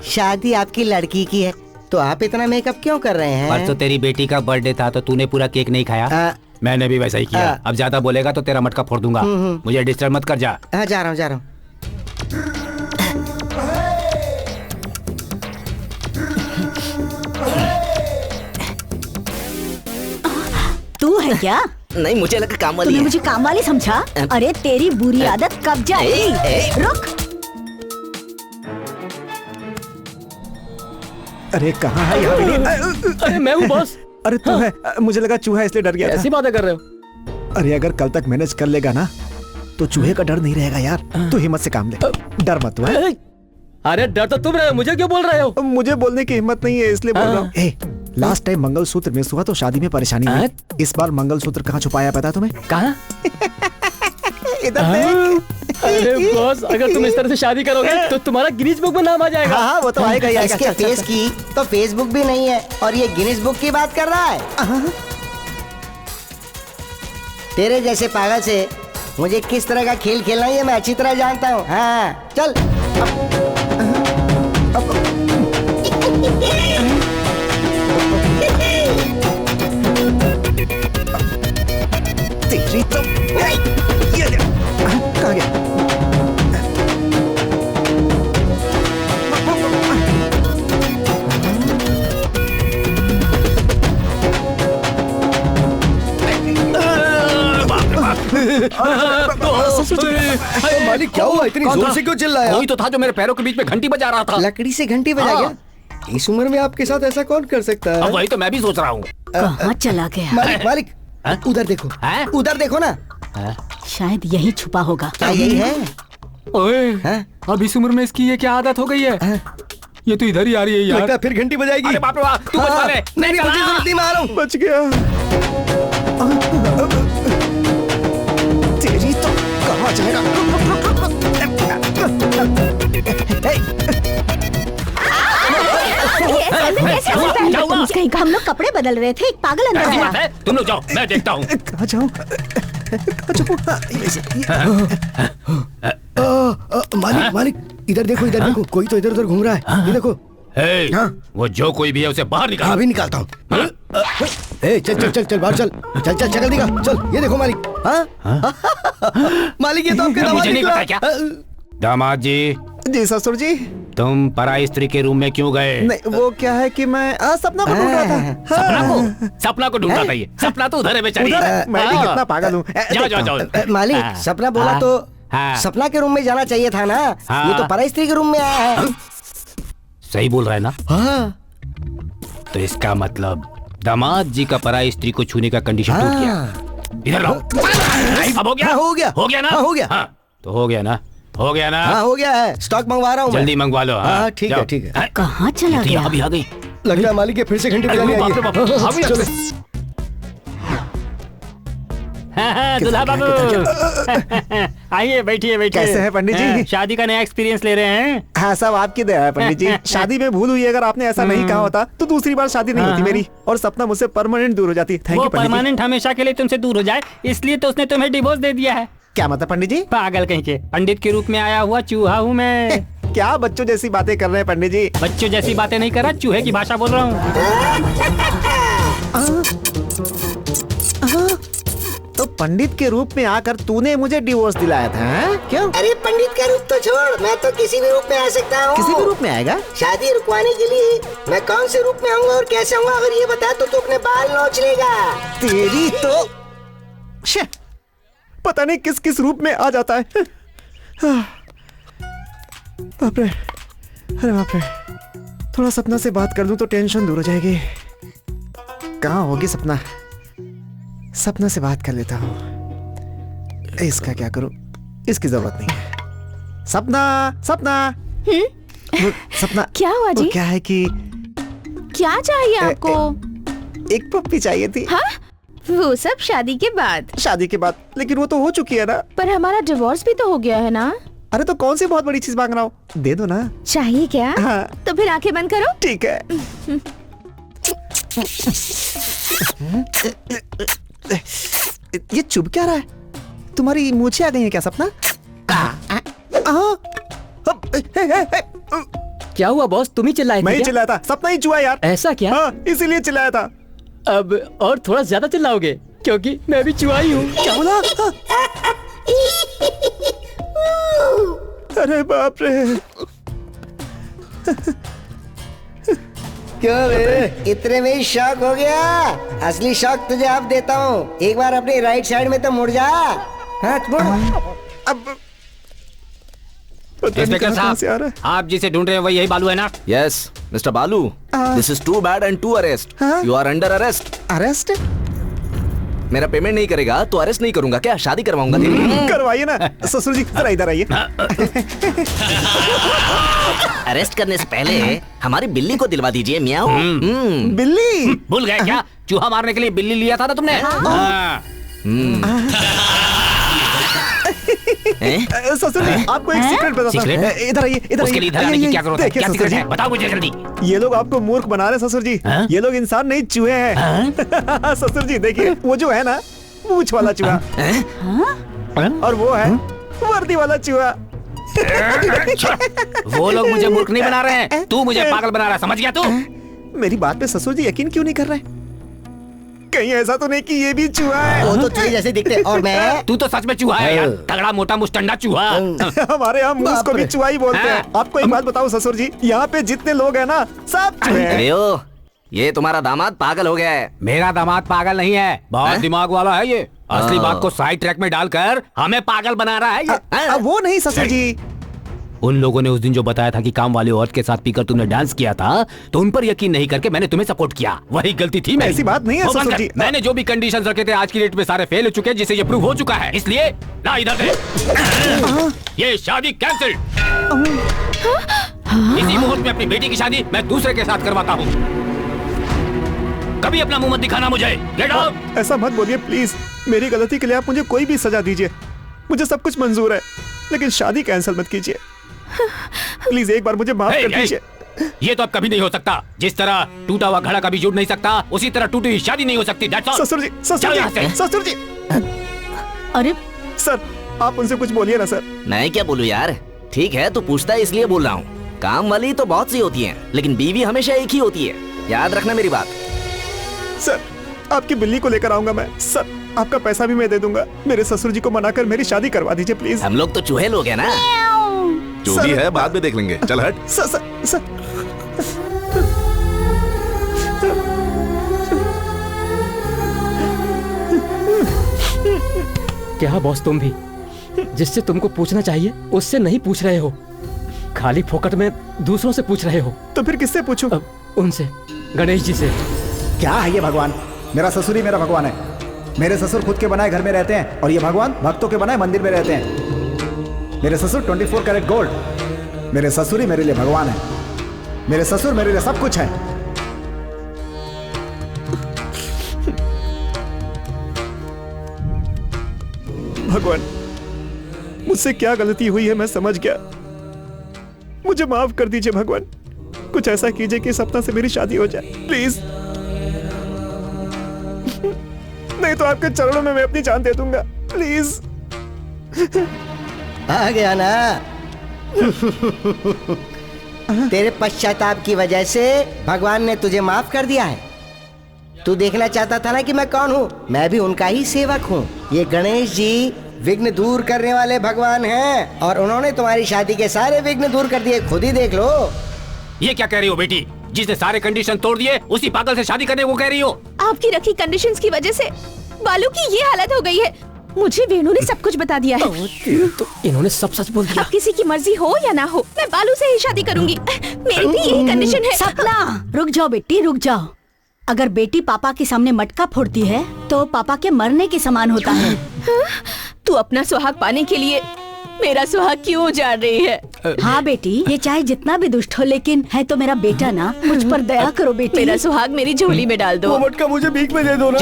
शादी आपकी लड़की की है तो आप इतना मेकअप क्यों कर रहे हैं? परसों तेरी बेटी का बर्थडे था तो तूने पूरा केक नहीं खाया। मैंने भी वैसा ही किया। अब ज्यादा बोलेगा तो तेरा मटका फोड़ दूंगा। मुझे डिस्टर्ब मत कर जा। जा रहा हूँ। तू है क्या? नहीं, मुझे लगा काम वाली तूने है। मुझे काम वाली समझा? अरे तेरी बुरी आदत कब जाएगी? रुक। अरे कहाँ है यहाँ? अरे मैं हूँ बॉस। अरे तू है? मुझे लगा चूहा इसलिए डर गया था। ऐसी बातें कर रहे हो? अरे अगर कल तक मैनेज कर लेगा ना तो चूहे का डर नहीं रहेगा यार। तू हिम्मत से काम ले, डर मत। तू है? अरे डर तो तुम रहे हो, मुझे क्यों बोल रहे हो? मुझे बोलने की हिम्मत नहीं है इसलिए बोल रहा हूँ। लास्ट टाइम मंगलसूत्र मिस हुआ तो शादी में परेशानी हुई। इस बार मंगलसूत्र कहाँ छुपाया पता है तुम्हें? कहाँ? इधर देख। अरे बॉस, अगर तुम इस तरह से शादी करोगे तो तुम्हारा गिनीज बुक में नाम आ जाएगा। हाँ वो तो आएगा ही आएगा। इसके फेस की तो फेसबुक भी नहीं है और ये गिनीज बुक की बात कर रहा है। तेरे जैसे पागल से मुझे किस तरह का खेल खेलना है ये मैं अच्छी तरह जानता हूँ। हाँ चल। तेरी तो ये ले। कहाँ गया? मालिक क्या हुआ? इतनी जोर से क्यों चिल्लाया? कोई तो था जो मेरे पैरों के बीच में घंटी बजा रहा था। लकड़ी से घंटी बजा गया? इस उम्र में आपके साथ ऐसा कौन कर सकता है? अब वही तो मैं भी सोच रहा हूँ। कहाँ चला गया? मालिक मालिक उधर देखो, उधर देखो ना। शायद यही छुपा होगा। क्या यही है? ओए, अब इस उम्र में इसकी ये क्या आदत हो गई है? ये तो इधर ही आ रही है यार। लगता है फिर घंटी बजाएगी। अरे बाप रे बाप, तू बचा ले। नहीं मुझे जरूरत नहीं, मैं आ रहा हूँ। बच गया। तेरी तो कहाँ जाएगा? कहीं का हम लोग कपड़े बदल रहे थे, एक पागल अंदर आया। तुम लोग जाओ, मैं देखता हूँ। कहाँ जाऊँ? मालिक मालिक इधर देखो, इधर देखो, कोई तो इधर उधर घूम रहा है। ये देखो। वो जो कोई भी है उसे बाहर निकाल। अभी निकालता हूँ। चल चल चल चल बाहर चल चल चल चल दिखा चल। ये देखो मालिक। मालिक ये तो आपके दामाद मुझे नहीं निकला। पता क्या? दामाद जी। जी ससुर जी। तुम पराई स्त्री के रूम में क्यों गए? नहीं वो क्या है कि मैं सपना को ढूंढ रहा था। सपना को ढूंढता था ये। सपना तो उधर है बेचारी। मैं भी कितना पागल हूँ। जाओ जाओ जाओ। मालिक सपना बोला तो सपना के रूम में जाना चाहिए था ना। ये तो पराई स्त्री के रूम में आया है। सही बोल रहा है ना? तो इसका मतलब दामाद जी का पराई स्त्री को छूने का कंडीशन टूट गया। इधर लाओ। अब हो गया? हो गया। हो गया ना? हो गया। तो हो गया ना? हो गया ना? हाँ हो गया है। स्टॉक मंगवा रहा हूँ। जल्दी मंगवा लो। हाँ ठीक है ठीक है। कहाँ चला गया? अभी आ गई। लगता है मालिक के फिर से घंटी बजानी आई है। चलो। दुल्हा बाबू आइए बैठिए बैठिए। कैसे हैं पंडित जी? शादी का नया एक्सपीरियंस ले रहे हैं? हाँ सब आपकी दया है पंडित जी। शादी में भूल हुई, अगर आपने ऐसा नहीं कहा होता तो दूसरी बार शादी नहीं होती मेरी, और सपना मुझसे परमानेंट दूर हो जाती। Thank you Pandit ji. Permanent हमेशा के लिए तुमसे दूर हो जाए इसलिए तो उसने तुम्हें डिवोर्स दे दिया है। क्या मतलब पंडित जी? पागल कहीं के, पंडित के रूप में आया हुआ चूहा हूँ मैं। क्या बच्चों जैसी बातें कर रहे हैं पंडित जी? बच्चों जैसी बातें नहीं कर रहा, चूहे की भाषा बोल रहा हूँ। तो पंडित के रूप में आकर तूने मुझे डिवोर्स दिलाया था, क्यों? अरे पंडित का रूप तो छोड़, मैं तो किसी भी रूप में आ सकता हूँ। किसी भी रूप में आएगा? शादी रुकवाने के लिए मैं कौन से रूप में आऊंगा और कैसे आऊंगा अगर ये बता तो तू अपने बाल नोच लेगा। तेरी तो पता नहीं किस किस रूप में आ जाता है। बाप रे, अरे बाप रे, थोड़ा सपना से बात कर लूं तो टेंशन दूर हो जाएगी। कहाँ होगी सपना? सपना से बात कर लेता हूँ। इसका क्या करूं? इसकी जरूरत नहीं है। सपना सपना सपना क्या हुआ जी? क्या है कि क्या चाहिए आपको? एक पप्पी चाहिए थी। हाँ? वो सब शादी के बाद? शादी के बाद, लेकिन वो तो हो चुकी है ना। पर हमारा डिवोर्स भी तो हो गया है ना। अरे तो कौन सी बहुत बड़ी चीज मांग रहा हूँ, दे दो ना। चाहिए क्या? हाँ। तो फिर आंखें बंद करो। ठीक है। ये चुभ क्या रहा है? तुम्हारी मूछे आ गई हैं क्या सपना? क्या हुआ बॉस, तुम ही चिल्लाए थे? मैं ही चिल्लाया था, सपना ही चुहा यार। ऐसा क्या? हाँ, इसीलिए चिल्लाया था। अब और थोड़ा ज्यादा चिल्लाओगे क्योंकि मैं भी चुहा ही हूँ। क्या बोला? अरे बाप रे। क्या रे? इतने में ही शॉक हो गया? असली शॉक तुझे अब देता हूँ। एक बार अपनी राइट साइड में तो मुड़ जा। हाथ मुड़। अब इंस्पेक्टर साहब, आप जिसे ढूंढ रहे हैं वही यही बालू है ना? Yes mister Balu, this is too bad and to arrest. You are under arrest. Arrest? मेरा पेमेंट नहीं करेगा तो अरेस्ट नहीं करूंगा क्या? शादी करवाऊंगा तेरी। करवाइए ना ससुर जी, जरा इधर आइए। अरेस्ट करने से पहले हमारी बिल्ली को दिलवा दीजिए। म्याऊ। बिल्ली? भूल गए क्या? चूहा मारने के लिए बिल्ली लिया था ना तुमने? ससुर जी, आपको एक सीक्रेट बताता हूं। इधर आइए, इधर उसके लिए इधर आने की क्या जरूरत है? क्या सीक्रेट है? बताओ मुझे जल्दी। ये लोग आपको मूर्ख बना रहे ससुर जी। ये लोग इंसान नहीं, चूहे हैं। ससुर जी देखिए, वो जो है ना मूंछ वाला चूहा, और वो है वर्दी वाला चूहा। वो लोग मुझे मूर्ख नहीं बना रहे हैं, तू मुझे पागल बना रहा है, समझ गया तू? मेरी बात पे ससुर जी यकीन क्यों नहीं कर रहे? कहीं ऐसा तो नहीं कि ये भी चूहा है? वो तो चूहे जैसे दिखते, और मैं? तू तो सच में चूहा है यार, तगड़ा मोटा मुस्टंडा चूहा। हमारे यहाँ मूस को भी चूहा ही बोलते हैं। आपको एक बात बताऊं ससुर जी, यहाँ पे जितने लोग हैं ना सब चूहे हैं। अरे ओ, ये तुम्हारा दामाद पागल हो गया है। मेरा दामाद पागल नहीं है, बहुत दिमाग वाला है ये। असली बात को साइड ट्रैक में डालकर हमें पागल बना रहा है ये। वो नहीं ससुर जी, उन लोगों ने उस दिन जो बताया था कि काम वाली औरत के साथ पीकर तुमने डांस किया था, तो उन पर यकीन नहीं करके मैंने तुम्हें सपोर्ट किया। वही गलती थी मेरी। ऐसी बात नहीं है ससुर जी। मैंने जो भी कंडीशंस रखे थे आज की डेट में सारे फेल हो चुके हैं, जिससे ये प्रूव हो चुका है। इसलिए ला इधर दे। ये शादी कैंसिल। इसी मुहूर्त में अपनी बेटी की शादी मैं दूसरे के साथ करवाता हूँ। कभी अपना मुंह मत दिखाना मुझे। Get out. ऐसा मत बोलिए प्लीज। मेरी गलती के लिए आप मुझे कोई भी सजा दीजिए, मुझे सब कुछ मंजूर है, लेकिन शादी कैंसिल मत कीजिए प्लीज। एक बार मुझे माफ कर दीजिए। ये तो अब कभी नहीं हो सकता। जिस तरह टूटा हुआ घड़ा कभी जुड़ नहीं सकता, उसी तरह टूटी हुई शादी नहीं हो सकती। ससुर जी, ससुर जी, ससुर जी। अरे सर, आप उनसे कुछ बोलिए ना सर। मैं क्या बोलूं यार? ठीक है, तू पूछता है इसलिए बोल रहा हूँ। काम वाली तो बहुत सी होती हैं, लेकिन बीवी हमेशा एक ही होती है। याद रखना मेरी बात। सर, आपकी बिल्ली को लेकर आऊंगा मैं। सर, आपका पैसा भी मैं दे दूंगा। मेरे ससुर जी को मनाकर मेरी शादी करवा दीजिए प्लीज। हम लोग तो चूहे लोग हैं ना। जो भी है बाद में देख लेंगे। चल हट। सर। क्या बॉस, तुम भी जिससे तुमको पूछना चाहिए उससे नहीं पूछ रहे हो, खाली फोकट में दूसरों से पूछ रहे हो। तो फिर किससे पूछूं? उनसे, गणेश जी से। क्या है ये भगवान? मेरा ससुर ही मेरा भगवान है। मेरे ससुर खुद के बनाए घर में रहते हैं, और ये भगवान भक्तों के बनाए मंदिर में रहते हैं। मेरे ससुर 24 कैरेट गोल्ड। मेरे ससुर ही मेरे लिए भगवान है। मेरे ससुर मेरे लिए सब कुछ है। भगवान, मुझसे क्या गलती हुई है मैं समझ गया। मुझे माफ कर दीजिए भगवान। कुछ ऐसा कीजिए कि सपना से मेरी शादी हो जाए प्लीज। नहीं तो आपके चरणों में मैं अपनी जान दे दूंगा प्लीज। आ गया ना। तेरे पश्चाताप की वजह से भगवान ने तुझे माफ कर दिया है। तू देखना चाहता था ना कि मैं कौन हूँ? मैं भी उनका ही सेवक हूँ। ये गणेश जी विघ्न दूर करने वाले भगवान हैं, और उन्होंने तुम्हारी शादी के सारे विघ्न दूर कर दिए। खुद ही देख लो। ये क्या कह रही हो बेटी? जिसने सारे कंडीशन तोड़ दिए उसी पागल से शादी करने को कह रही हो? आपकी रखी कंडीशंस की वजह से बालू की ये हालत हो गई है। मुझे वेणु ने सब कुछ बता दिया है। तो इन्होंने सब सच बोल दिया। अब किसी की मर्जी हो या ना हो, मैं बालू से ही शादी करूंगी। मेरी भी यही कंडीशन है। सपना, रुक जाओ बेटी, रुक जाओ। अगर बेटी पापा के सामने मटका फोड़ती है तो पापा के मरने के समान होता है। तू अपना सुहाग पाने के लिए मेरा सुहाग क्यों उजाड़ रही है? हाँ बेटी, ये चाहे जितना भी दुष्ट हो, लेकिन है तो मेरा बेटा ना। मुझ पर दया करो बेटी। मेरा सुहाग मेरी झोली में डाल दो। वो मटका मुझे भीख में दे दो ना।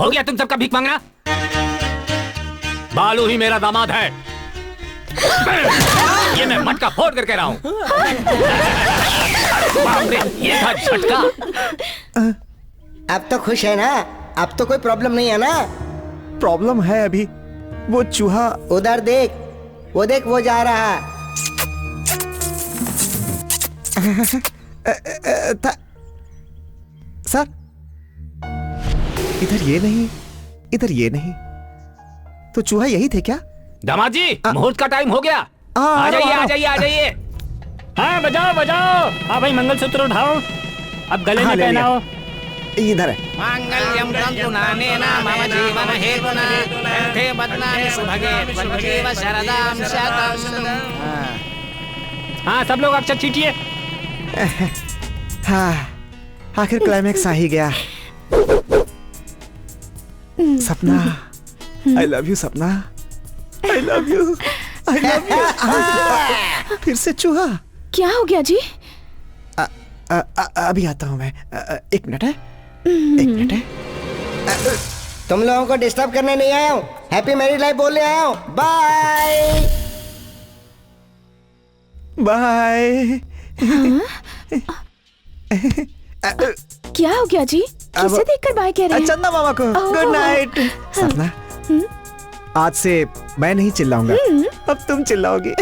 हो गया तुम सबका भीख मांगना? बालू ही मेरा दामाद है। ये मैं मटका फोड़ कर कह रहा हूँ। बाप रे, ये था झटका। अब तो खुश है ना? अब तो कोई प्रॉब्लम नहीं है ना? प्रॉब्लम है अभी। वो चूहा उधर देख, वो देख, वो जा रहा था। सर, इधर ये नहीं, इधर ये नहीं, तो चूहा यही थे क्या? दामाद जी, मुहूर्त का टाइम हो गया। आ जाइए, आ जाइए, आ जाइए। हाँ, बजाओ बजाओ। हाँ भाई, मंगलसूत्र उठाओ, अब गले में पहनाओ। इधर है। मांगल्यं तन्तु नानेन मम जीवन हेतुना कंठे बध्नामि सुभगे त्वं शरदां शतं। हाँ, सब लोग अक्षत छींटिए। हाँ, आखिर क्लाइमेक्स आ ही गया। सपना, आई लव यू सपना, आई love you, I love you. फिर से चूहा। क्या हो गया जी? अभी आता हूँ मैं। एक मिनट है, एक मिनट है। तुम लोगों को डिस्टर्ब करने नहीं आया हूँ, हैप्पी मैरिड लाइफ बोलने आया हूँ। Bye bye. क्या हो गया जी? किसे देखकर बाय कह रहे हैं? चंदा मामा को। Good night. सपना, आज से मैं नहीं चिल्लाऊंगा, अब तुम चिल्लाओगी।